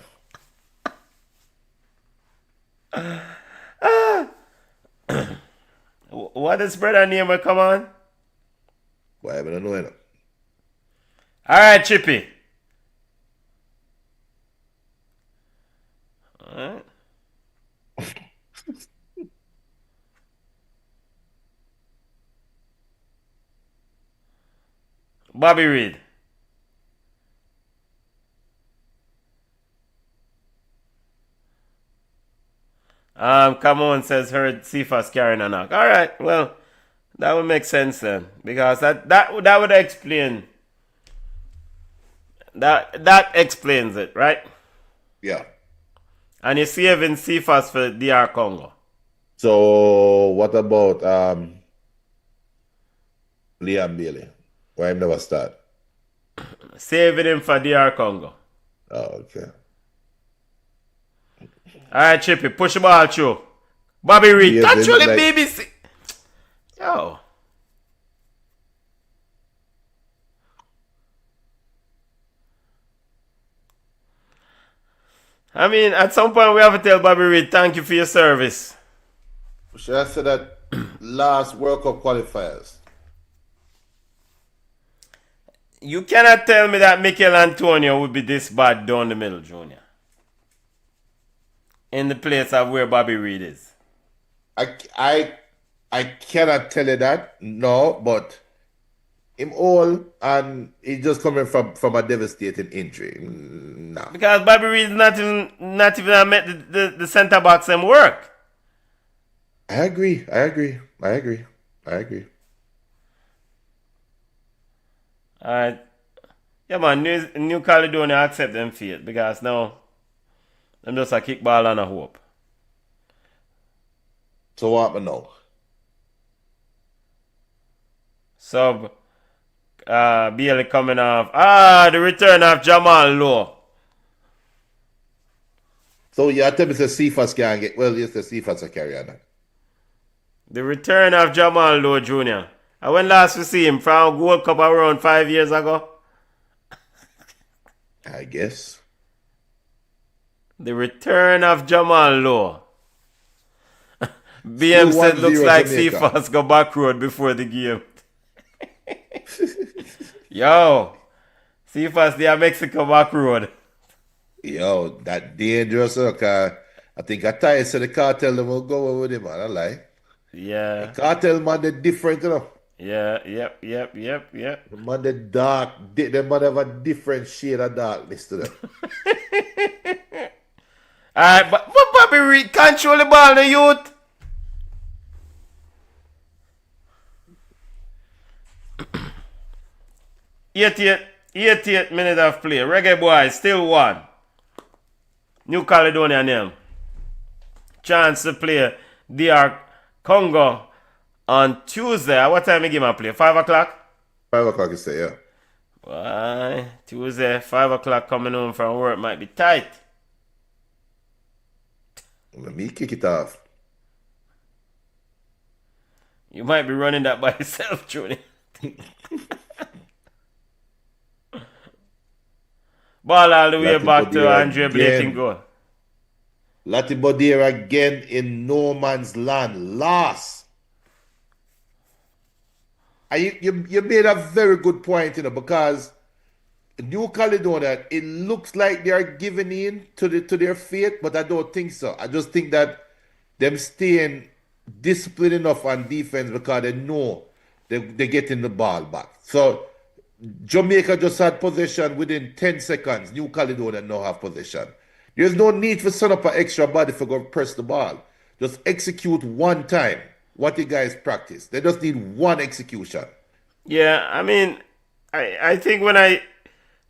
What is brother name will come on? Why I don't know it. Alright, Chippy. Alright. Bobby Reed. Come on, says heard Cephas carrying a knock. All right, well, that would make sense then, because that would explain that explains it, right? Yeah. And you're saving Cephas for DR Congo. So what about Liam Bailey? Why him never start? Saving him for DR Congo. Oh, okay. All right, Chippy, push the ball through. Bobby Reed, control the BBC. Yo. I mean, at some point we have to tell Bobby Reed, thank you for your service. Should I say that last World Cup qualifiers? You cannot tell me that Mikel Antonio would be this bad down the middle, Junior. In the place of where Bobby Reed is. I cannot tell you that, no, but him old and he just coming from a devastating injury. Nah. Because Bobby Reed is not even met the centre backs and work. I agree. Alright. Yeah, man, New Caledonia accept them fate because now them just a kickball and a hope. So what happened now? Sub Bailey coming off. The return of Jamal Lowe. So yeah, tell me the Cephas can get yes, the Cephas are carry on. The return of Jamal Lowe Jr. I went last to see him from Gold Cup around 5 years ago. I guess. The return of Jamal Lowe. BM said looks like Cephas go back road before the game. Yo, Cephas they are Mexico back road. Yo, that dangerous, cause I think I tired so the cartel them will go with him, man. I like. Yeah. The cartel man, they different, you know. Yeah, yep. The man, they dark. They man have a different shade of darkness to them. Alright, but Bobby Reed control the ball, the youth. Eighty-eight minutes of play. Reggae Boys still one. New Caledonia name. Chance to play DR Congo on Tuesday. What time you give him play? 5 o'clock? 5 o'clock you say, yeah. Why? Tuesday, 5 o'clock coming home from work might be tight. Let me kick it off. You might be running that by yourself, Junior. Ball all the way back to Andre Blake goal. Lati Bodira again in no man's land. Lost. And you made a very good point, because New Caledonia, it looks like they are giving in to their fate, but I don't think so. I just think that them staying disciplined enough on defense because they know they're getting the ball back. So Jamaica just had possession within 10 seconds. New Caledonia now have possession. There's no need for set up an extra body for go press the ball. Just execute one time what the guys practice. They just need one execution. Yeah, I mean, I think when I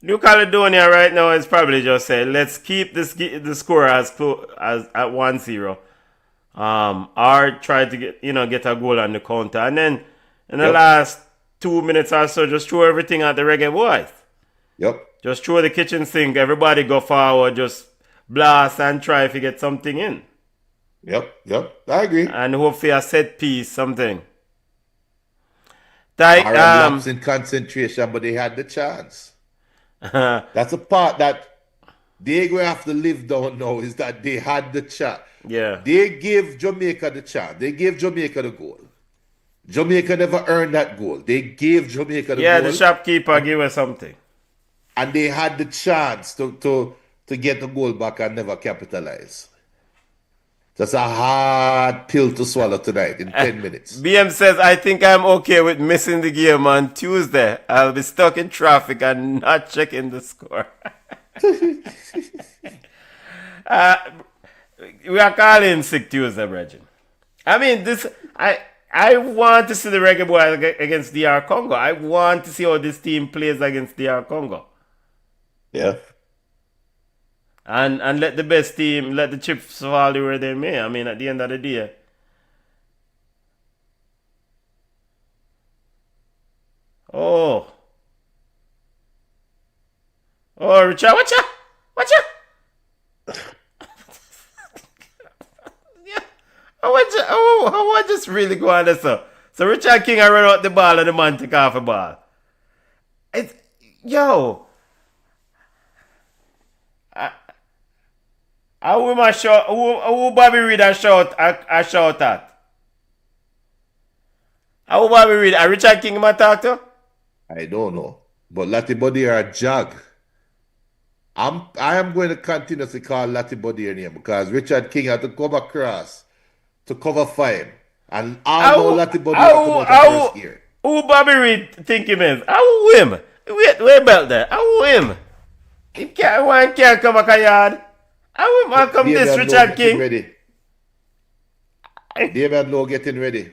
New Caledonia right now is probably just saying, let's keep the score as at 1-0. Or try to get a goal on the counter. And then in the last 2 minutes or so, just throw everything at the Reggae boys. Yep. Just throw the kitchen sink. Everybody go forward. Just blast and try to get something in. Yep. I agree. And hopefully a set piece, something. Lapse in concentration, but they had the chance. That's a part that they're going to have to live down now, is that they had the chance. Yeah. They gave Jamaica the chance. They gave Jamaica the goal. Jamaica never earned that goal. They gave Jamaica the goal. Yeah, the shopkeeper gave us something. And they had the chance to get the goal back and never capitalize. That's a hard pill to swallow tonight in 10 minutes. BM says, I think I'm okay with missing the game on Tuesday. I'll be stuck in traffic and not checking the score. We are calling sick Tuesday, Bridget. I mean, I want to see the Reggae boys against DR Congo. I want to see how this team plays against DR Congo. Yeah. And let the best team, let the chips fall where they may. I mean, at the end of the day. Oh, Richard, watch out! Yeah. I just really go on this. So Richard King, I run out the ball and the man take off the ball. Who Bobby Reid I shout at? How Bobby Reid? Richard King my talk to? I don't know. But Latty Body are a jag. I am going to continuously call Latty Body a name because Richard King had to come across to cover 5. And I know Latty Body come out first gear. Who Bobby Reid think him is? How him? Wait about that. How him? He can't come back a yard. How come this Richard King? David Lowe getting ready.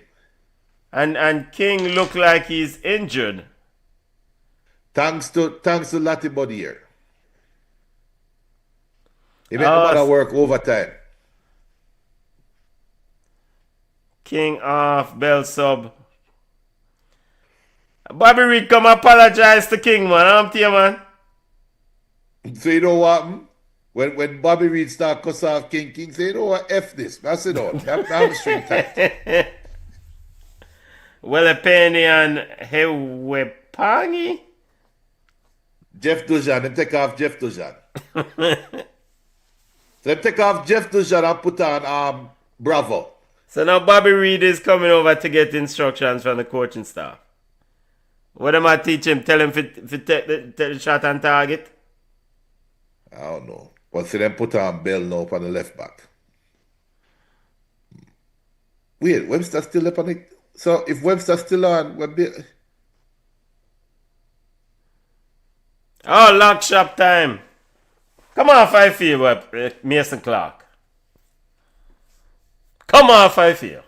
And King look like he's injured. Thanks to Latty Body here. He made no work overtime. King off, Bell sub. Bobby Reid come apologize to King, man. I'm to you, man. So you know what? When Bobby Reid start cuss off King say, you know what? F this. That's it all. Hamstring tight. Well, a penny and Hewepangi. Jeff Dujan. Them take off Jeff Dujan. So them take off Jeff Dujan and put on Bravo. So now Bobby Reid is coming over to get instructions from the coaching staff. What am I teach him? Tell him to take the shot on target? I don't know. But see them put on Bell now on the left back. Wait, Webster still up on it? So if Webster's still on, we'll be... Oh, lock shop time. Come off, I feel, Mason Clark. Come off, I feel.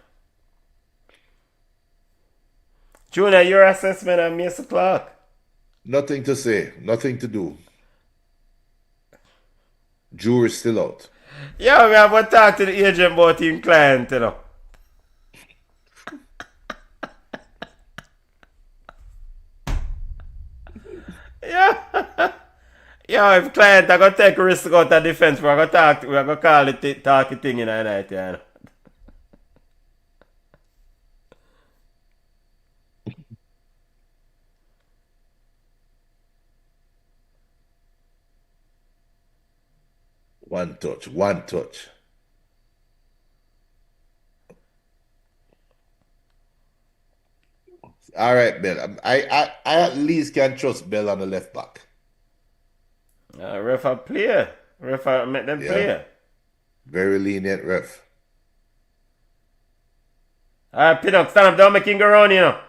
Junior, your assessment on Mason Clark? Nothing to say. Nothing to do. Jury's still out. Yeah, we have to talk to the agent about him client, you know. Yeah. Yeah, if client are gonna take a risk out of defense, we're gonna call it talking thing in the night, you know. One touch. All right, Bell. I at least can trust Bell on the left back. Ref a player. Ref a make them play. Very lenient ref. Alright, Pinnock, stand up, don't make him go around, you know.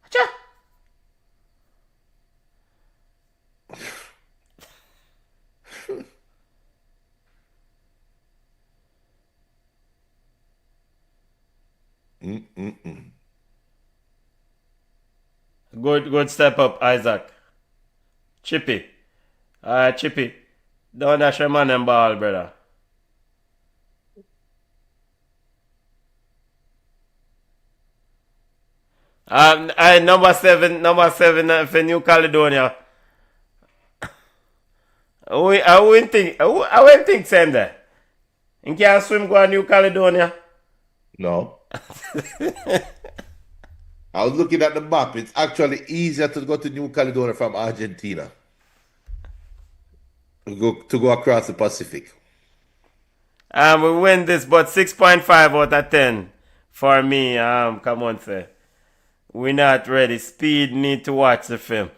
Achoo. Good step up, Isaac. Chippy. Chippy. Don't dash your man and ball, brother. Number seven for New Caledonia. I wouldn't think same there. You can't swim go to New Caledonia. No. I was looking at the map. It's actually easier to go to New Caledonia from Argentina. To go across the Pacific. We win this, but 6.5 out of 10 for me. Come on, sir. We're not ready. Speed need to watch the film.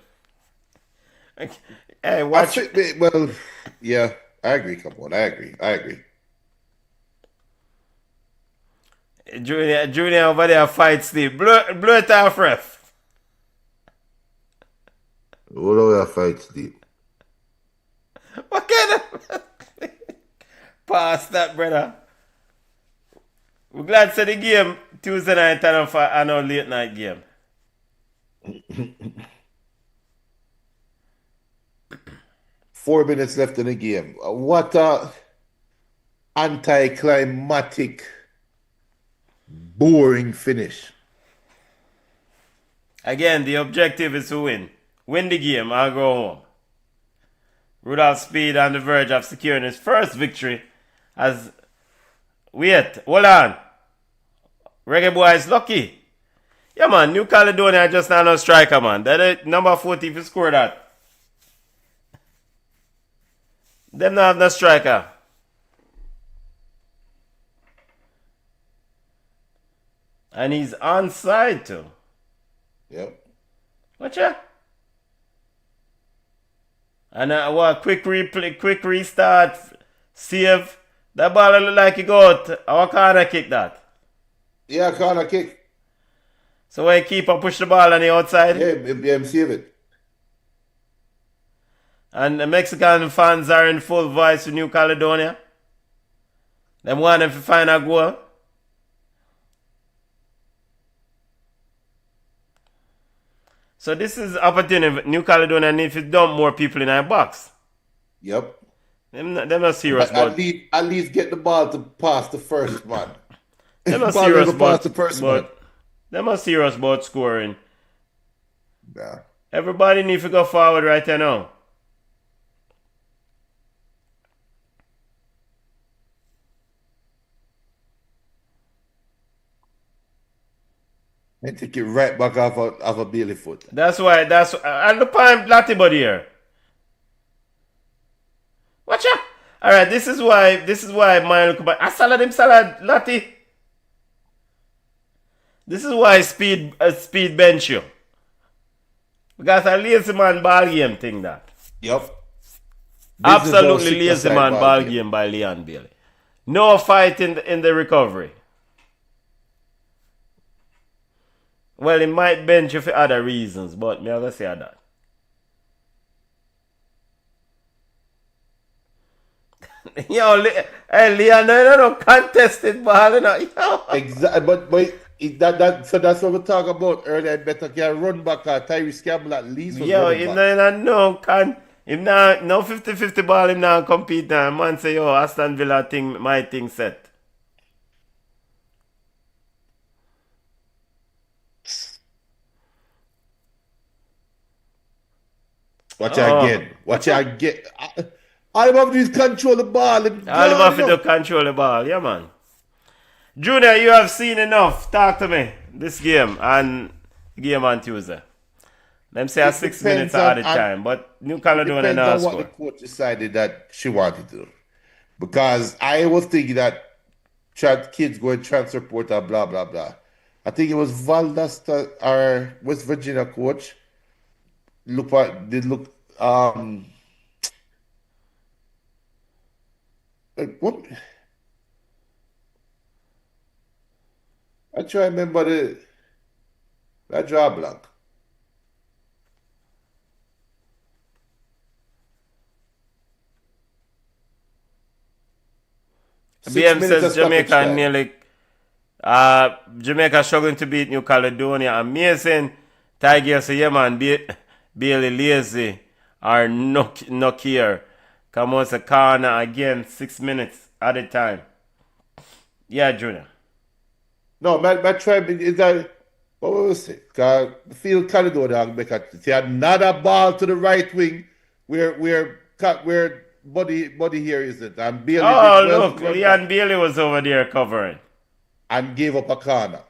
Hey, watch. Well, yeah, I agree. Come on, I agree. Junior over there fight Steve. Blow it off, ref. What do we fight Steve? What kind of pass that, brother? We're glad to the game Tuesday night and our late night game. Four minutes left in the game. What a anticlimactic, boring finish. Again, the objective is to win. Win the game, I'll go home. Rudolph Speed on the verge of securing his first victory as... Wait, hold on. Reggae boy is lucky. Yeah, man, New Caledonia just not no striker, man. That number 40 if you score that. Them not have no striker. And he's onside too. Yep. Watcha? And what quick replay, quick restart, save. That ball look like it go out. Our corner kick that. Yeah, corner kick. So when keeper push the ball on the outside. Yeah, save it. And the Mexican fans are in full voice with New Caledonia. They want them to find a goal. So this is opportunity. New Caledonia need to dump more people in our box. Yep. They're not serious about. At least get the ball to pass the first man. They're not serious about the first man. They're not serious about scoring. Nah. Everybody need to go forward right now. And take it right back off a Bailey foot. And the point Lottie body here. Watch out! Alright, this is why my look about I salad Lottie. This is why speed bench you. Because a lazy man ball game thing that. Yep. Absolutely lazy man ball game by Leon Bailey. No fight in the recovery. Well, he might bench you for other reasons, but me I gonna say that. Yo, Leon, no contested ball, you know. Yo. Exactly, but so that's what we talk about earlier. Better can run back at Tyrese Campbell at least. Yo, him no 50-50 ball, him now compete now. Man say, yo, Aston Villa thing, my thing set. Watch again. All of these control the ball. All of have to control the ball. Yeah, man. Junior, you have seen enough. Talk to me. This game and game on Tuesday. Them say 6 minutes at the time, but New Caledonia now score. What the coach decided that she wanted to do. Because I was thinking that kids going transfer portal, blah, blah, blah. I think it was Valdosta, our West Virginia coach. Like what? I try to remember that draw blank. BM says Jamaica nearly Jamaica struggling to beat New Caledonia. Amazing. Tiger say, yeah man, Bailey lazy or knock here. Come on, a corner again, 6 minutes at a time. Yeah, Junior. No, my tribe is that what was it? Because the field Caledonia make a see another ball to the right wing where Buddy here is it. And Bailey Oh, did well look, to run Leon back Bailey was over there covering. and gave up a corner.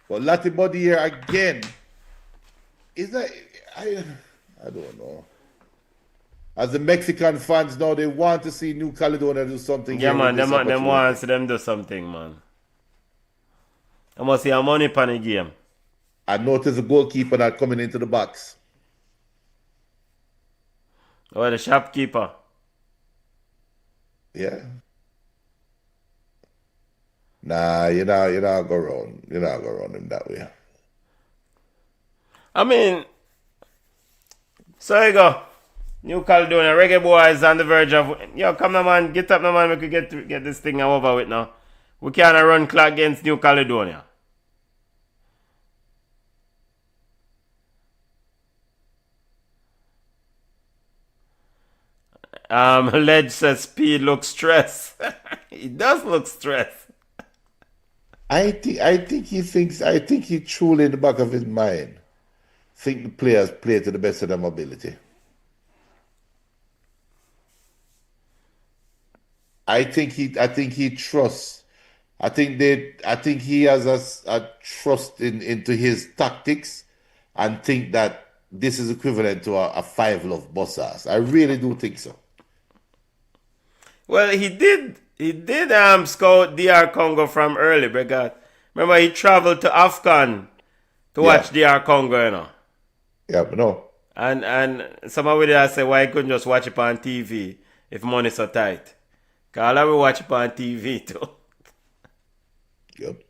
But Lati Buddy here again. Is that I don't know. As the Mexican fans now, they want to see New Caledonia do something. Yeah, here man, with this them opportunity. want to see them do something, man. I must see a money pan the game. I noticed the goalkeeper not coming into the box. Oh, the shopkeeper. Yeah. Nah, you're not go around. You're not go around him that way. I mean, so you go. New Caledonia, Reggae Boys on the verge of... Yo, come now, man. Get up now, man. We could get this thing over with now. We can't run clock against New Caledonia. Ledge says Speed looks stressed. He does look stressed. I think he truly in the back of his mind think the players play to the best of their ability. I think he trusts. I think he has a trust into his tactics and think that this is equivalent to a five love boss ass. I really do think so. Well, he did scout DR Congo from early because remember he traveled to Afghan to watch DR Congo, you know. Yeah, but no. And somebody I say why he couldn't just watch it on TV if money's so tight. Cause I will watch it on TV too. Yep.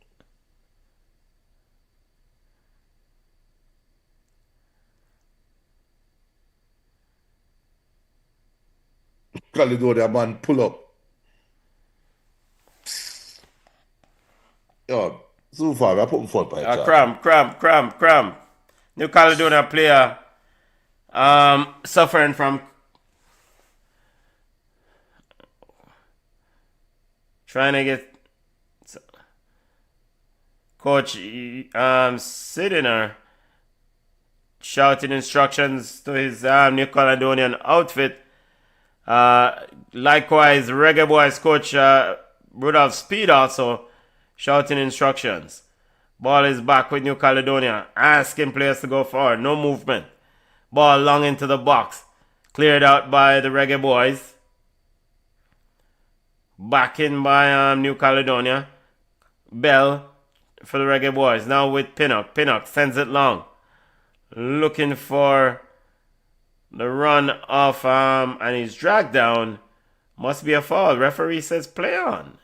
Caledonia man pull up. Yo, so far I put him front by Cram. New Caledonia player suffering from trying to get coach Sidiner shouting instructions to his New Caledonian outfit. Likewise, Reggae Boys coach Rudolph Speed also shouting instructions. Ball is back with New Caledonia, asking players to go forward. No movement. Ball long into the box. Cleared out by the Reggae Boys. Back in by New Caledonia. Bell for the Reggae Boys. Now with Pinnock. Pinnock sends it long. Looking for the run off and he's dragged down. Must be a foul. Referee says play on.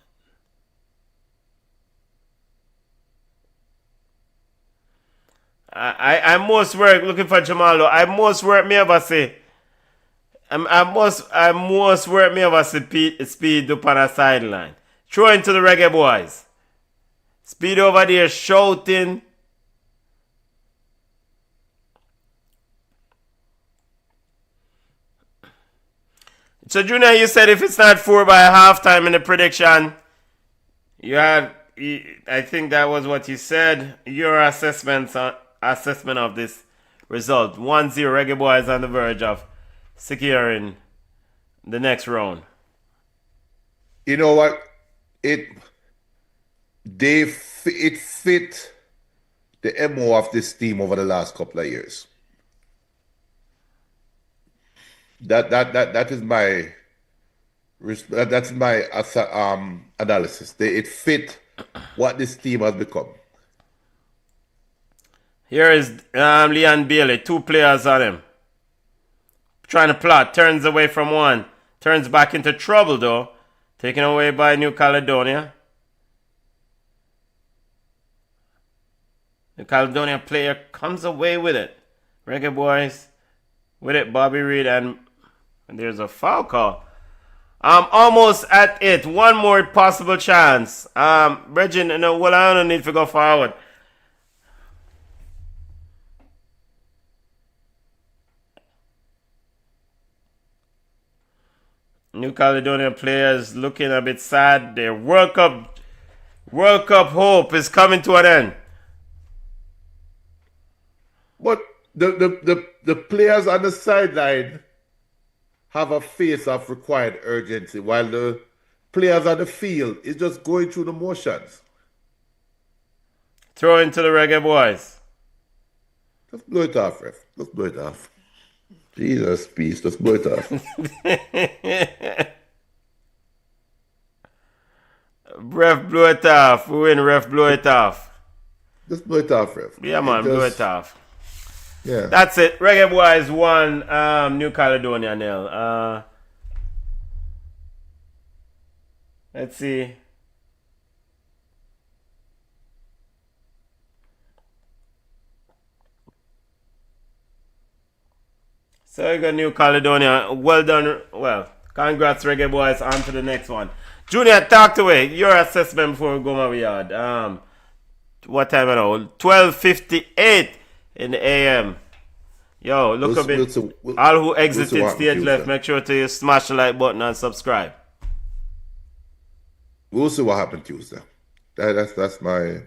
I most work looking for Jamalo. I most work me ever say. I most work me ever see Speed up on a sideline. Throw into the Reggae Boys. Speed over there shouting. So Junior, you said if it's not 4 by halftime in the prediction, I think that was what you said. Your assessment of this result. 1-0 Reggae Boys on the verge of securing the next round. You know what? It fit the MO of this team over the last couple of years. That is my analysis. It fit what this team has become. Here is Leon Bailey, 2 players on him. Trying to plot, turns away from one. Turns back into trouble though. Taken away by New Caledonia. The Caledonia player comes away with it. Reggae Boys with it, Bobby Reed, and there's a foul call. Almost at it. One more possible chance. Reggie, no, well, I don't need to go forward. New Caledonia players looking a bit sad. Their World Cup hope is coming to an end. But the players on the sideline have a face of required urgency, while the players on the field is just going through the motions. Throw into the Reggae Boys. Just blow it off, ref. Just blow it off. Jesus, peace. Just blow it off. Ref, blow it off. We win, ref, blow it off. Just blow it off, ref. Yeah, man, blow it off. Yeah. That's it. Reggae Boys 1, New Caledonia 0. Let's see. So we got New Caledonia. Well done. Well, congrats, Reggae Boys. On to the next one. Junior, talk away. Your assessment before we go my yard. What time now? 12:58 in the AM. Yo, look a bit. All who exited stage left, make sure to smash the like button and subscribe. We'll see what happened Tuesday. That's my.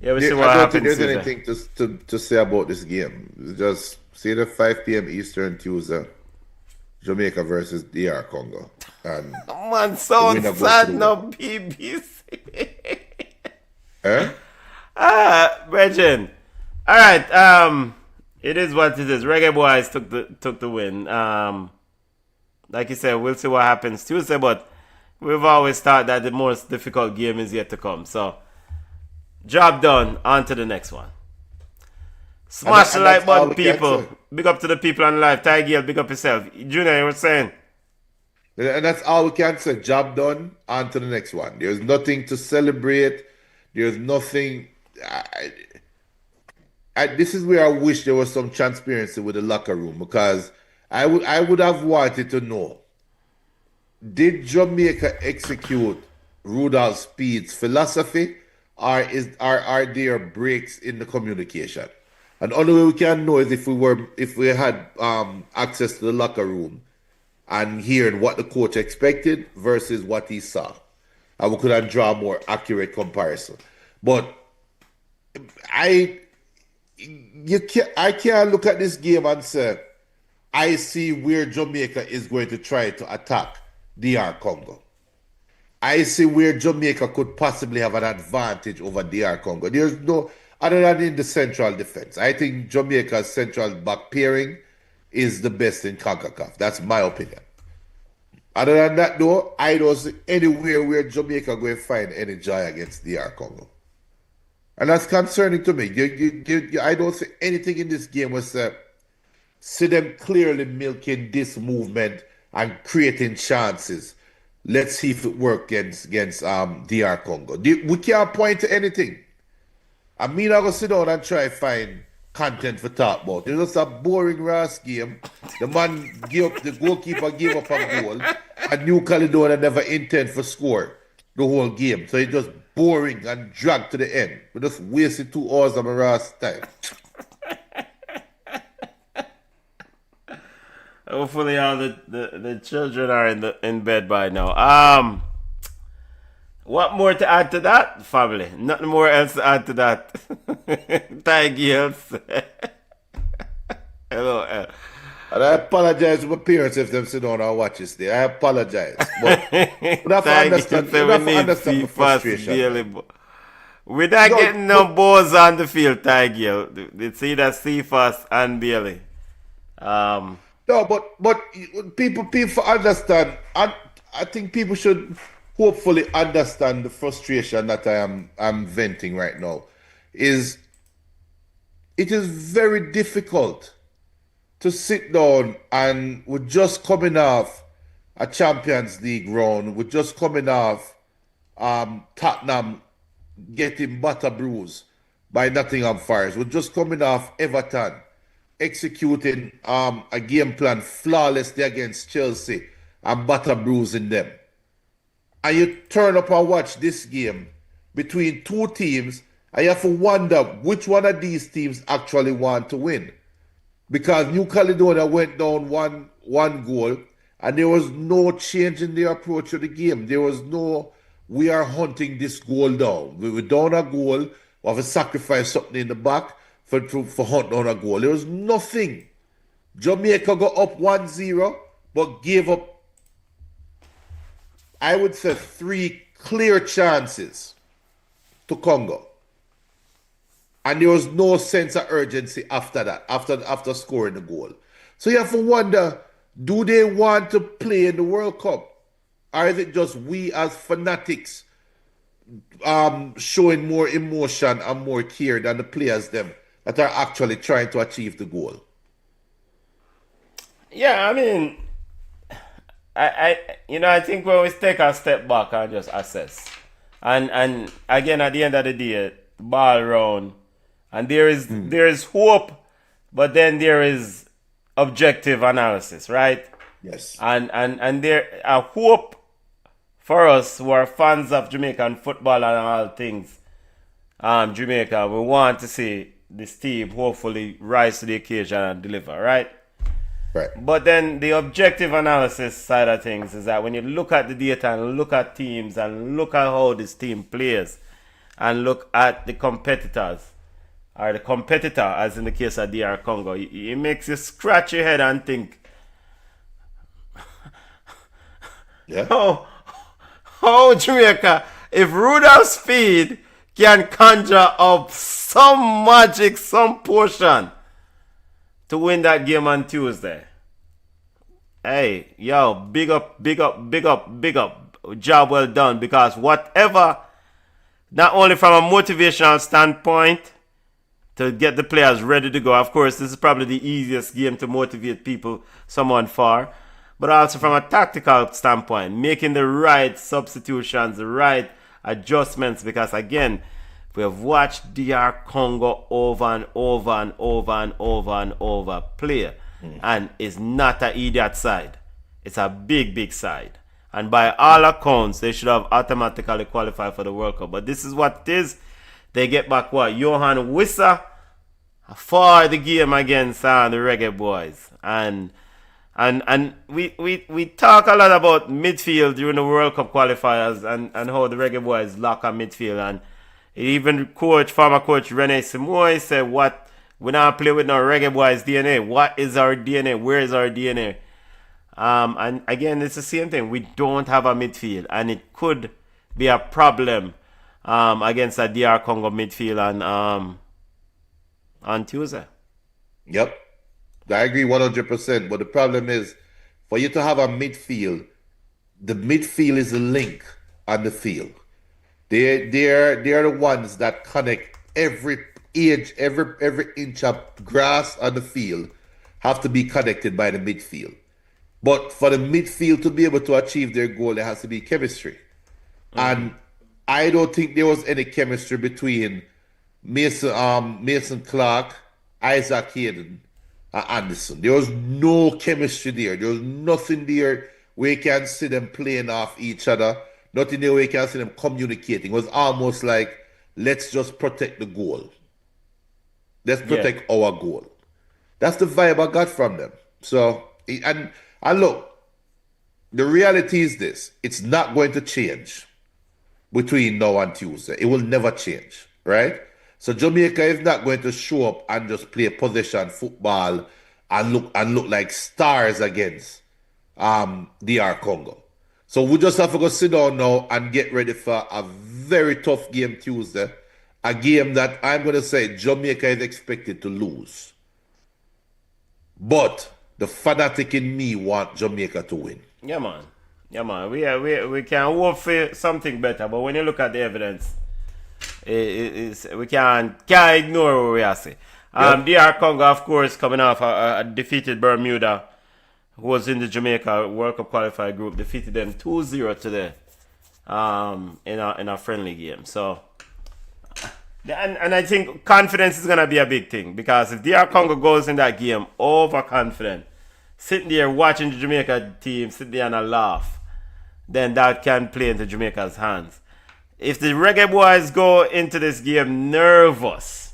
Yeah, we'll see what happens. I don't think there's anything to say about this game. Just see the 5 p.m. Eastern Tuesday, Jamaica versus DR Congo. And man, sounds sad now, BBC. Regin. All right. It is what it is. Reggae Boys took the win. Like you said, we'll see what happens Tuesday, but we've always thought that the most difficult game is yet to come. So, job done. On to the next one. Smash the like button, people. Big up to the people on live. Tigel, big up yourself. Junior, you were saying? And that's all we can say. Job done. On to the next one. There's nothing to celebrate. There's nothing. This is where I wish there was some transparency with the locker room, because I would have wanted to know, did Jamaica execute Rudolph Speed's philosophy, or are there breaks in the communication? And the only way we can know is if we had access to the locker room and hearing what the coach expected versus what he saw, and we could draw a more accurate comparison. But I can't look at this game and say, I see where Jamaica is going to try to attack DR Congo. I see where Jamaica could possibly have an advantage over DR Congo. There's no, other than in the central defense. I think Jamaica's central back pairing is the best in CONCACAF. That's my opinion. Other than that, though, I don't see anywhere where Jamaica going to find any joy against DR Congo. And that's concerning to me. I don't see anything in this game where see them clearly milking this movement and creating chances. Let's see if it works against DR Congo. We can't point to anything. I mean, I'm going to sit down and try to find content for talk about. It's just a boring Ras game. The goalkeeper gave up a goal, and New Caledonia never intend for score the whole game. So it's just boring and dragged to the end. We just wasted 2 hours of my Ras time. Hopefully all the children are in bed by now. What more to add to that, family? Nothing more else to add to that. Thank you. Hello. And I apologize to my parents if them sit down and watch this day. I apologize. But we have to understand the frustration. We're not getting no balls on the field, Tiger. It's either Cephas and Bailey. No, but people understand. I think people should hopefully understand the frustration that I'm venting right now. It is very difficult to sit down and we're just coming off a Champions League round. We're just coming off Tottenham getting butter bruised by Nottingham Forest. We're just coming off Everton executing a game plan flawlessly against Chelsea and butter bruising them. And you turn up and watch this game between two teams, and you have to wonder which one of these teams actually want to win. because New Caledonia went down one goal, and there was no change in their approach to the game. There was no, we are hunting this goal down. We were down a goal, we have to sacrifice something in the back for hunt down a goal. There was nothing. Jamaica got up 1-0, but gave up, I would say, 3 clear chances to Congo. And there was no sense of urgency after that, after scoring the goal. So you have to wonder, do they want to play in the World Cup? Or is it just we as fanatics showing more emotion and more care than the players them that are actually trying to achieve the goal? Yeah, I mean, I think when we take a step back and just assess, and again at the end of the day, the ball round, and there is hope, but then there is objective analysis, right? Yes. And there a hope for us who are fans of Jamaican football and all things Jamaica. We want to see this team hopefully rise to the occasion and deliver, right? Right. But then the objective analysis side of things is that when you look at the data and look at teams and look at how this team plays and look at the competitors, or the competitor, as in the case of DR Congo, it makes you scratch your head and think, yeah. How Jamaica, if Rudolph Speed can conjure up some magic, some potion to win that game on Tuesday. Hey, yo, big up. Job well done, because whatever, not only from a motivational standpoint, to get the players ready to go. Of course, this is probably the easiest game to motivate someone for. But also from a tactical standpoint, making the right substitutions, the right adjustments. Because again, we have watched DR Congo over and over play. And it's not an idiot side. It's a big side. And by all accounts, they should have automatically qualified for the World Cup. But this is what it is. They get back Johan Wissa for the game against the Reggae Boys. And we talk a lot about midfield during the World Cup qualifiers and how the Reggae Boys lock on midfield. And even former coach Rene Simoy said, "What, we not play with no Reggae Boys DNA. What is our DNA? Where is our DNA?" And again, it's the same thing. We don't have a midfield, and it could be a problem against the DR Congo midfield on Tuesday. Yep. I agree 100%. But the problem is, for you to have a midfield, the midfield is a link on the field. They're the ones that connect every inch of grass on the field have to be connected by the midfield. But for the midfield to be able to achieve their goal, there has to be chemistry. And I don't think there was any chemistry between Mason Clark, Isaac Hayden, and Anderson. There was no chemistry there. There was nothing there where you can see them playing off each other. Nothing there where you can see them communicating. It was almost like, let's just protect the goal. Let's protect our goal. That's the vibe I got from them. So, and look, the reality is this. It's not going to change between now and Tuesday. It will never change, right? So Jamaica is not going to show up and just play possession football and look like stars against DR Congo. So we just have to go sit down now and get ready for a very tough game Tuesday. A game that I'm going to say Jamaica is expected to lose. But the fanatic in me want Jamaica to win. Yeah, man. We can hope for something better, but when you look at the evidence, we can't ignore what we are saying. DR Congo, of course, coming off a defeated Bermuda, who was in the Jamaica World Cup qualifier group, defeated them 2-0 today in a friendly game. So, and I think confidence is going to be a big thing, because if DR Congo goes in that game overconfident, sitting there watching the Jamaica team, sit there and a laugh, then that can play into Jamaica's hands. If the Reggae Boys go into this game nervous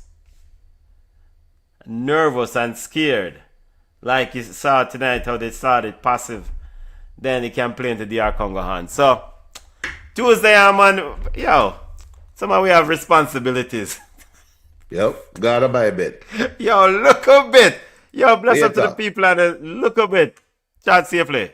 and scared, like you saw tonight how they started passive, then he can play into DR Congo hands. So Tuesday, man, yo, somehow we have responsibilities. Yep, gotta buy a bit. Yo, look a bit. Yo, bless up to the Later. people and look a bit. Chat safely.